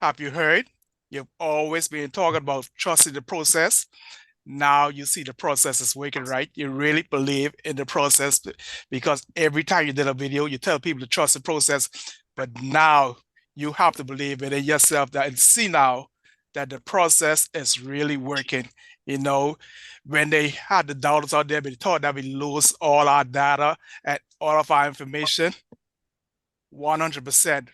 have you heard? You've always been talking about trusting the process. Now you see the process is working, right? You really believe in the process, because every time you did a video, you tell people to trust the process. But now you have to believe it in yourself and see now that the process is really working. You know, when they had the doubters out there, they thought that we lose all our data and all of our information, 100%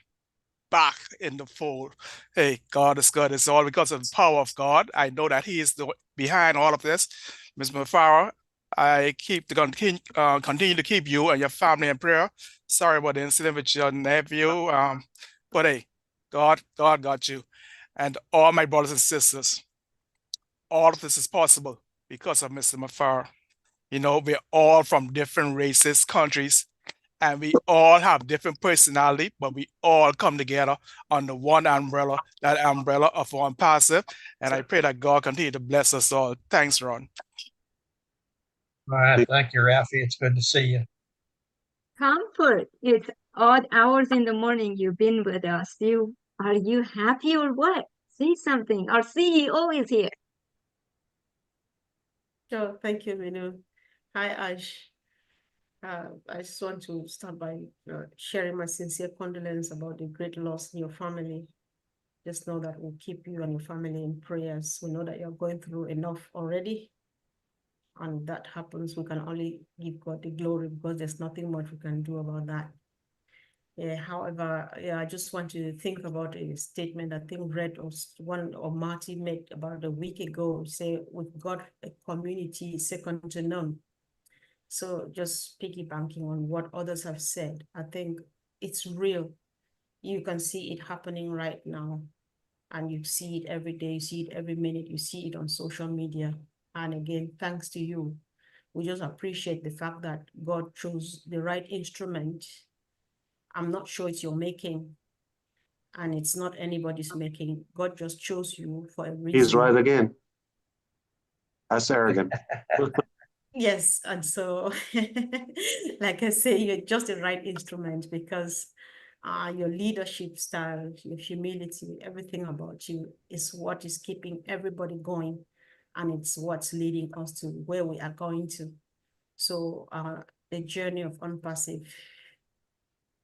back in the fold. Hey, God is good. It's all because of the power of God. I know that He is behind all of this. Ms. Mufaro, I continue to keep you and your family in prayer. Sorry about the incident with your nephew. But hey, God got you. And all my brothers and sisters, all of this is possible because of Mr. Mufaro. You know, we're all from different races, countries, and we all have different personality, but we all come together under one umbrella, that umbrella of Unpassive. And I pray that God continue to bless us all. Thanks, Ron. All right. Thank you, Rafi. It's good to see you. Comfort. It's odd hours in the morning you've been with us. Are you happy or what? Say something. Our CEO is here. Sure, thank you, Minoo. Hi, Ash. I just want to start by sharing my sincere condolence about the great loss in your family. Just know that we'll keep you and your family in prayers. We know that you're going through enough already. And that happens, we can only give God the glory, because there's nothing much we can do about that. Yeah, however, yeah, I just want to think about a statement I think Red or Marty made about a week ago. Say we've got a community second to none. So just piggybacking on what others have said, I think it's real. You can see it happening right now. And you see it every day, you see it every minute, you see it on social media. And again, thanks to you. We just appreciate the fact that God chose the right instrument. I'm not sure it's your making, and it's not anybody's making. God just chose you for a reason. He's right again. That's arrogant. Yes, and so, like I say, you're just the right instrument because your leadership style, your humility, everything about you is what is keeping everybody going, and it's what's leading us to where we are going to. So the journey of Unpassive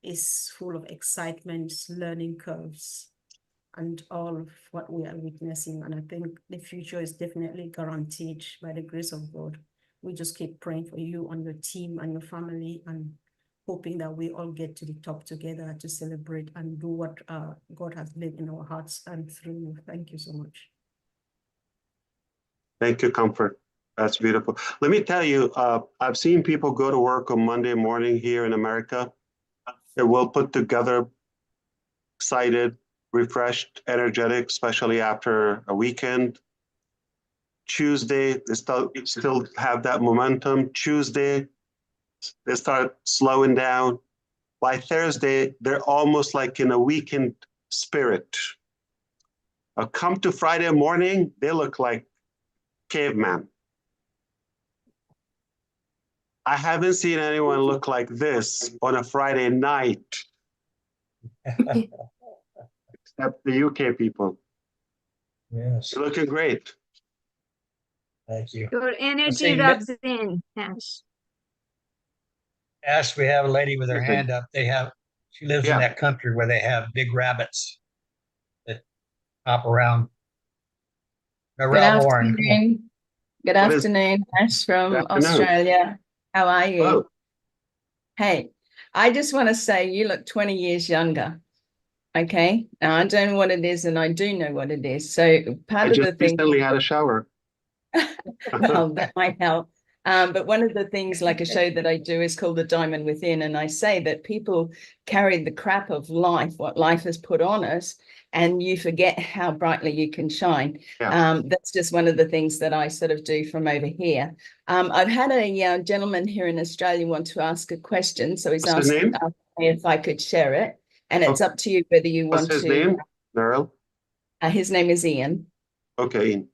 is full of excitement, learning curves, and all of what we are witnessing. And I think the future is definitely guaranteed by the grace of God. We just keep praying for you and your team and your family and hoping that we all get to the top together to celebrate and do what God has laid in our hearts and through you. Thank you so much. Thank you, Comfort. That's beautiful. Let me tell you, I've seen people go to work on Monday morning here in America. They're well put together, excited, refreshed, energetic, especially after a weekend. Tuesday, they still have that momentum. Tuesday, they start slowing down. By Thursday, they're almost like in a weekend spirit. Come to Friday morning, they look like caveman. I haven't seen anyone look like this on a Friday night, except the UK people. Yes. You're looking great. Thank you. Your energy see, rubs in. Yes. Ash, we have a lady with her hand up. She lives in that country where they have big rabbits that hop around. Good Narelle Warren. afternoon. Good afternoon, Ash from Australia. How are you? Hello. Hey, I just want to say you look 20 years younger. Okay. Now I don't know what it is, and I do know what it is. So part of the thing recently had a shower. well, that might help. But one of the things, like a show that I do, is called The Diamond Within. And I say that people carry the crap of life, what life has put on us, and you forget how brightly you can shine. That's just one of the things that I sort of do from over here. I've had a gentleman here in Australia want to ask a question. So he's asked me if I could share it. And it's up to you whether you want to. What's his name, Narelle? His name is Ian. Okay, Ian.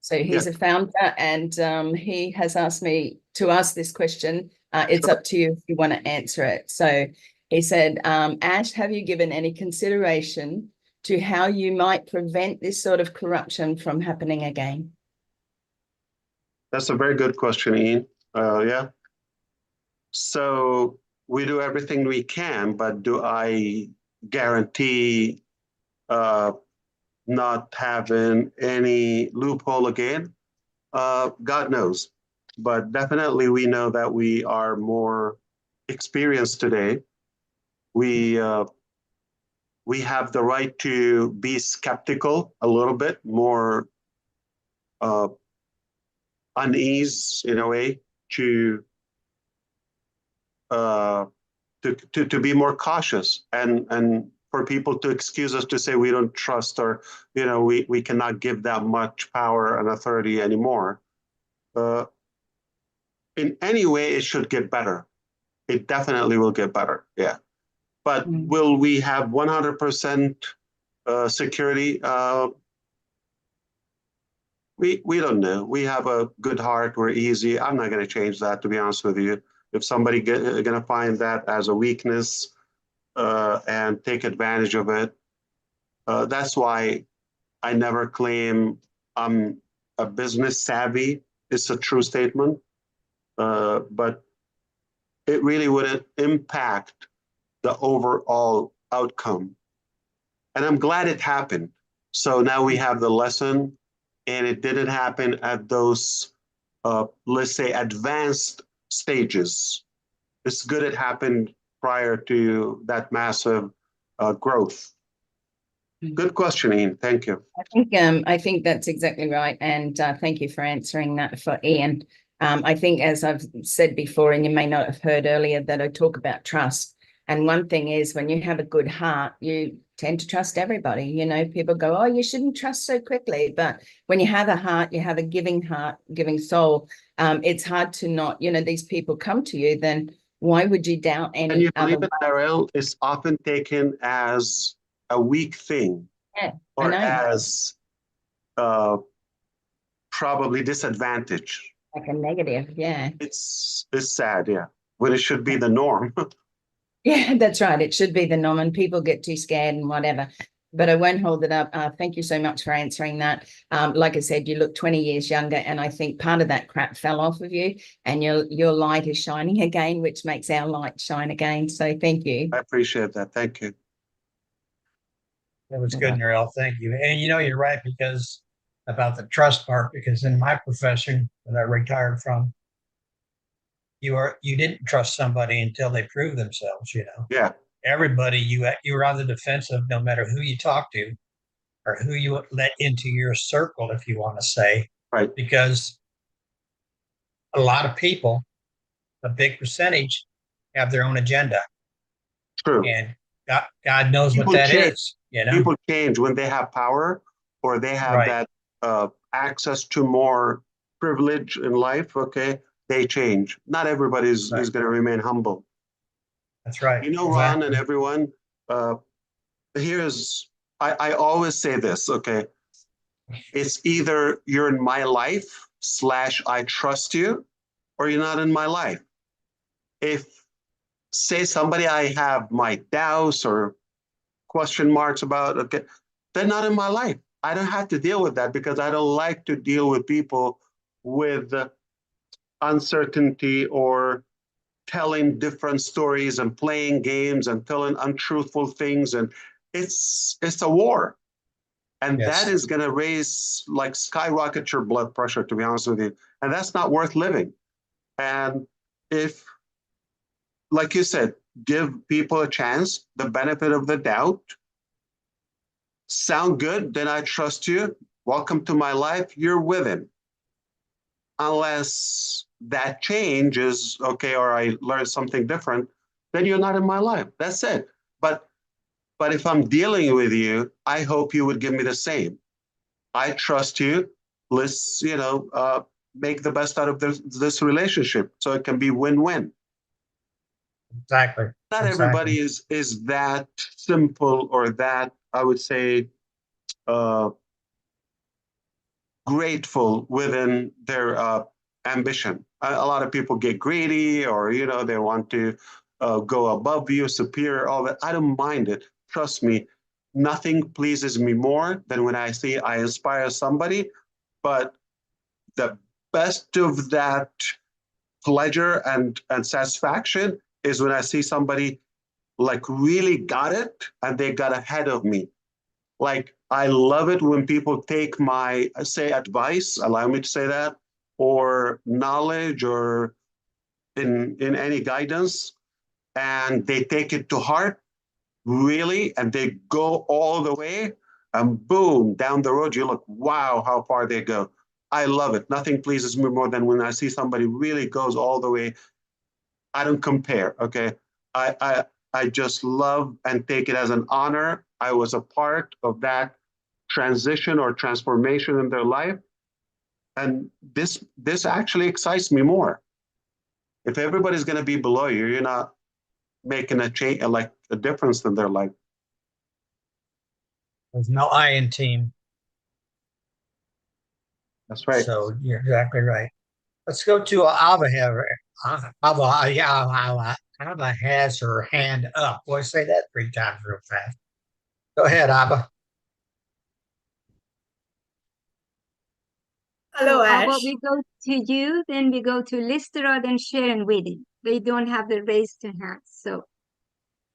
So he's a founder, and he has asked me to ask this question. It's up to you if you want to answer it. So he said, Ash, have you given any consideration to how you might prevent this sort of corruption from happening again? That's a very good question, Ian. Yeah. So we do everything we can, but do I guarantee not having any loophole again? God knows. But definitely we know that we are more experienced today. We have the right to be skeptical a little bit, more unease in a way, to be more cautious and for people to excuse us to say we don't trust, or we cannot give that much power and authority anymore. In any way, it should get better. It definitely will get better. Yeah. But will we have 100% security? We don't know. We have a good heart. We're easy. I'm not going to change that, to be honest with you. If somebody going to find that as a weakness and take advantage of it, that's why I never claim I'm a business savvy. It's a true statement, but it really wouldn't impact the overall outcome. And I'm glad it happened. So now we have the lesson, and it didn't happen at those, let's say, advanced stages. It's good it happened prior to that massive growth? Good question, Ian. Thank you. I think that's exactly right. And thank you for answering that for Ian. I think, as I've said before, and you may not have heard earlier, that I talk about trust. And one thing is, when you have a good heart, you tend to trust everybody. You know, people go, oh, you shouldn't trust so quickly. But when you have a heart, you have a giving heart, giving soul. It's hard to not, you know, these people come to you, then why would you doubt any And you other believe it, Darrell, is often taken as a weak thing, yeah, or as probably disadvantage. like a negative, yeah. It's sad, yeah, when it should be the norm. Yeah, that's right. It should be the norm, and people get too scared and whatever. But I won't hold it up. Thank you so much for answering that. Like I said, you look 20 years younger, and I think part of that crap fell off of you, and your light is shining again, which makes our light shine again. So thank you. I appreciate that. Thank you. That was good, Narelle. Thank you. And you know, you're right, because about the trust part, because in my profession that I retired from, you didn't trust somebody until they proved themselves, you know. Yeah. Everybody, you were on the defensive no matter who you talked to or who you let into your circle, if you want to say. Right. Because a lot of people, a big percentage, have their own agenda. True. And God knows People what that change. is. You know? People change when they have power, or they have that access to more privilege in life. Okay, they change. Not everybody is going to remain humble. That's right. You know, Ron and everyone, I always say this, okay? It's either you're in my life / I trust you, or you're not in my life. If, say, somebody I have my doubts or question marks about, okay, they're not in my life. I don't have to deal with that, because I don't like to deal with people with uncertainty or telling different stories and playing games and telling untruthful things. And it's a war. And that is going to raise, like, skyrocket your blood pressure, to be honest with you. And that's not worth living. And if, like you said, give people a chance, the benefit of the doubt, sound good, then I trust you. Welcome to my life. You're with him. Unless that change is okay, or I learned something different, then you're not in my life. That's it. But if I'm dealing with you, I hope you would give me the same. I trust you. Let's, make the best out of this relationship so it can be win-win. Exactly. Not everybody is that simple, or that, I would say, grateful within their ambition. A lot of people get greedy, or they want to go above you, superior, all that. I don't mind it. Trust me, nothing pleases me more than when I see I inspire somebody. But the best of that pleasure and satisfaction is when I see somebody like really got it, and they got ahead of me. Like, I love it when people take my, say, advice, allow me to say that, or knowledge, or in any guidance, and they take it to heart, really, and they go all the way, and boom, down the road, you look, wow, how far they go. I love it. Nothing pleases me more than when I see somebody really goes all the way. I don't compare, okay? I just love and take it as an honor. I was a part of that transition or transformation in their life. And this actually excites me more. If everybody's going to be below you, you're not making a change, like a difference in their life. There's no I in team. That's right. So you're exactly right. Let's go to Ava. Ava has her hand up. Boy, say that 3 times real fast. Go ahead, Ava. Hello, So, Ash. we go to you, then we go to Listera, then Sharon Whitty. They don't have the raised hands. So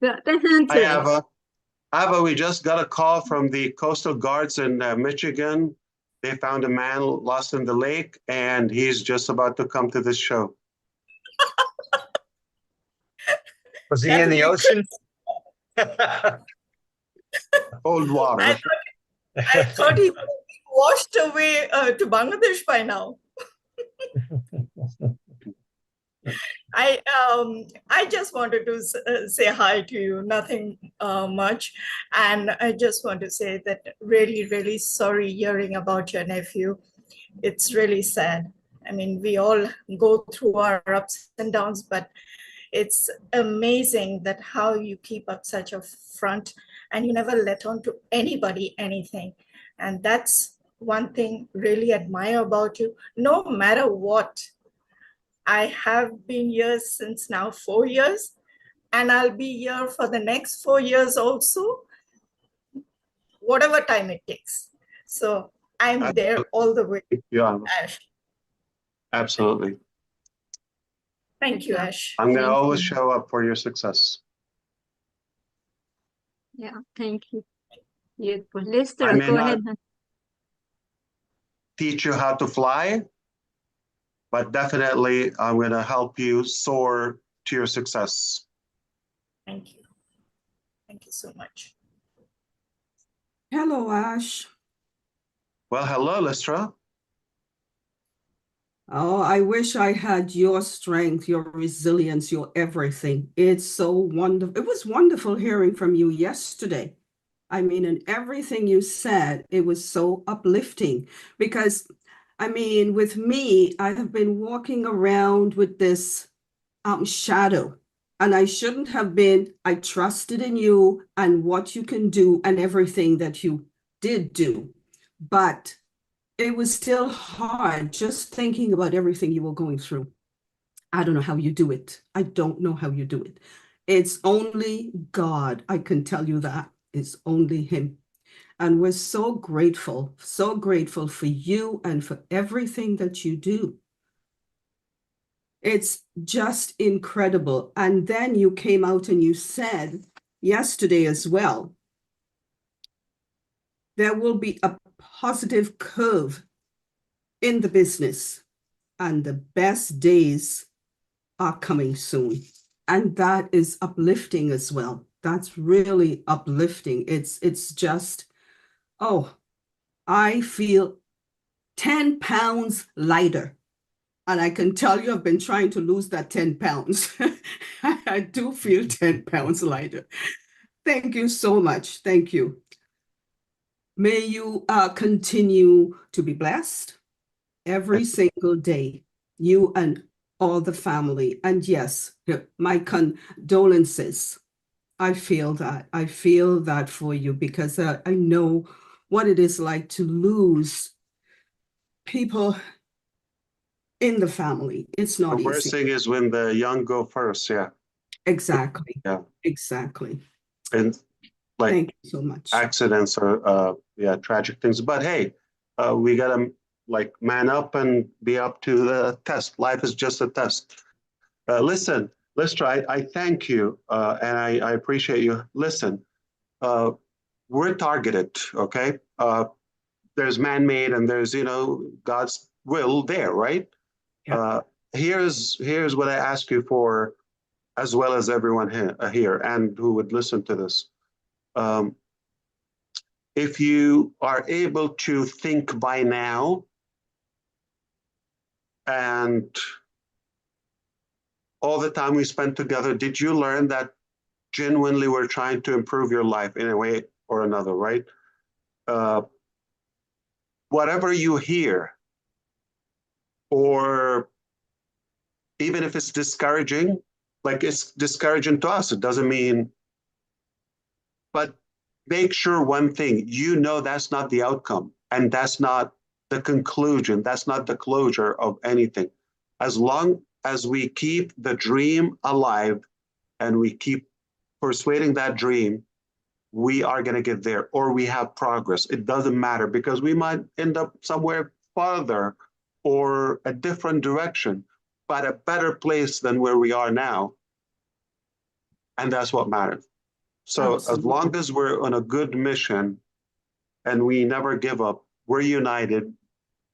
the hand Hi, raised. Ava. Ava, we just got a call from the Coastal Guards in Michigan. They found a man lost in the lake, and he's just about to come to this show. Was he That in would the be ocean? Cold water. I thought he would be washed away to Bangladesh by now. I just wanted to say hi to you, nothing much, and I just want to say that really, really sorry hearing about your nephew. It's really sad. I mean, we all go through our ups and downs, but it's amazing that how you keep up such a front and you never let on to anybody anything. And that's one thing really admire about you. No matter what, I have been here since now 4 years, and I'll be here for the next 4 years also, whatever time it takes. So I'm there all the way, Yeah, Ash. absolutely. Thank you, Ash. I'm going to Thank always you. show up for your success. Yeah, thank you. Beautiful. Lester, I may go not ahead. teach you how to fly, but definitely I'm going to help you soar to your success. Thank you. Thank you so much. Hello, Ash. Well, hello, Lystra. Oh, I wish I had your strength, your resilience, your everything. It's so wonderful. It was wonderful hearing from you yesterday. I mean, and everything you said, it was so uplifting because, I mean, with me, I have been walking around with this shadow, and I shouldn't have been. I trusted in you and what you can do and everything that you did do. But it was still hard just thinking about everything you were going through. I don't know how you do it. I don't know how you do it. It's only God. I can tell you that. It's only Him. And we're so grateful for you and for everything that you do. It's just incredible. And then you came out and you said yesterday as well, there will be a positive curve in the business, and the best days are coming soon. And that is uplifting as well. That's really uplifting. It's just, oh, I feel 10 pounds lighter. And I can tell you, I've been trying to lose that 10 pounds. I do feel 10 pounds lighter. Thank you so much. Thank you. May you continue to be blessed every single day, you and all the family. And yes, my condolences. I feel that. I feel that for you because I know what it is like to lose people in the family. It's not The easy. worst thing is when the young go first. Yeah. Exactly. Yeah. Exactly. And like Thank you so much. accidents are, yeah, tragic things. But hey, we got to like man up and be up to the test. Life is just a test. Listen, Lystra, I thank you and I appreciate you. Listen, we're targeted, okay? There's man-made and there's, you know, God's will there, right? Yeah. Here's what I ask you for, as well as everyone here and who would listen to this. If you are able to think by now and all the time we spent together, did you learn that genuinely we're trying to improve your life in a way or another, right? Whatever you hear, or even if it's discouraging, like it's discouraging to us, it doesn't mean, but make sure one thing, you know that's not the outcome and that's not the conclusion, that's not the closure of anything. As long as we keep the dream alive and we keep persuading that dream, we are going to get there, or we have progress. It doesn't matter because we might end up somewhere farther or a different direction, but a better place than where we are now. And that's what matters. So as long as we're on a good mission and we never give up, we're united,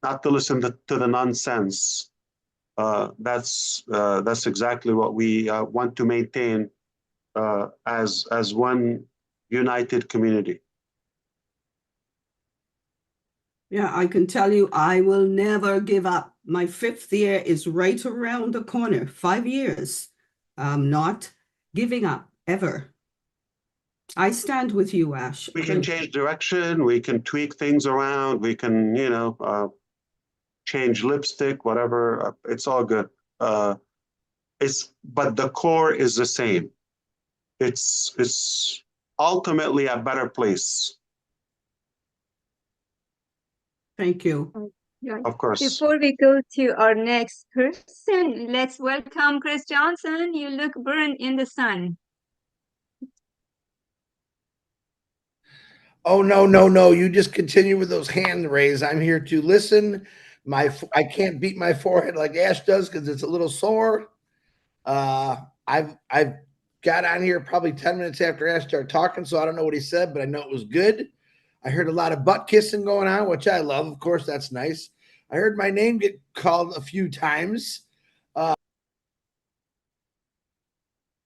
not to listen to the nonsense. That's exactly what we want to maintain as one united community. Yeah, I can tell you, I will never give up. My 5th year is right around the corner. 5 years. I'm not giving up ever. I stand with you, Ash. We can change direction. We can tweak things around. We can, change lipstick, whatever. It's all good. But the core is the same. It's ultimately a better place. Thank you. Yeah. Of course. Before we go to our next person, let's welcome Chris Johnson. You look burned in the sun. Oh, no. You just continue with those hand raised. I'm here to listen. I can't beat my forehead like Ash does because it's a little sore. I've got on here probably 10 minutes after Ash started talking, so I don't know what he said, but I know it was good. I heard a lot of butt kissing going on, which I love. Of course, that's nice. I heard my name get called a few times.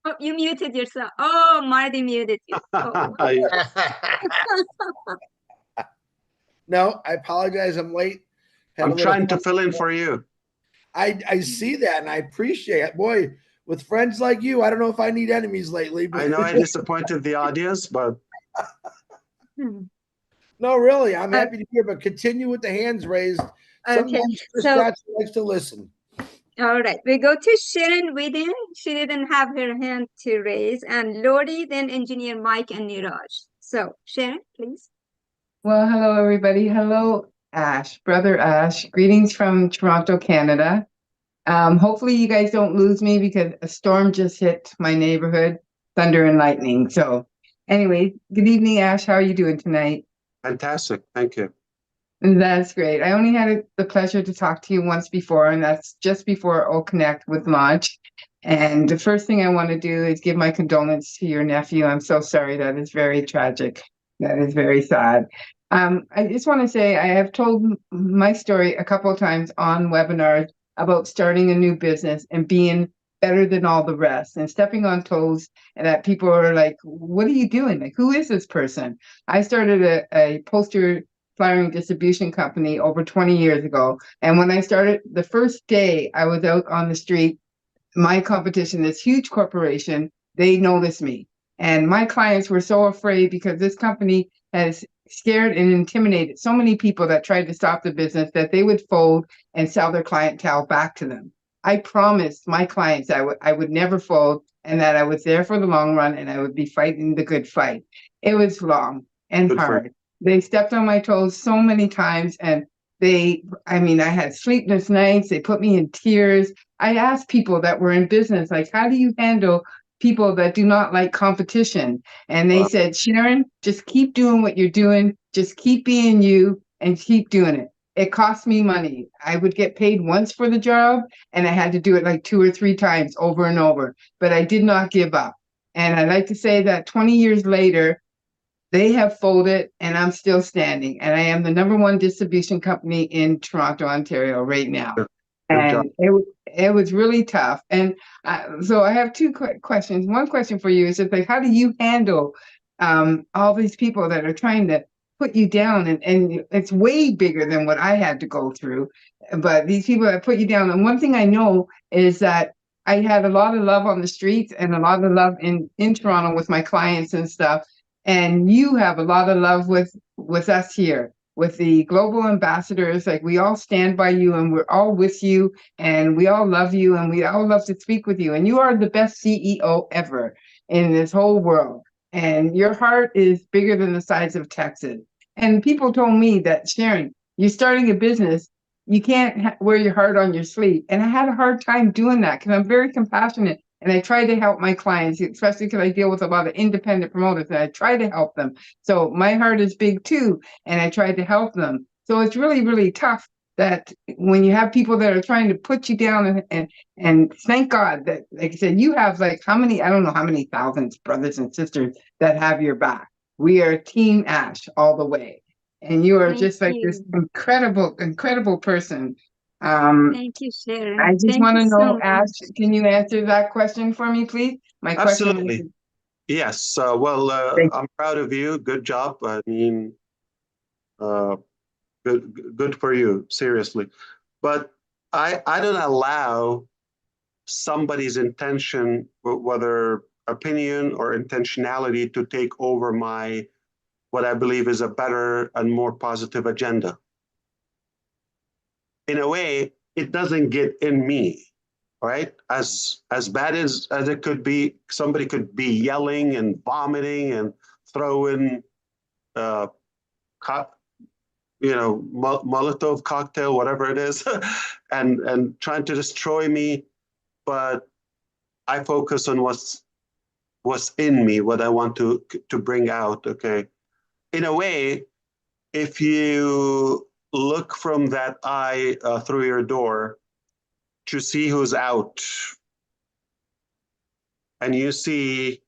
Oh, you muted yourself. Oh, Marty muted you. Oh. No, I apologize. I'm late. I'm trying to fill in for you. I see that, and I appreciate it. Boy, with friends like you, I don't know if I need enemies lately. But I know I disappointed the audience, but no, really, I'm happy to hear. But continue with the hands raised. Sometimes Chris Johnson likes to listen. All right, we go to Sharon Whedon. She didn't have her hand to raise, and Lori, then Engineer Mike and Niraj. So Sharon, please. Well, hello, everybody. Hello, Ash, brother Ash. Greetings from Toronto, Canada. Hopefully you guys don't lose me because a storm just hit my neighborhood, thunder and lightning. So anyway, good evening, Ash. How are you doing tonight? Fantastic. Thank you. That's great. I only had the pleasure to talk to you once before, and that's just before O Connect with launch. And the first thing I want to do is give my condolences to your nephew. I'm so sorry. That is very tragic. That is very sad. I just want to say I have told my story a couple of times on webinars about starting a new business and being better than all the rest and stepping on toes, and that people are like, what are you doing? Like, who is this person? I started a poster flyer distribution company over 20 years ago. And when I started, the first day I was out on the street, my competition, this huge corporation, they noticed me. And my clients were so afraid because this company has scared and intimidated so many people that tried to stop the business that they would fold and sell their clientele back to them. I promised my clients I would never fold and that I was there for the long run and I would be fighting the good fight. It was long and hard. They stepped on my toes so many times, and I had sleepless nights. They put me in tears. I asked people that were in business, like, how do you handle people that do not like competition? And they said, Sharon, just keep doing what you're doing. Just keep being you and keep doing it. It cost me money. I would get paid once for the job, and I had to do it like 2 or 3 times over and over, but I did not give up. And I'd like to say that 20 years later, they have folded and I'm still standing. And I am the #1 distribution company in Toronto, Ontario right now. And it was really tough. And so I have 2 questions. One question for you is just like, how do you handle all these people that are trying to put you down? And it's way bigger than what I had to go through. But these people that put you down. And one thing I know is that I had a lot of love on the streets and a lot of love in Toronto with my clients and stuff. And you have a lot of love with us here, with the global ambassadors. Like, we all stand by you and we're all with you and we all love you and we all love to speak with you. And you are the best CEO ever in this whole world. And your heart is bigger than the size of Texas. And people told me that, Sharon, you're starting a business. You can't wear your heart on your sleeve. And I had a hard time doing that because I'm very compassionate. And I try to help my clients, especially because I deal with a lot of independent promoters, and I try to help them. So my heart is big too, and I try to help them. So it's really, really tough that when you have people that are trying to put you down, and thank God that, like I said, you have like I don't know how many thousands brothers and sisters that have your back. We are Team Ash all the way. And you are just like this incredible, incredible person. Thank you, Sharon. I just want to know, Ash, can you answer that question for me, please? My question is, Yes, I'm proud of you. Good job. I mean, uh, good for you, seriously. But I don't allow somebody's intention, whether opinion or intentionality, to take over my what I believe is a better and more positive agenda. In a way, it doesn't get in me, right? As bad as it could be, somebody could be yelling and vomiting and throwing uh, Molotov cocktail, whatever it is, and trying to destroy me. But I focus on what's in me, what I want to bring out. Okay, in a way, if you look from that eye through your door to see who's out, and you see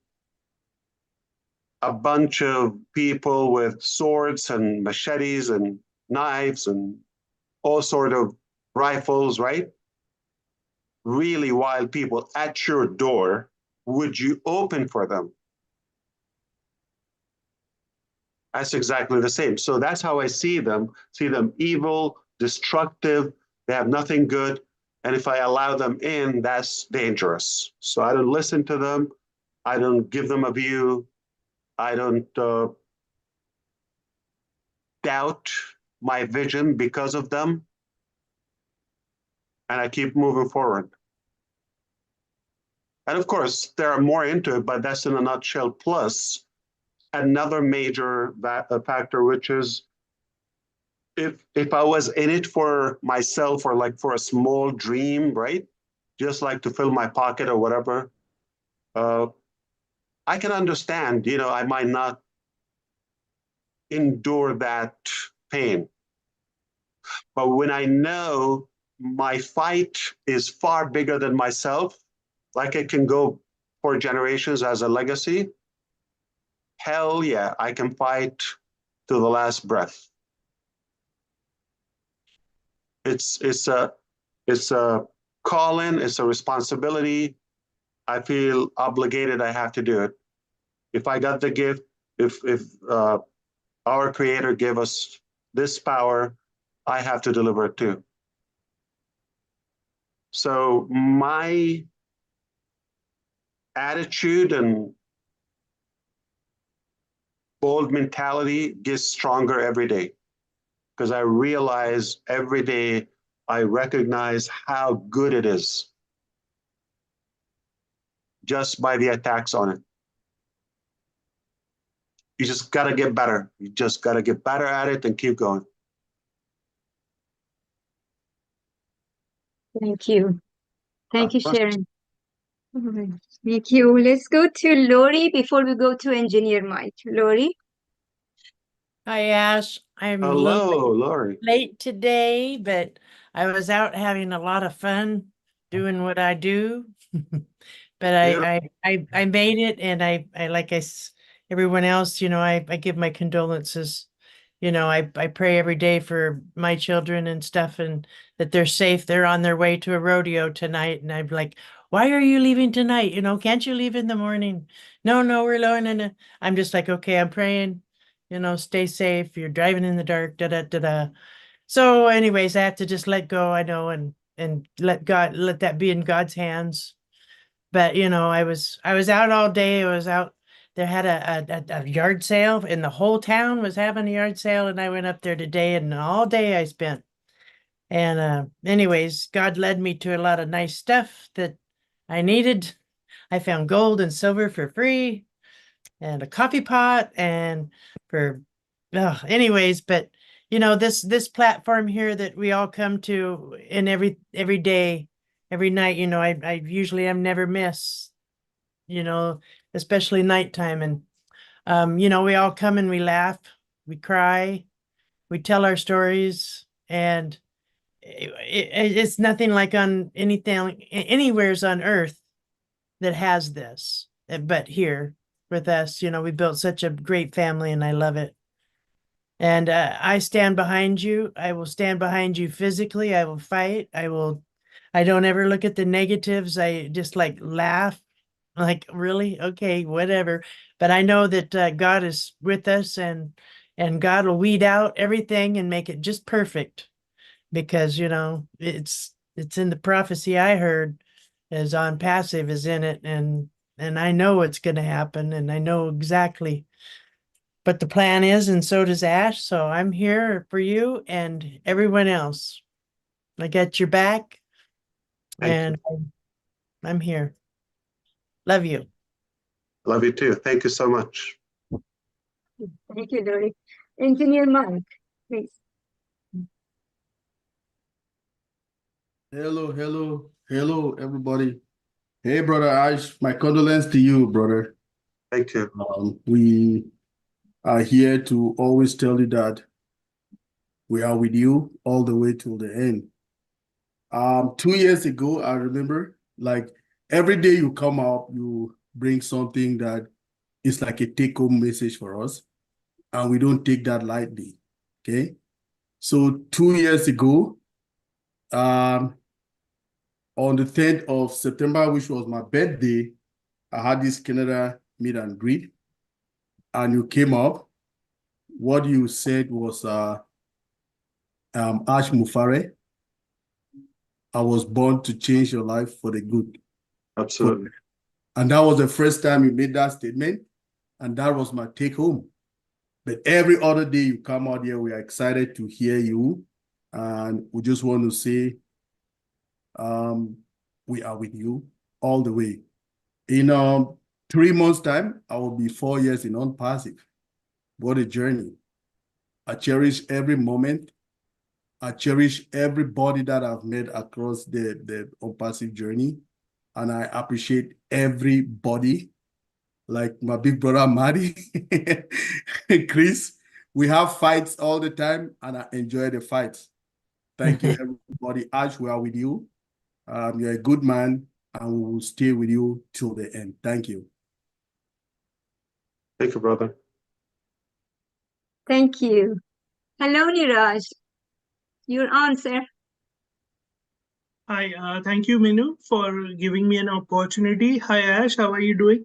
a bunch of people with swords and machetes and knives and all sort of rifles, right? Really wild people at your door, would you open for them? That's exactly the same. So that's how I see them evil, destructive, they have nothing good. And if I allow them in, that's dangerous. So I don't listen to them. I don't give them a view. I don't doubt my vision because of them. And I keep moving forward. And of course, there are more into it, but that's in a nutshell. Plus, another major factor, which is if I was in it for myself or like for a small dream, right? Just like to fill my pocket or whatever, I can understand, I might not endure that pain. But when I know my fight is far bigger than myself, like it can go for generations as a legacy, hell yeah, I can fight to the last breath. It's a call-in, it's a responsibility. I feel obligated, I have to do it. If I got the gift, if our creator gave us this power, I have to deliver it too. So my attitude and bold mentality gets stronger every day because I realize every day I recognize how good it is just by the attacks on it. You just got to get better. You just got to get better at it and keep going. Thank you. Thank you, Sharon. All right. Thank you. Let's go to Lori before we go to Engineer Mike. Lori. Hi, Ash. I'm a little Hello, Lori. late today, but I was out having a lot of fun doing what I do. But I made it, and I like everyone else, I give my condolences. I pray every day for my children and stuff, and that they're safe. They're on their way to a rodeo tonight, and I'm like, why are you leaving tonight? Can't you leave in the morning? No, we're alone. And I'm just like, okay, I'm praying. Stay safe. You're driving in the dark. Da da da da. So, anyways, I have to just let go. I know, and let that be in God's hands. But I was out all day. I was out. They had a yard sale, and the whole town was having a yard sale. And I went up there today, and all day I spent. And anyways, God led me to a lot of nice stuff that I needed. I found gold and silver for free, and a coffee pot, and for anyways. But this platform here that we all come to in every day, every night. I usually am never miss. Especially nighttime, and we all come and we laugh, we cry, we tell our stories, and it's nothing like on anything anywheres on earth that has this, but here with us, we built such a great family, and I love it. And I stand behind you. I will stand behind you physically. I will fight. I don't ever look at the negatives. I just like laugh. Like, really? Okay, whatever. But I know that God is with us, and God will weed out everything and make it just perfect, because it's in the prophecy I heard, as on passive is in it, and I know it's going to happen, and I know exactly what the plan is, and so does Ash. So I'm here for you and everyone else. I got your back. Thank And I'm here. Love you. Love you too. Thank you so much. Thank you, Lori. Engineer Mike, please. Hello, everybody. Hey, brother Ash, my condolence to you, brother. Thank you. We are here to always tell you that we are with you all the way till the end. 2 years ago, I remember, like, every day you come up, you bring something that is like a take-home message for us, and we don't take that lightly. Okay, so 2 years ago, on the 10th of September, which was my birthday, I had this Canada meet and greet, and you came up. What you said was, Ash Mufare, I was born to change your life for the good. Absolutely. And that was the first time you made that statement, and that was my take home. But every other day you come out here, we are excited to hear you, and we just want to say, we are with you all the way. In 3 months' time, I will be 4 years in non-passive. What a journey. I cherish every moment. I cherish everybody that I've met across the non-passive journey. And I appreciate everybody, like my big brother, Maddie, Chris. We have fights all the time, and I enjoy the fights. Thank you, everybody. Ash, we are with you. You're a good man, and we will stay with you till the end. Thank you. Thank you, brother. Thank you. Hello, Niraj. Your answer. Hi, thank you, Minoo, for giving me an opportunity. Hi, Ash, how are you doing?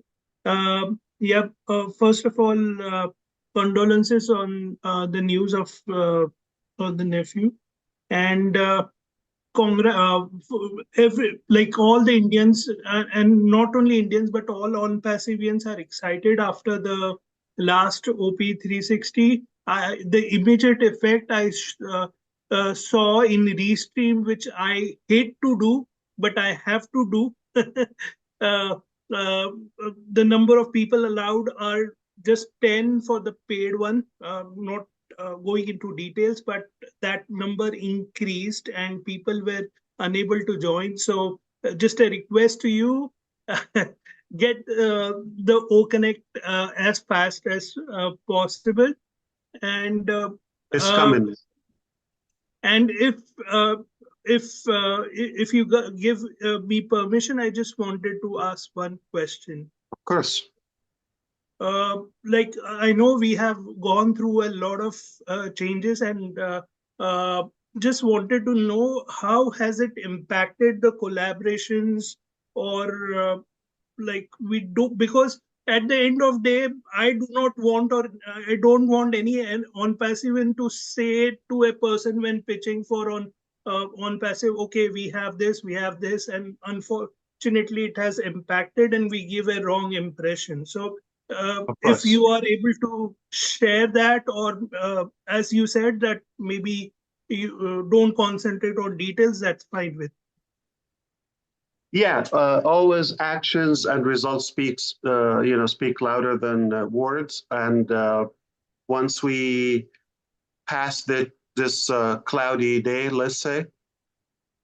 First of all, condolences on the news of the nephew, and like all the Indians, and not only Indians, but all on-passivians are excited after the last OP 360. The immediate effect I saw in Restream, which I hate to do, but I have to do. uh, uh, the number of people allowed are just 10 for the paid one, not going into details, but that number increased and people were unable to join. So just a request to you, get the O Connect as fast as possible. And It's coming. And if you give me permission, I just wanted to ask one question. Of course. Like, I know we have gone through a lot of changes, and just wanted to know, how has it impacted the collaborations, or like we do, because at the end of day, I do not want, or I don't want any on passive to say to a person when pitching for on passive, okay, we have this, and unfortunately it has impacted and we give a wrong impression. So if you are able to share that, or as you said, that maybe you don't concentrate on details, that's fine with. Yeah, always actions and results speak louder than words. And once we pass this cloudy day, let's say,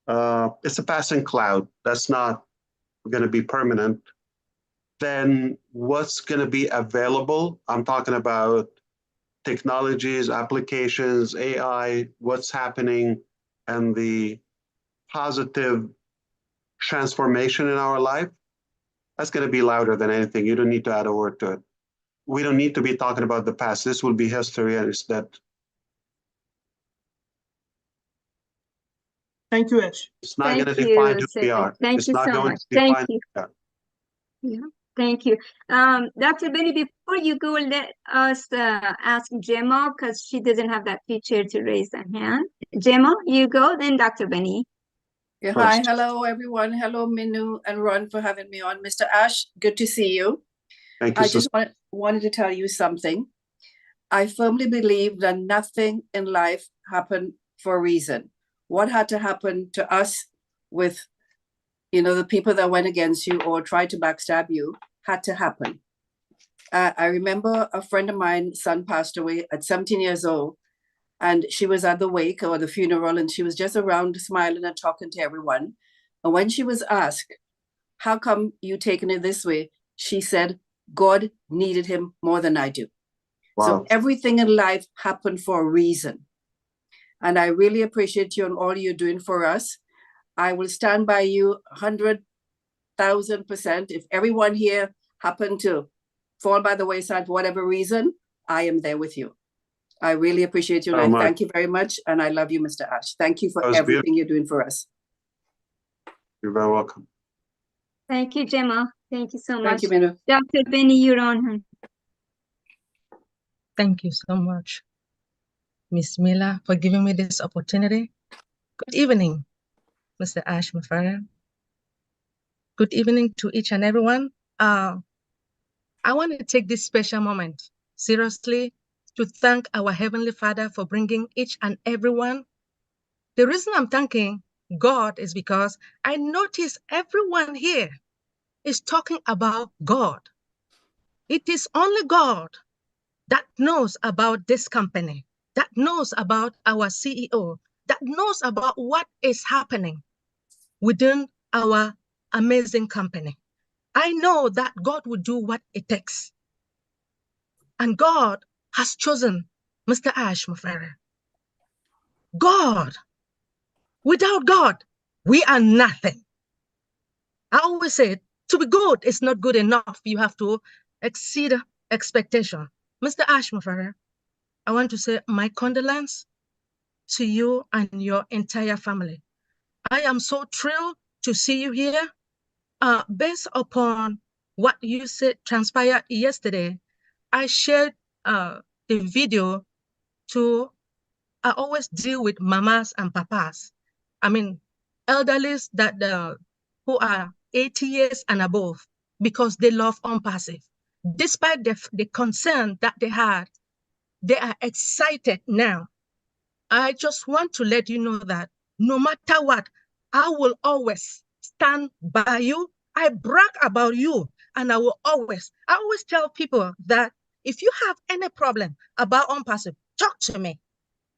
it's a passing cloud. That's not going to be permanent. Then what's going to be available? I'm talking about technologies, applications, AI, what's happening, and the positive transformation in our life. That's going to be louder than anything. You don't need to add a word to it. We don't need to be talking about the past. This will be history, and it's that. Thank you, Ash. It's not going to define who we are. Thank It's you not so going much. to define Thank you. who we are. Yeah. Thank you. Dr. Benny, before you go, let us ask Gemma, because she doesn't have that feature to raise a hand. Gemma, you go, then Dr. Benny. Yeah, hi, hello everyone. Hello, Minoo and Ron for having me on. Mr. Ash, good to see you. Thank you. I just wanted to tell you something. I firmly believe that nothing in life happened for a reason. What had to happen to us with, the people that went against you or tried to backstab you had to happen. I remember a friend of mine's son passed away at 17 years old, and she was at the wake or the funeral, and she was just around smiling and talking to everyone. And when she was asked, how come you taking it this way? She said, God needed him more than I do. Wow. So everything in life happened for a reason. And I really appreciate you and all you're doing for us. I will stand by you 100,000%. If everyone here happened to fall by the wayside for whatever reason, I am there with you. I really appreciate you, and I thank you very much, and I love you, Mr. Ash. Thank you for everything you're doing for us. You're very welcome. Thank you, Gemma. Thank you so much. Thank you, Minoo. Dr. Benny, you're on. Thank you so much, Miss Miller, for giving me this opportunity. Good evening, Mr. Ash Mafara. Good evening to each and everyone. I want to take this special moment seriously to thank our Heavenly Father for bringing each and everyone. The reason I'm thanking God is because I notice everyone here is talking about God. It is only God that knows about this company, that knows about our CEO, that knows about what is happening within our amazing company. I know that God will do what it takes. And God has chosen Mr. Ash Mafara. God, without God, we are nothing. I always say, to be good is not good enough. You have to exceed expectation. Mr. Ash Mafara, I want to say my condolence to you and your entire family. I am so thrilled to see you here. Based upon what you said transpired yesterday, I shared the video to, I always deal with mamas and papas. I mean, elderlies that who are 80 years and above, because they love OnPassive. Despite the concern that they had, they are excited now. I just want to let you know that no matter what, I will always stand by you. I brag about you, and I always tell people that if you have any problem about OnPassive, talk to me,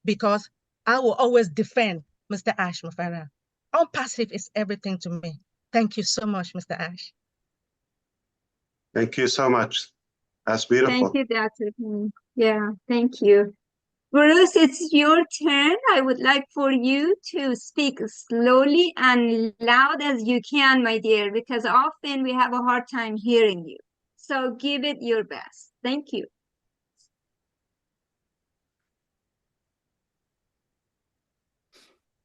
because I will always defend Mr. Ash Mafara. OnPassive is everything to me. Thank you so much, Mr. Ash. Thank you so much. That's beautiful. Thank you, Dr. Benny. Yeah, thank you. Bruce, it's your turn. I would like for you to speak slowly and loud as you can, my dear, because often we have a hard time hearing you. So give it your best. Thank you.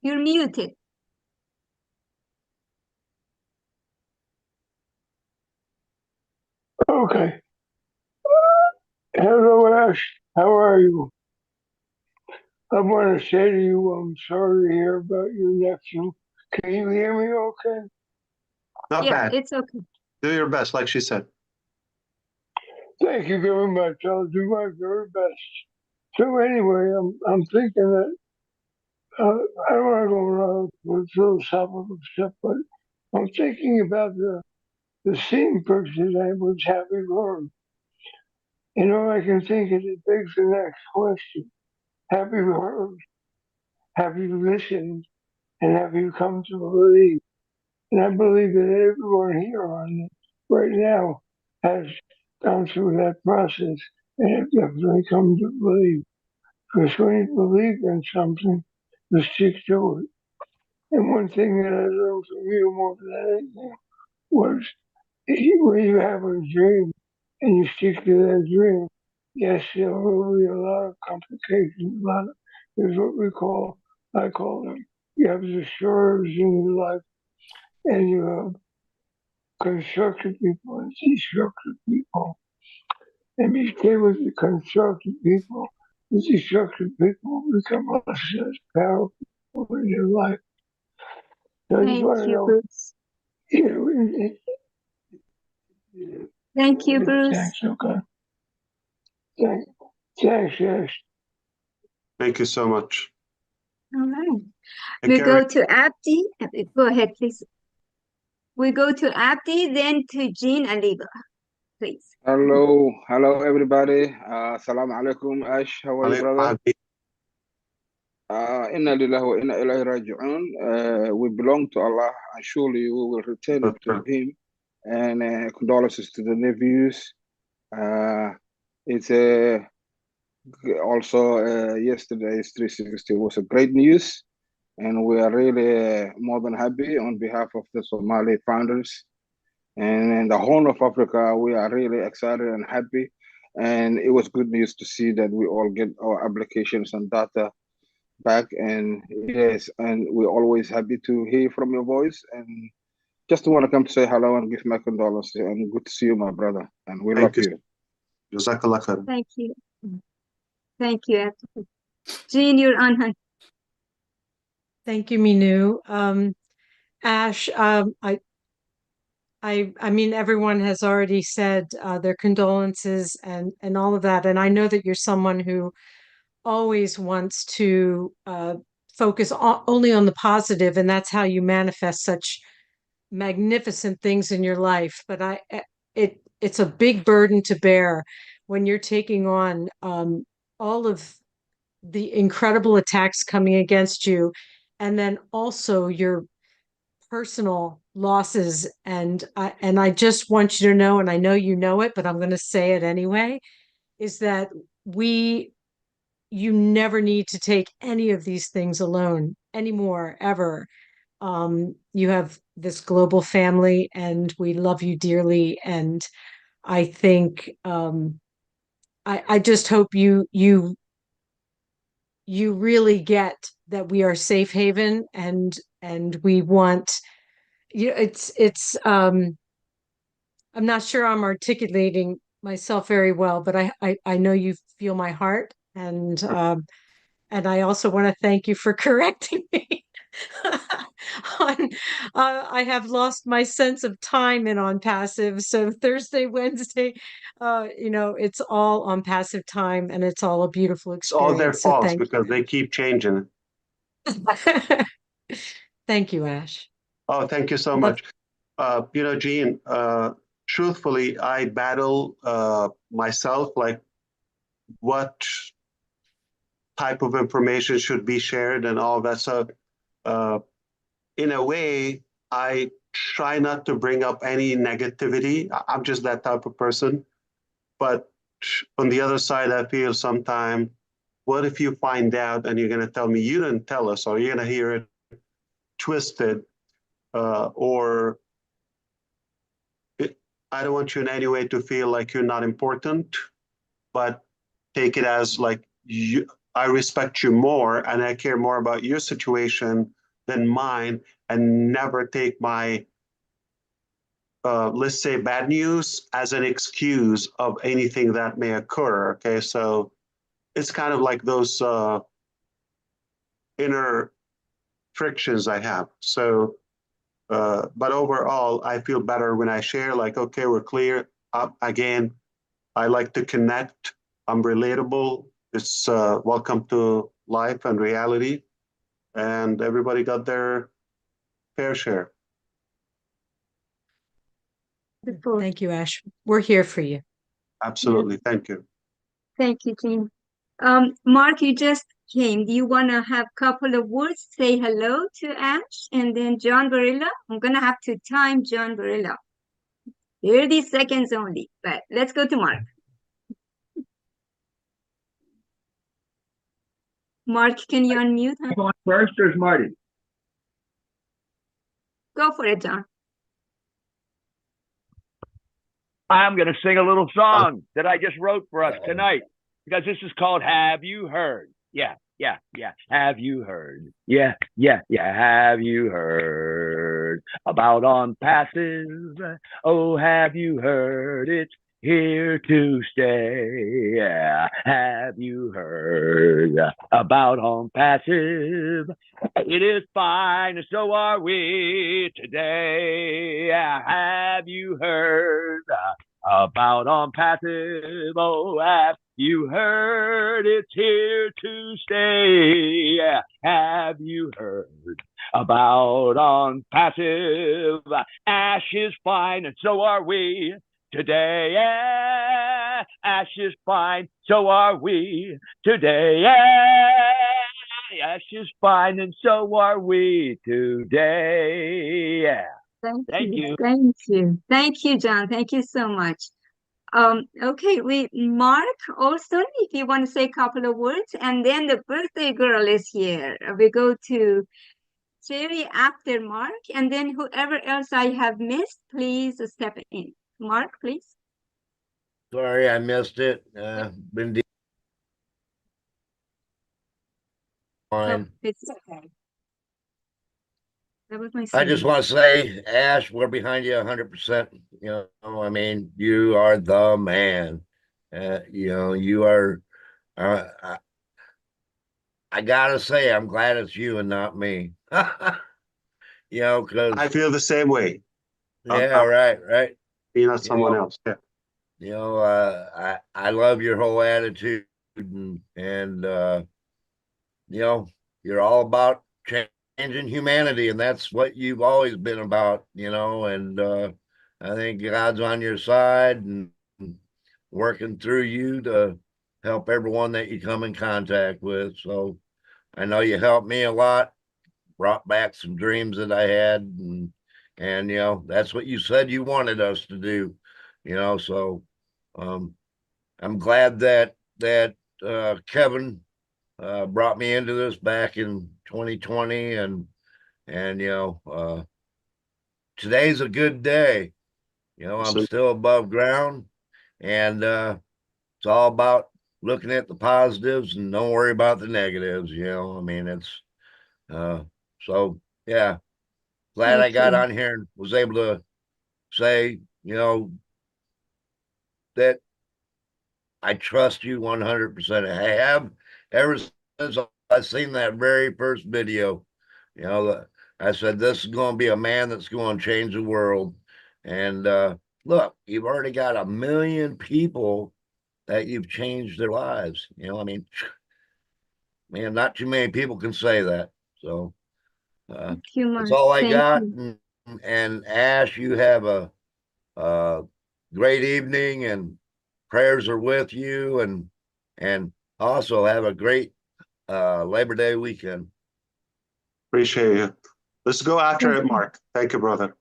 You're muted. Okay. Hello, Ash. How are you? I want to say to you, I'm sorry to hear about your nephew. Can you hear me okay? Not bad. It's okay. Do your best, like she said. Thank you very much. I'll do my very best. So anyway, I'm thinking that I don't want to go around with philosophical stuff, but I'm thinking about the scene purchase I was having heard. You know, I can think it begs the next question. Have you heard? Have you listened? And have you come to believe? And I believe that everyone here on right now has gone through that process and have definitely come to believe. Because when you believe in something, you stick to it. And one thing that I learned from you more than anything was when you have a dream and you stick to that dream, yes, there will be a lot of complications, a lot of, there's what I call them, you have the swerves in your life, and you have constructive people and destructive people. And be stay with the constructive people. The destructive people become less powerful in your life. So I just Thank want to you, know, Bruce. Thank you, Bruce. Thanks, okay. Thanks, yes. Thank you so much. All right. And We Gary, go to Abdi. Go ahead, please. We go to Abdi, then to Jean Aliba, please. Hello, everybody. Assalamu alaikum, Ash. How are you, brother? Inna lillahi wa inna ilayhi raji'un. We belong to Allah, and surely we will return it to Him. And condolences to the nephews. It's also yesterday's 360 was a great news, and we are really more than happy on behalf of the Somali founders. And in the Horn of Africa, we are really excited and happy. And it was good news to see that we all get our applications and data back. And yes, and we're always happy to hear from your voice. And just want to come to say hello and give my condolences. And good to see you, my brother. And we love you. Jazakallah khair. Thank you. Thank you, Abdi. Jean, you're on, hun. Thank you, Minoo. Ash, I mean, everyone has already said their condolences and all of that. And I know that you're someone who always wants to focus only on the positive, and that's how you manifest such magnificent things in your life. But it's a big burden to bear when you're taking on all of the incredible attacks coming against you, and then also your personal losses. And I just want you to know, and I know you know it, but I'm going to say it anyway, is that you never need to take any of these things alone anymore, ever. You have this global family, and we love you dearly. And I think I just hope you really get that we are safe haven, and we want it's I'm not sure I'm articulating myself very well, but I know you feel my heart, and I also want to thank you for correcting me on I have lost my sense of time in on passive. So Thursday, Wednesday, it's all on passive time, and it's all a beautiful It's all their experience. So faults thank because they keep changing it. thank you, Ash. Oh, thank you so much. Jean, truthfully, I battle myself, like what type of information should be shared and all that. So in a way, I try not to bring up any negativity. I'm just that type of person. But on the other side, I feel sometimes, what if you find out and you're going to tell me you didn't tell us, or you're going to hear it twisted, or I don't want you in any way to feel like you're not important, but take it as like I respect you more and I care more about your situation than mine, and never take my, let's say, bad news as an excuse of anything that may occur. Okay, so it's kind of like those inner frictions I have. So, but overall, I feel better when I share, like, okay, we're clear. Again, I like to connect. I'm relatable. It's welcome to life and reality. And everybody got their fair share. Thank you, Ash. We're here for you. Absolutely. Thank you. Thank you, Jean. Mark, you just came. Do you want to have a couple of words? Say hello to Ash, and then John Barilla. I'm going to have to time John Barilla. 30 seconds only, but let's go to Mark. Mark, can you unmute? Huh? Going first, or is Marty? Go for it, John. I'm going to sing a little song that I just wrote for us tonight, because this is called Have You Heard? Yeah. Have you heard? Yeah. Have you heard? heard about on passive? Oh, have you heard it's here to stay? Yeah. Have you heard about on passive? It is fine, and so are we today. Have you heard about on passive? Oh, have you heard it's here to stay? Have you heard about on passive? Ash is fine, and so are we today. Ash is fine, so are we today. Ash is fine, and so are we today. Thank you. Thank you. Thank you, John. Thank you so much. Okay, Mark also, if you want to say a couple of words, and then the birthday girl is here. We go to Jerry after Mark, and then whoever else I have missed, please step in. Mark, please. Sorry, I missed it. Been Oh, it's okay. That was my I just son. want to say, Ash, we're behind you 100%. You know, I mean, you are the man. You know, you are. I gotta say, I'm glad it's you and not me. You know, because I feel the same way. yeah, right. You're not someone know, else. Yeah. You know, I love your whole attitude, and you know, you're all about changing humanity, and that's what you've always been about. You know, and I think God's on your side and working through you to help everyone that you come in contact with. So I know you helped me a lot, brought back some dreams that I had, and you know, that's what you said you wanted us to do. You know, so I'm glad that Kevin brought me into this back in 2020, and you know, today's a good day. You know, I'm still above ground, and it's all about looking at the positives and don't worry about the negatives. You know, I mean, it's so yeah, glad I got on here and was able to say, you know, that I trust you 100%. I have ever since I seen that very first video. You know, I said, this is going to be a man that's going to change the world. And look, you've already got 1 million people that you've changed their lives. You know, I mean, man, not too many people can say that. So that's all I got. And Ash, you have a great evening, and prayers are with you, and also have a great Labor Day weekend. Appreciate it. Let's go after it, Mark. Thank you, brother.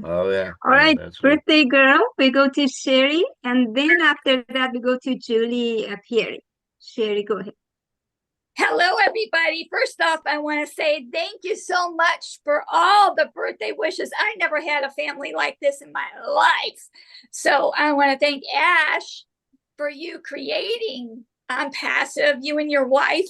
Oh yeah. All right, birthday girl, we go to Sherry, and then after that we go to Julie Pierre. Sherry, go ahead. Hello, everybody. First off, I want to say thank you so much for all the birthday wishes. I never had a family like this in my life. So I want to thank Ash for you creating Passive, you and your wife,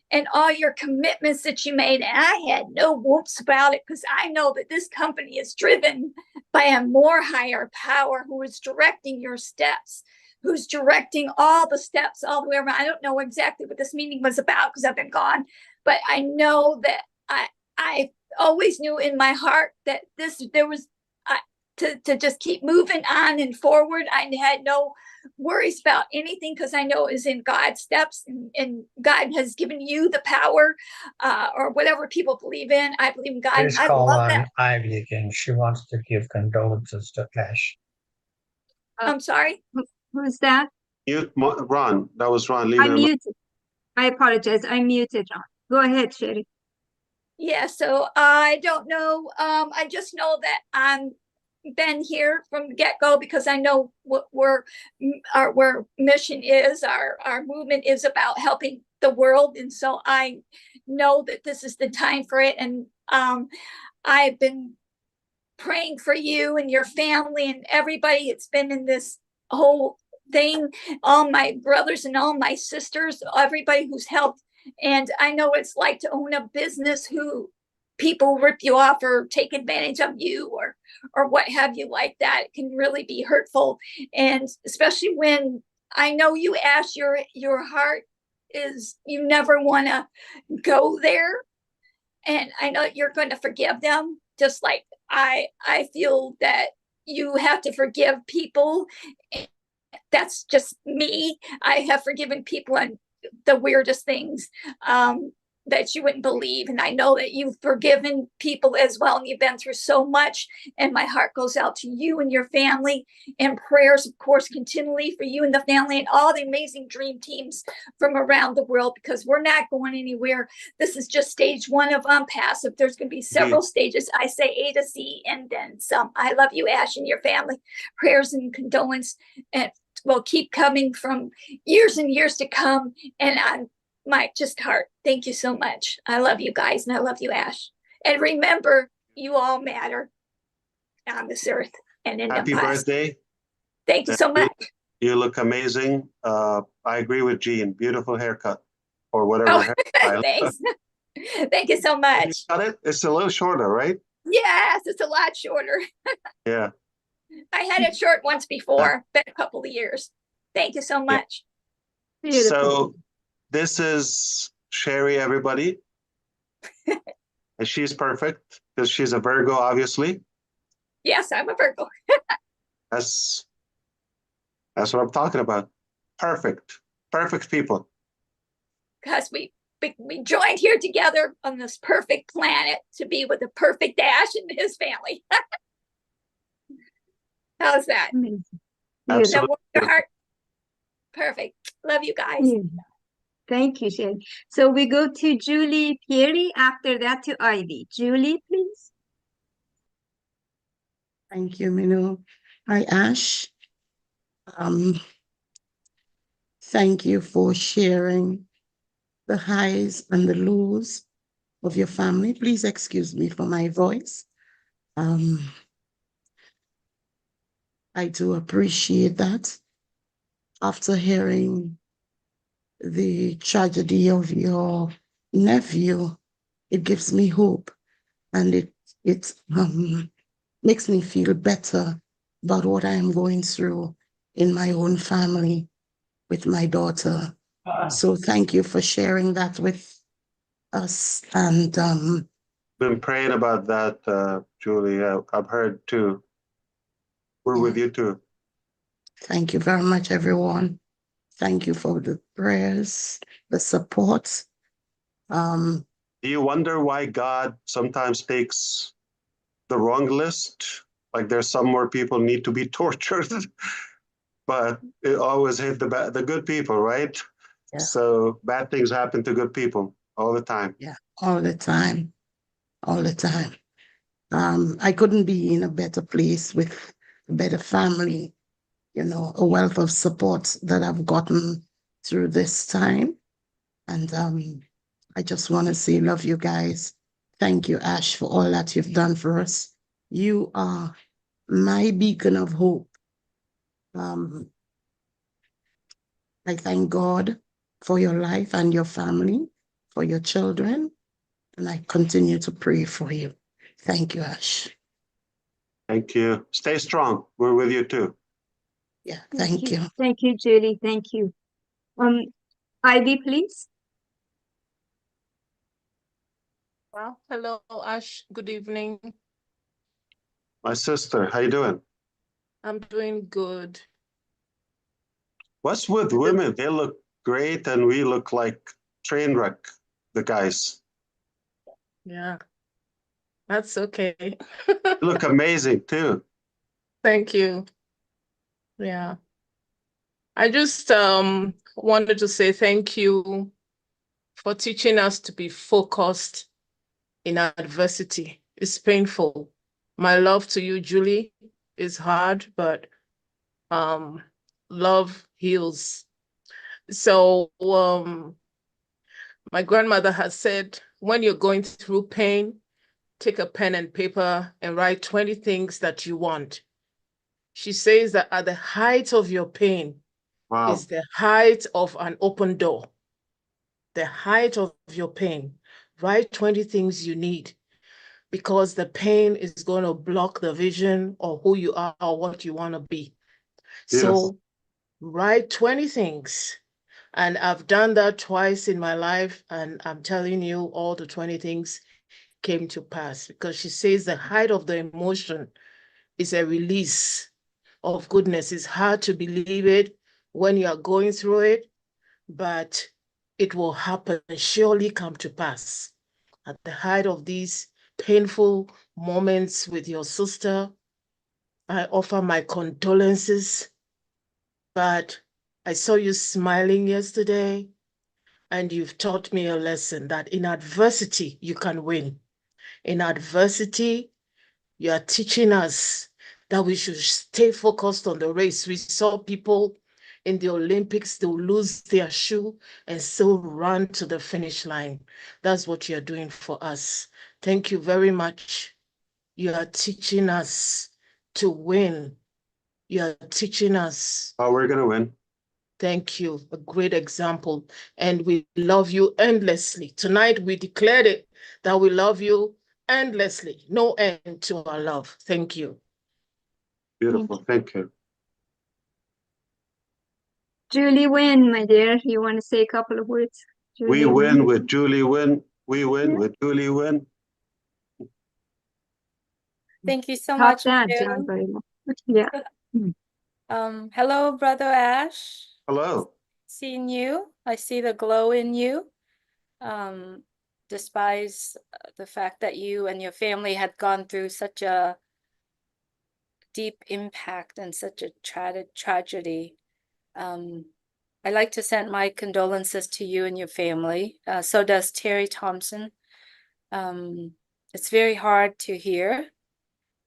and all your commitments that you made. And I had no whoops about it, because I know that this company is driven by a more higher power who is directing your steps, who's directing all the steps all the way around. I don't know exactly what this meeting was about because I've been gone, but I know that I always knew in my heart that there was to just keep moving on and forward. I had no worries about anything, because I know it is in God's steps, and God has given you the power, or whatever people believe in. I believe in God. Please I call love on that. Ivy again. She wants to give condolences to Ash. I'm sorry. Who's that? Ron. That was Ron. I muted. I apologize. I muted Ron. Go ahead, Sherry. Yeah, so I don't know. I just know that I'm been here from the get-go, because I know what our mission is. Our movement is about helping the world, and so I know that this is the time for it. And I've been praying for you and your family and everybody. It's been in this whole thing, all my brothers and all my sisters, everybody who's helped. And I know what it's like to own a business who people rip you off or take advantage of you or what have you like that. It can really be hurtful. And especially when I know you, Ash, your heart is, you never want to go there. And I know you're going to forgive them, just like I feel that you have to forgive people. That's just me. I have forgiven people on the weirdest things that you wouldn't believe. And I know that you've forgiven people as well. And you've been through so much. And my heart goes out to you and your family, and prayers, of course, continually for you and the family and all the amazing dream teams from around the world, because we're not going anywhere. This is just stage one of Unpassive. There's going to be several stages. I say A to C and then some. I love you, Ash, and your family. Prayers and condolence and will keep coming from years and years to come. And I'm my just heart. Thank you so much. I love you guys, and I love you, Ash. And remember, you all matter on this earth and in Happy the past. birthday. Thank you so much. You look amazing. I agree with Jean. Beautiful haircut or whatever hairstyle. Thanks. Thank you so much. You got it? It's a little shorter, right? Yes, it's a lot shorter. Yeah. I had it short once before, been a couple of years. Thank you so much. So this is Sherry, everybody. And she's perfect because she's a Virgo, obviously. Yes, I'm a Virgo. That's what I'm talking about. Perfect. Perfect people. Because we joined here together on this perfect planet to be with the perfect Ash and his family. How's that? Absolutely. Your heart? Perfect. Love you guys. Thank you, Sherry. So we go to Julie Pieri, after that to Ivy. Julie, please. Thank you, Minoo. Hi, Ash. Thank you for sharing the highs and the lows of your family. Please excuse me for my voice. I do appreciate that. After hearing the tragedy of your nephew, it gives me hope, and it makes me feel better about what I am going through in my own family with my daughter. So thank you for sharing that with us. And been praying about that, Julie. I've heard too. We're with you too. Thank you very much, everyone. Thank you for the prayers, the support. Do you wonder why God sometimes takes the wrong list? Like there's some more people need to be tortured, but it always hit the good people, right? Yeah. So bad things happen to good people all the time. Yeah, all the time, all the time. I couldn't be in a better place with a better family, you know, a wealth of support that I've gotten through this time. And I just want to say, love you guys. Thank you, Ash, for all that you've done for us. You are my beacon of hope. I thank God for your life and your family, for your children, and I continue to pray for you. Thank you, Ash. Thank you. Stay strong. We're with you too. Yeah, thank you. Thank you, Julie. Thank you. Ivy, please. Well, hello, Ash. Good evening. My sister, how you doing? I'm doing good. What's with women? They look great and we look like train wreck, the guys. Yeah, that's okay. You look amazing too. Thank you. Yeah. I just wanted to say thank you for teaching us to be focused in adversity. It's painful. My love to you, Julie. It's hard, but love heals. So my grandmother has said, when you're going through pain, take a pen and paper and write 20 things that you want. She says that at the height of your pain is the height of an open door. The height of your pain. Write 20 things you need. because the pain is going to block the vision of who you are or what you want to be. Beautiful. So write 20 things. And I've done that twice in my life. And I'm telling you, all the 20 things came to pass, because she says the height of the emotion is a release of goodness. It's hard to believe it when you are going through it, but it will happen, surely come to pass. At the height of these painful moments with your sister, I offer my condolences, but I saw you smiling yesterday, and you've taught me a lesson that in adversity, you can win. In adversity, you are teaching us that we should stay focused on the race. We saw people in the Olympics, they'll lose their shoe and still run to the finish line. That's what you're doing for us. Thank you very much. You are teaching us to win. You are teaching us. Oh, we're going to win. Thank you. A great example. And we love you endlessly. Tonight we declared it that we love you endlessly. No end to our love. Thank you. Beautiful. Thank you. Julie Wynn, my dear, you want to say a couple of words? We Julie win with Julie Wynn. We win with Julie Wynn. Thank you so Top much, that, Minoo. John, very much. Yeah. Hello, Brother Ash. Hello. Seeing you. I see the glow in you. Despite the fact that you and your family had gone through such a deep impact and such a tragedy. I'd like to send my condolences to you and your family. So does Terry Thompson. It's very hard to hear.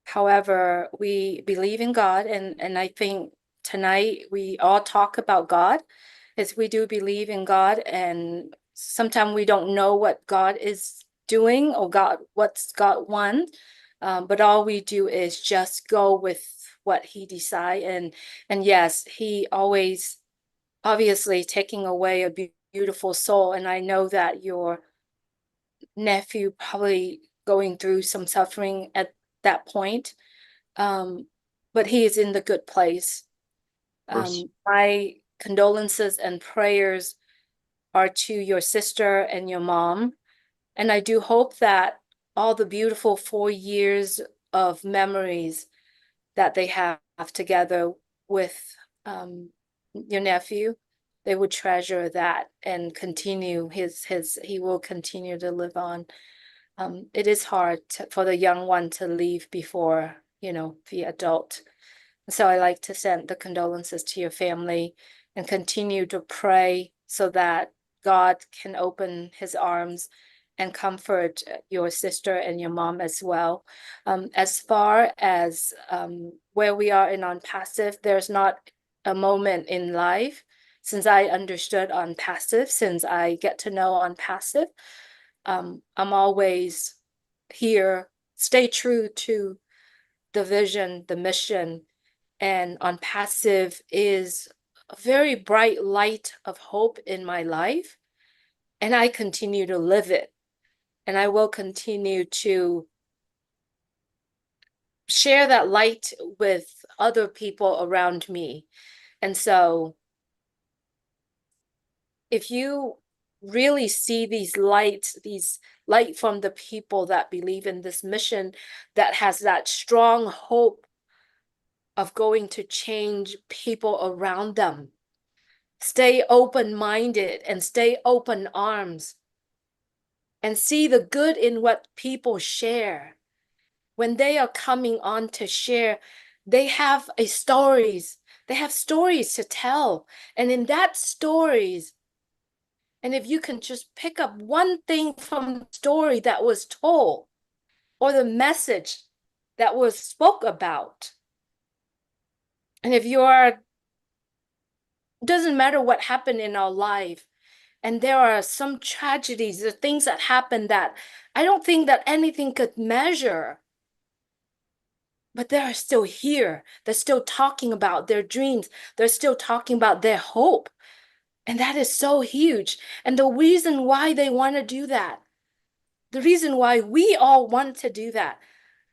However, we believe in God, and I think tonight we all talk about God, is we do believe in God, and sometimes we don't know what God is doing or what's God want, but all we do is just go with what He decide, and yes, He always obviously taking away a beautiful soul, and I know that your nephew probably going through some suffering at that point. But he is in the good place. My condolences and prayers are to your sister and your mom. And I do hope that all the beautiful 4 years of memories that they have together with your nephew, they would treasure that and continue he will continue to live on. It is hard for the young one to leave before, the adult. So I like to send the condolences to your family and continue to pray so that God can open His arms and comfort your sister and your mom as well. As far as where we are in on passive, there's not a moment in life since I understood on passive, since I get to know on passive. I'm always here, stay true to the vision, the mission, and on passive is a very bright light of hope in my life. And I continue to live it. And I will continue to share that light with other people around me. And so if you really see these light from the people that believe in this mission, that has that strong hope of going to change people around them, stay open-minded and stay open arms and see the good in what people share. When they are coming on to share, they have stories to tell. And in that stories, and if you can just pick up one thing from the story that was told or the message that was spoke about, and if you are, doesn't matter what happened in our life, and there are some tragedies, the things that happen that I don't think that anything could measure, but they are still here. They're still talking about their dreams. They're still talking about their hope. And that is so huge. And the reason why they want to do that The reason why we all want to do that,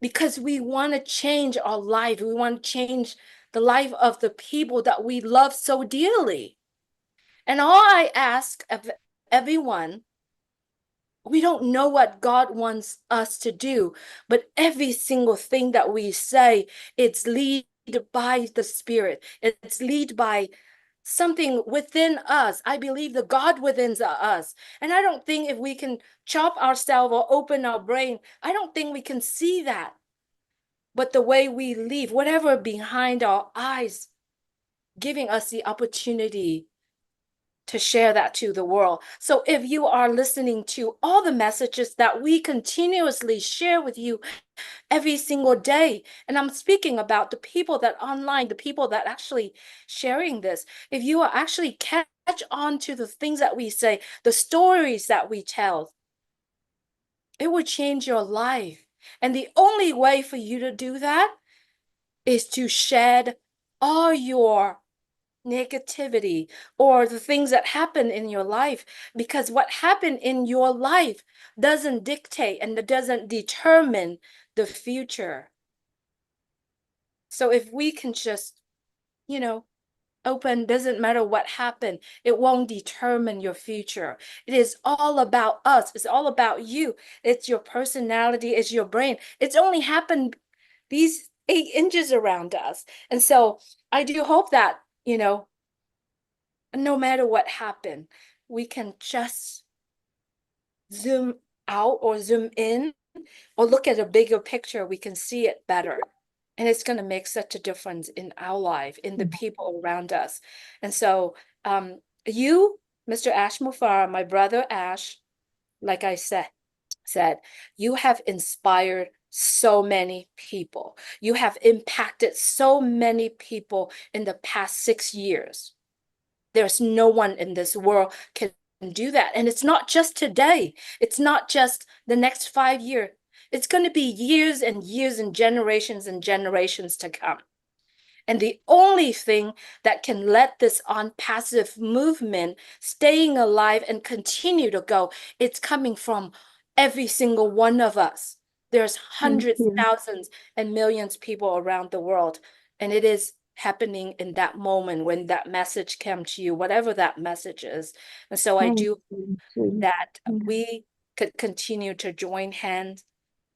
because we want to change our life. We want to change the life of the people that we love so dearly. And all I ask of everyone, we don't know what God wants us to do, but every single thing that we say, it's led by the Spirit. It's led by something within us. I believe the God within us. And I don't think if we can chop ourselves or open our brain, I don't think we can see that. But the way we live, whatever behind our eyes, giving us the opportunity to share that to the world. So if you are listening to all the messages that we continuously share with you every single day, and I'm speaking about the people that online, the people that actually sharing this, if you are actually catch on to the things that we say, the stories that we tell, it will change your life. And the only way for you to do that is to shed all your negativity or the things that happen in your life, because what happened in your life doesn't dictate and it doesn't determine the future. So if we can just, open, doesn't matter what happened, it won't determine your future. It is all about us. It's all about you. It's your personality, it's your brain. It's only happened these 8 inches around us. And so I do hope that, no matter what happened, we can just zoom out or zoom in or look at a bigger picture. We can see it better. And it's going to make such a difference in our life, in the people around us. And so you, Mr. Ash Mufara, my brother Ash, like I said, you have inspired so many people. You have impacted so many people in the past 6 years. There's no one in this world can do that. And it's not just today. It's not just the next 5 years. It's going to be years and years and generations to come. And the only thing that can let this on-passive movement staying alive and continue to go, it's coming from every single one of us. There's hundreds, thousands, and millions of people around the world. And it is happening in that moment when that message came to you, whatever that message is. And so I do that we could continue to join hands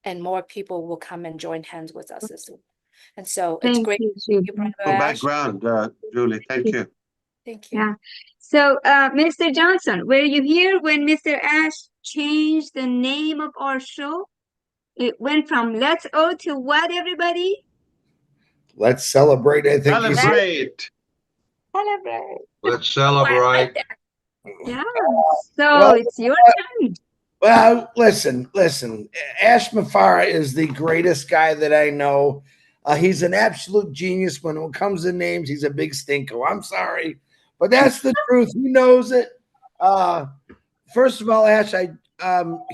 and more people will come and join hands with us as well. And so it's great to see you, Brother Ash. Background, Julie. Thank you. Thank you. Yeah. So, Mr. Johnson, were you here when Mr. Ash changed the name of our show? It went from Let's O to what, everybody? Let's celebrate. I think Celebrate. Celebrate. Let's celebrate. Yeah. So Well, it's your turn. Well, listen. Ash Mafara is the greatest guy that I know. He's an absolute genius when it comes to names. He's a big stinko. I'm sorry, but that's the truth. He knows it. First of all, Ash,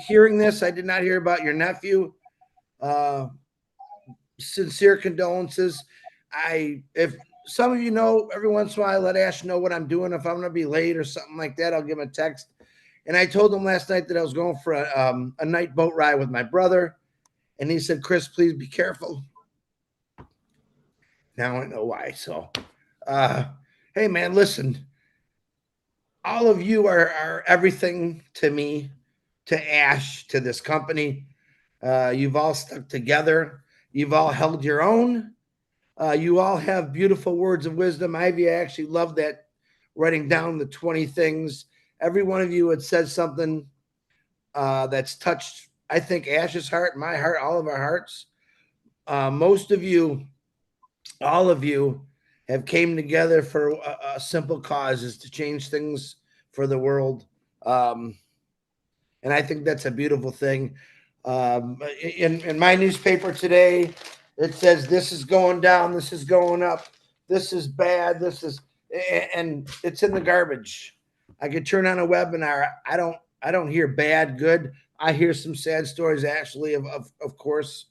hearing this, I did not hear about your nephew. Sincere condolences. If some of you know, every once in a while, I let Ash know what I'm doing. If I'm going to be late or something like that, I'll give him a text. And I told him last night that I was going for a night boat ride with my brother. And he said, Chris, please be careful. Now I know why. So, hey, man, listen. All of you are everything to me, to Ash, to this company. You've all stuck together. You've all held your own. You all have beautiful words of wisdom. Ivy, I actually love that, writing down the 20 things. Every one of you had said something that's touched, I think, Ash's heart, my heart, all of our hearts. Most of you, all of you, have came together for a simple cause, is to change things for the world. And I think that's a beautiful thing. In my newspaper today, it says this is going down, this is going up, this is bad, and it's in the garbage. I could turn on a webinar. I don't hear bad, good. I hear some sad stories, actually, of course,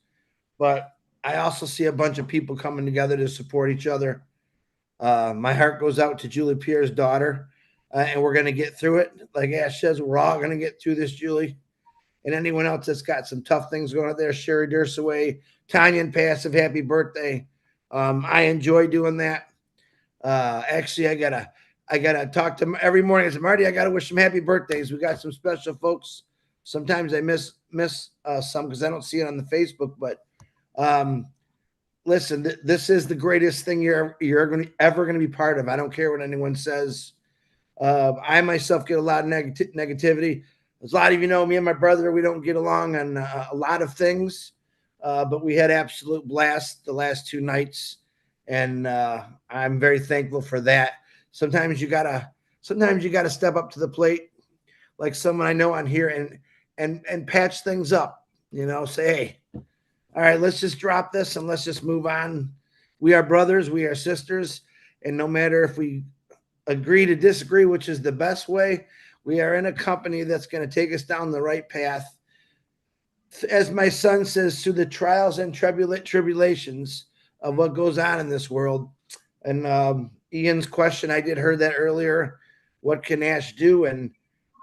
but I also see a bunch of people coming together to support each other. My heart goes out to Julie Pierre's daughter, and we're going to get through it. Like Ash says, we're all going to get through this, Julie. and anyone else that's got some tough things going out there. Sherry Dursaway, Tanya and Passive, happy birthday. I enjoy doing that. Actually, I gotta talk to him every morning. I said, Marty, I gotta wish some happy birthdays. We got some special folks. Sometimes I miss some because I don't see it on the Facebook. But listen, this is the greatest thing you're ever going to be part of. I don't care what anyone says. I myself get a lot of negativity. As a lot of you know, me and my brother, we don't get along on a lot of things, but we had absolute blast the last 2 nights, and I'm very thankful for that. Sometimes you gotta step up to the plate, like someone I know on here, and patch things up. You know, say, hey, all right, let's just drop this and let's just move on. We are brothers, we are sisters, and no matter if we agree to disagree, which is the best way, we are in a company that's going to take us down the right path. As my son says, through the trials and tribulations of what goes on in this world. And Ian's question, I did heard that earlier. What can Ash do? And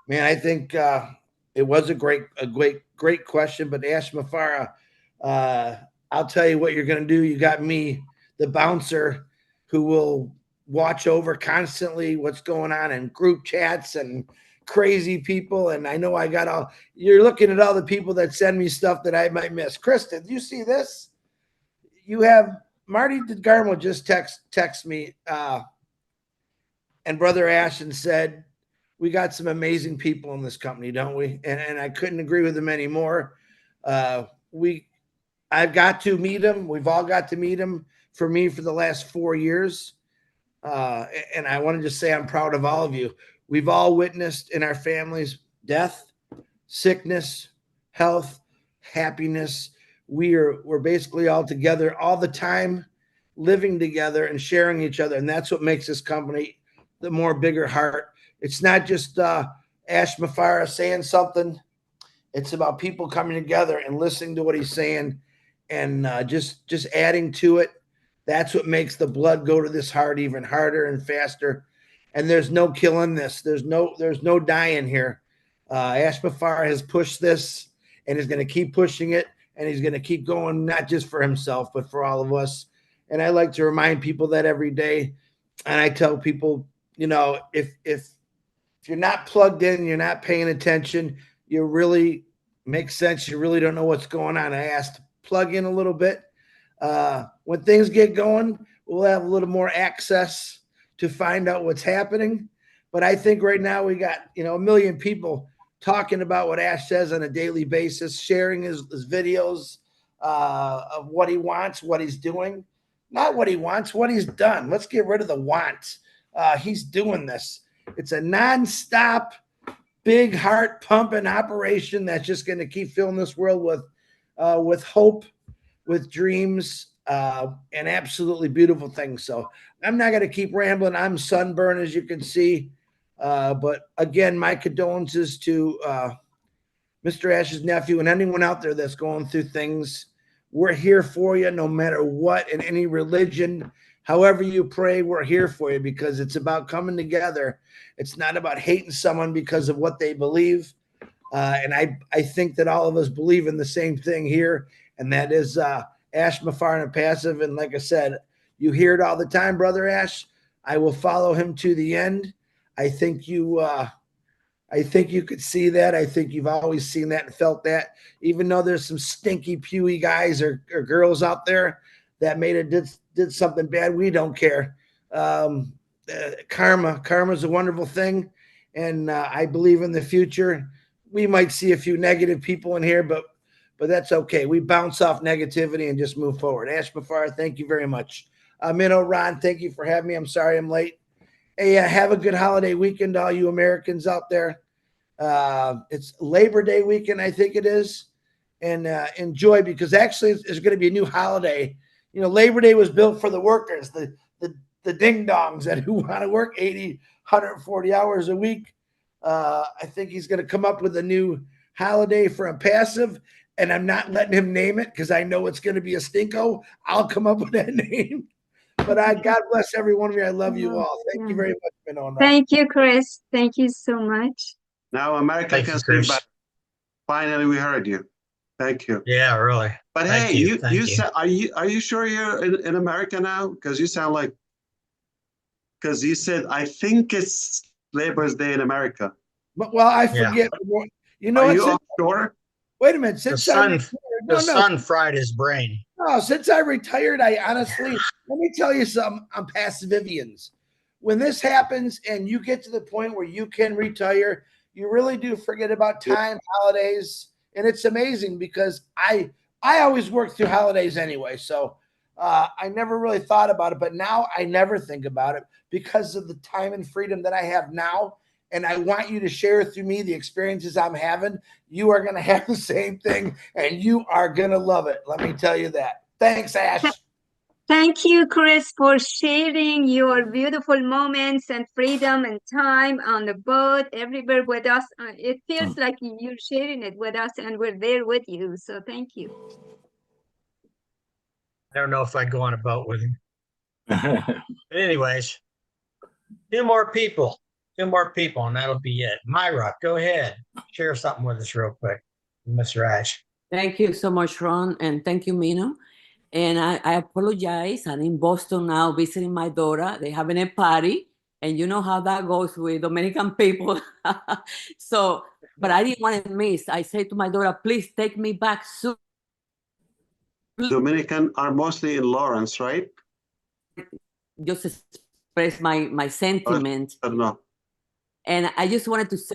man, I think it was a great question. But Ash Mafara, I'll tell you what you're going to do. You got me, the bouncer, who will watch over constantly what's going on in group chats and crazy people. And I know I got all, you're looking at all the people that send me stuff that I might miss. Kristen, do you see this? You have Marty DeGarmo just text me and Brother Ashton said, we got some amazing people in this company, don't we? And I couldn't agree with him anymore. I've got to meet him. We've all got to meet him for me for the last 4 years. And I want to just say I'm proud of all of you. We've all witnessed in our families death, sickness, health, happiness. We're basically all together all the time, living together and sharing each other. And that's what makes this company the more bigger heart. It's not just Ash Mafara saying something. It's about people coming together and listening to what he's saying and just adding to it. That's what makes the blood go to this heart even harder and faster. And there's no killing this. There's no dying here. Ash Mafara has pushed this and is going to keep pushing it. And he's going to keep going, not just for himself, but for all of us. And I like to remind people that every day. And I tell people, you know, if you're not plugged in, you're not paying attention, you really make sense. You really don't know what's going on. I asked to plug in a little bit. When things get going, we'll have a little more access to find out what's happening. But I think right now we got, you know, 1 million people talking about what Ash says on a daily basis, sharing his videos of what he wants, what he's doing. Not what he wants, what he's done. Let's get rid of the wants. He's doing this. It's a nonstop, big heart pumping operation that's just going to keep filling this world with hope, with dreams, and absolutely beautiful things. So I'm not going to keep rambling. I'm sunburned, as you can see. But again, my condolences to Mr. Ash's nephew and anyone out there that's going through things. We're here for you no matter what, in any religion. However you pray, we're here for you because it's about coming together. It's not about hating someone because of what they believe. And I think that all of us believe in the same thing here, and that is Ash Mafar and Passive. And like I said, you hear it all the time, Brother Ash. I will follow him to the end. I think you could see that. I think you've always seen that and felt that, even though there's some stinky, pewy guys or girls out there that did something bad. We don't care. Karma is a wonderful thing. And I believe in the future, we might see a few negative people in here, but that's okay. We bounce off negativity and just move forward. Ash Mafar, thank you very much. Minoo, Ron, thank you for having me. I'm sorry I'm late. Hey, have a good holiday weekend, all you Americans out there. It's Labor Day weekend, I think it is. And enjoy, because actually there's going to be a new holiday. You know, Labor Day was built for the workers, the ding-dongs who want to work 80, 140 hours a week. I think he's going to come up with a new holiday for a Passive, and I'm not letting him name it because I know it's going to be a stinko. I'll come up with that name. But God bless every one of you. I love you all. Thank you very much, Minoo. Thank you, Chris. Thank you so much. Now America can say better. Finally, we heard you. Thank you. Yeah, really. But Thank hey, you. you Thank you. said, are you sure you're in America now? Because you sound like, because you said, I think it's Labor's Day in America. But well, I Yeah. forget. You know Are what? you offshore? Wait a minute. The Since I sun, retired, the no, sun fried his brain. no, since I retired, I honestly let me tell you something. I'm passivians. When this happens and you get to the point where you can retire, you really do forget about time, holidays, and it's amazing because I always work through holidays anyway, so I never really thought about it. But now I never think about it because of the time and freedom that I have now. And I want you to share through me the experiences I'm having. You are going to have the same thing and you are going to love it. Let me tell you that. Thanks, Ash. Thank you, Chris, for sharing your beautiful moments and freedom and time on the boat everywhere with us. It feels like you're sharing it with us and we're there with you. So thank you. I don't know if I'd go on a boat with him. But anyways, two more people, and that'll be it. Myra, go ahead. Share something with us real quick, Mr. Ash. Thank you so much, Ron, and thank you, Minoo. And I apologize. I'm in Boston now visiting my daughter. They're having a party, and you know how that goes with Dominican people. So, but I didn't want to miss. I said to my daughter, please take me back soon. Dominican are mostly in Lawrence, right? Just express my sentiment. I don't know. And I just wanted to say,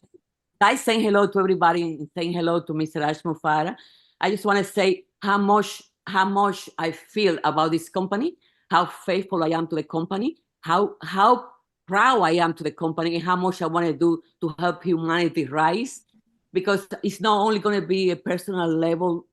I saying hello to everybody and saying hello to Mr. Ash Mufara. I just want to say how much I feel about this company, how faithful I am to the company, how proud I am to the company, and how much I want to do to help humanity rise. Because it's not only going to be a personal level,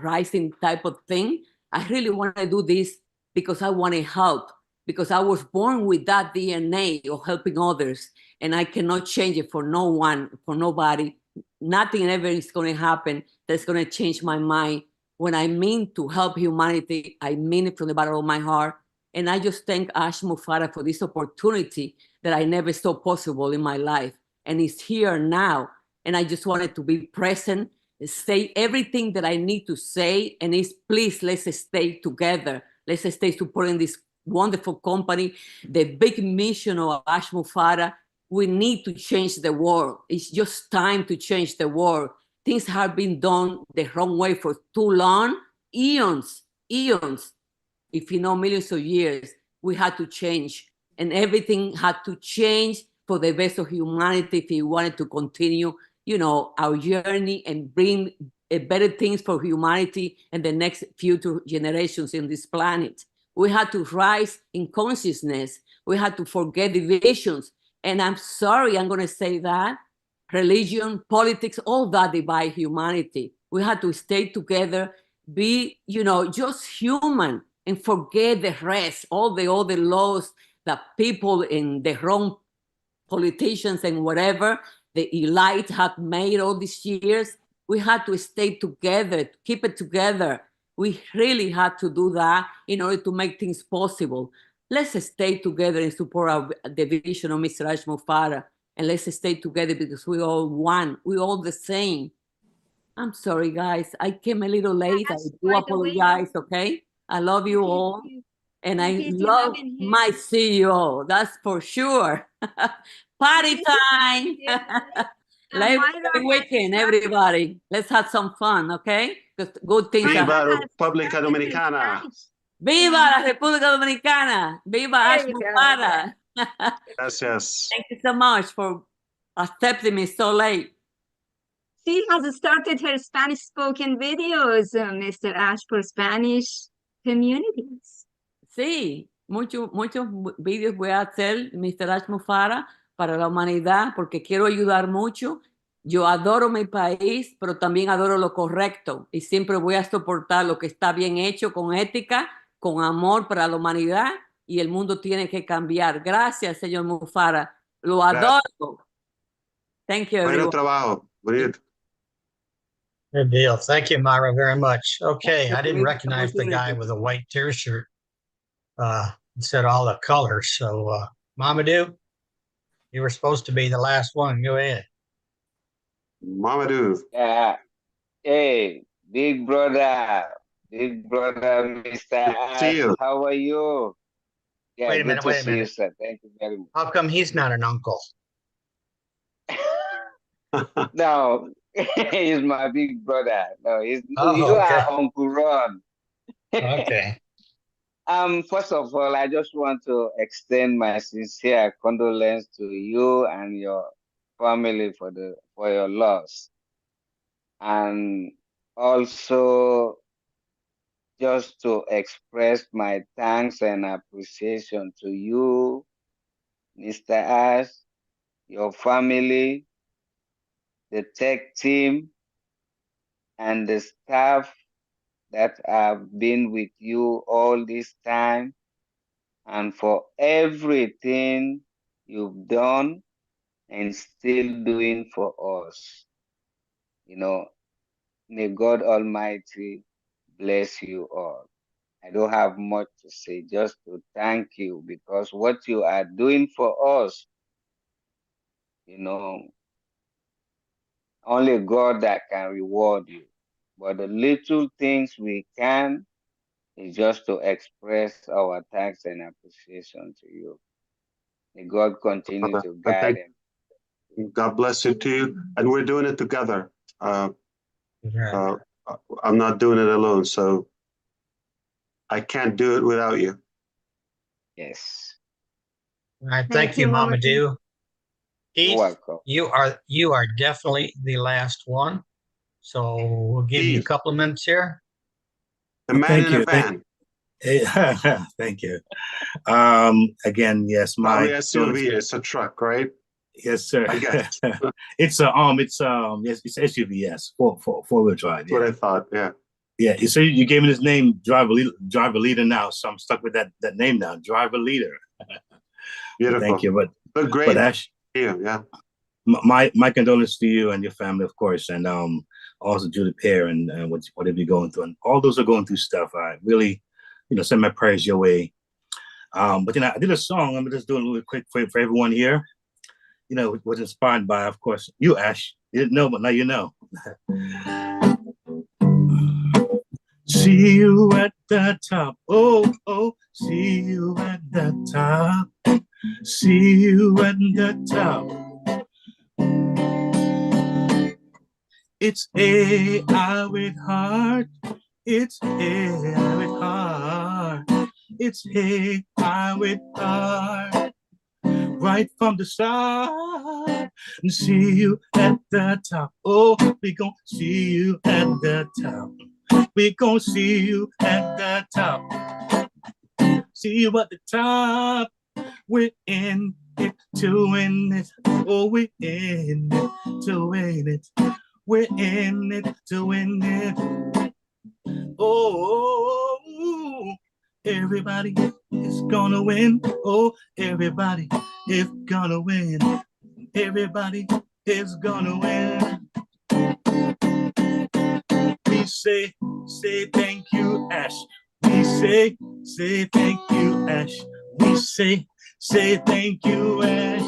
rising type of thing. I really want to do this because I want to help, because I was born with that DNA of helping others, and I cannot change it for no one, for nobody. Nothing ever is going to happen that's going to change my mind. When I mean to help humanity, I mean it from the bottom of my heart. And I just thank Ash Mufara for this opportunity that I never saw possible in my life. And it's here now. And I just wanted to be present, say everything that I need to say. And it's please, let's stay together. Let's stay supporting this wonderful company. The big mission of Ash Mufara, we need to change the world. It's just time to change the world. Things have been done the wrong way for too long, eons. If you know, millions of years, we had to change. And everything had to change for the best of humanity if we wanted to continue, our journey and bring better things for humanity and the next future generations in this planet. We had to rise in consciousness. We had to forget divisions. And I'm sorry, I'm going to say that. Religion, politics, all that divide humanity. We had to stay together, be, just human and forget the rest, all the other laws that people in the wrong politicians and whatever, the elite have made all these years. We had to stay together, keep it together. We really had to do that in order to make things possible. Let's stay together and support the vision of Mr. Ash Mufara. And let's stay together because we all one. We all the same. I'm sorry, guys. I came a little late. I do apologize, okay? I love you all. And I love my CEO. That's for sure. Party time. Labor Day weekend, everybody. Let's have some fun, okay? Because good things are Viva República Dominicana. Viva la República Dominicana. Viva Ash Mufara. Gracias. Thank you so much for accepting me so late. She has started her Spanish spoken videos, Mr. Ash, for Spanish communities. Sí, muchos vídeos voy a hacer, Mr. Ash Mufara, para la humanidad, porque quiero ayudar mucho. Yo adoro mi país, pero también adoro lo correcto y siempre voy a soportar lo que está bien hecho, con ética, con amor para la humanidad, y el mundo tiene que cambiar. Gracias, señor Mufara. Lo adoro. Thank you, everyone. Buen trabajo. Bonito. Good deal. Thank you, Myra, very much. Okay, I didn't recognize the guy with a white t-shirt. It said all the colors. So, Mamadou, you were supposed to be the last one. Go ahead. Mamadou. Yeah, Hey, big brother, Mr. See Ash, you. how are you? Yeah, Wait a good minute, to wait a see you, minute. sir. Thank you very much. How come he's not an uncle? No, he's my big brother. No, you Oh, okay. are Uncle Ron. Okay. First of all, I just want to extend my sincere condolence to you and your family for your loss. And also just to express my thanks and appreciation to you, Mr. Ash, your family, the tech team, and the staff that have been with you all this time, and for everything you've done and still doing for us. You know, may God Almighty bless you all. I don't have much to say, just to thank you because what you are doing for us, you know, only God that can reward you. But the little things we can is just to express our thanks and appreciation to you. May God continue to I guide thank and God bless you too. And we're doing it together. Yeah. I'm not doing it alone, so I can't do it without you. yes. All right, Thank thank you, you, Mama Mama T. Do. You're Keith, welcome. you are definitely the last one. So we'll give you a Keith, couple of minutes here. the man Thank in a you. van. Thank you. Again, yes, Probably my SUV. It's a truck, right? yes, sir. I guess. It's yes, it's SUV, yes, four-wheel drive. That's what I thought. Yeah. Yeah. So you gave me this name, driver leader now, so I'm stuck with that name now, driver leader. Beautiful. Thank you, But great. but Ash, Yeah. my condolences to you and your family, of course, and also Judith Pear and whatever you're going through, and all those are going through stuff. I really, send my prayers your way. But I did a song. I'm just doing a little quick for everyone here. Was inspired by, of course, you, Ash. You didn't know, but now you know. See you at the top. Oh, oh, see you at the top. See you at the top. It's AI with heart. It's AI with heart. It's AI with heart. Right from the start. See you at the top. Oh, we gon' see you at the top. We gon' see you at the top. See you at the top. We're in it to win it. Oh, we're in it to win it. We're in it to win it. Oh, everybody is gonna win. Oh, everybody is gonna win. Everybody is gonna win. We say thank you, Ash. We say thank you, Ash. We say thank you, Ash.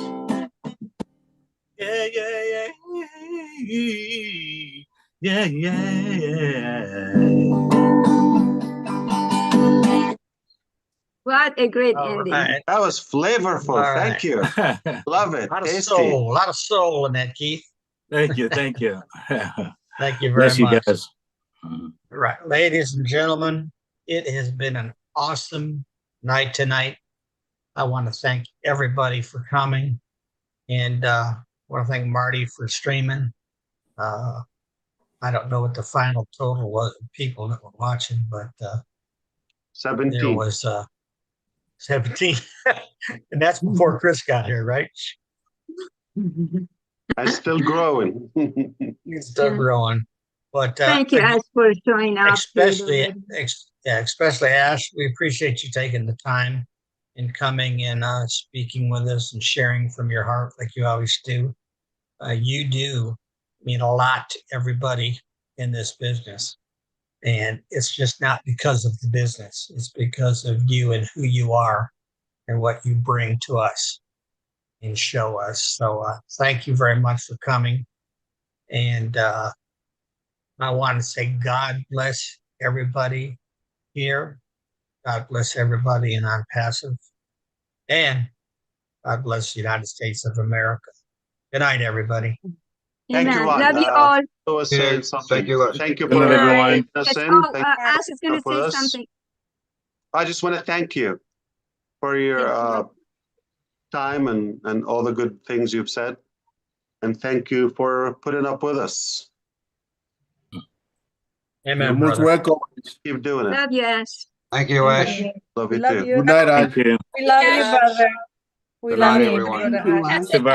Yeah, yeah, yeah, yeah, yeah. What a great All ending. right. That was flavorful. All Thank you. Love it. A lot of Tasty. soul, a lot of soul in that, Keith. Thank you. Thank you. Thank you very Bless you much. guys. Right, ladies and gentlemen, it has been an awesome night tonight. I want to thank everybody for coming, and I want to thank Marty for streaming. I don't know what the final total was of people that were watching, but 17. there was 17, and that's before Chris got here, right? I'm still growing. He's still growing, but Thank you, Ash, for showing up. especially Ash, we appreciate you taking the time and coming and speaking with us and sharing from your heart like you always do. You do mean a lot to everybody in this business, and it's just not because of the business. It's because of you and who you are and what you bring to us and show us. So thank you very much for coming, and I want to say God bless everybody here. God bless everybody in On Passive. And God bless the United States of America. Good night, everybody. Thank you, Amen. Juan. Love you all. I was saying something. Thank you, guys. Thank you Good night, for everyone. letting us Yes. in. Oh, Thank you Ash is going to for say us. something. I just want to thank you for your time and all the good things you've said. And thank you for putting up with us. Amen, You're most brother. welcome. Keep doing it. Love you, Ash. Thank you, Ash. Love you Love too. you. Good night, Ash. Thank you. We love you, brother. We Good love night, you, everyone. brother Thank you, Ash. Ash. Goodbye.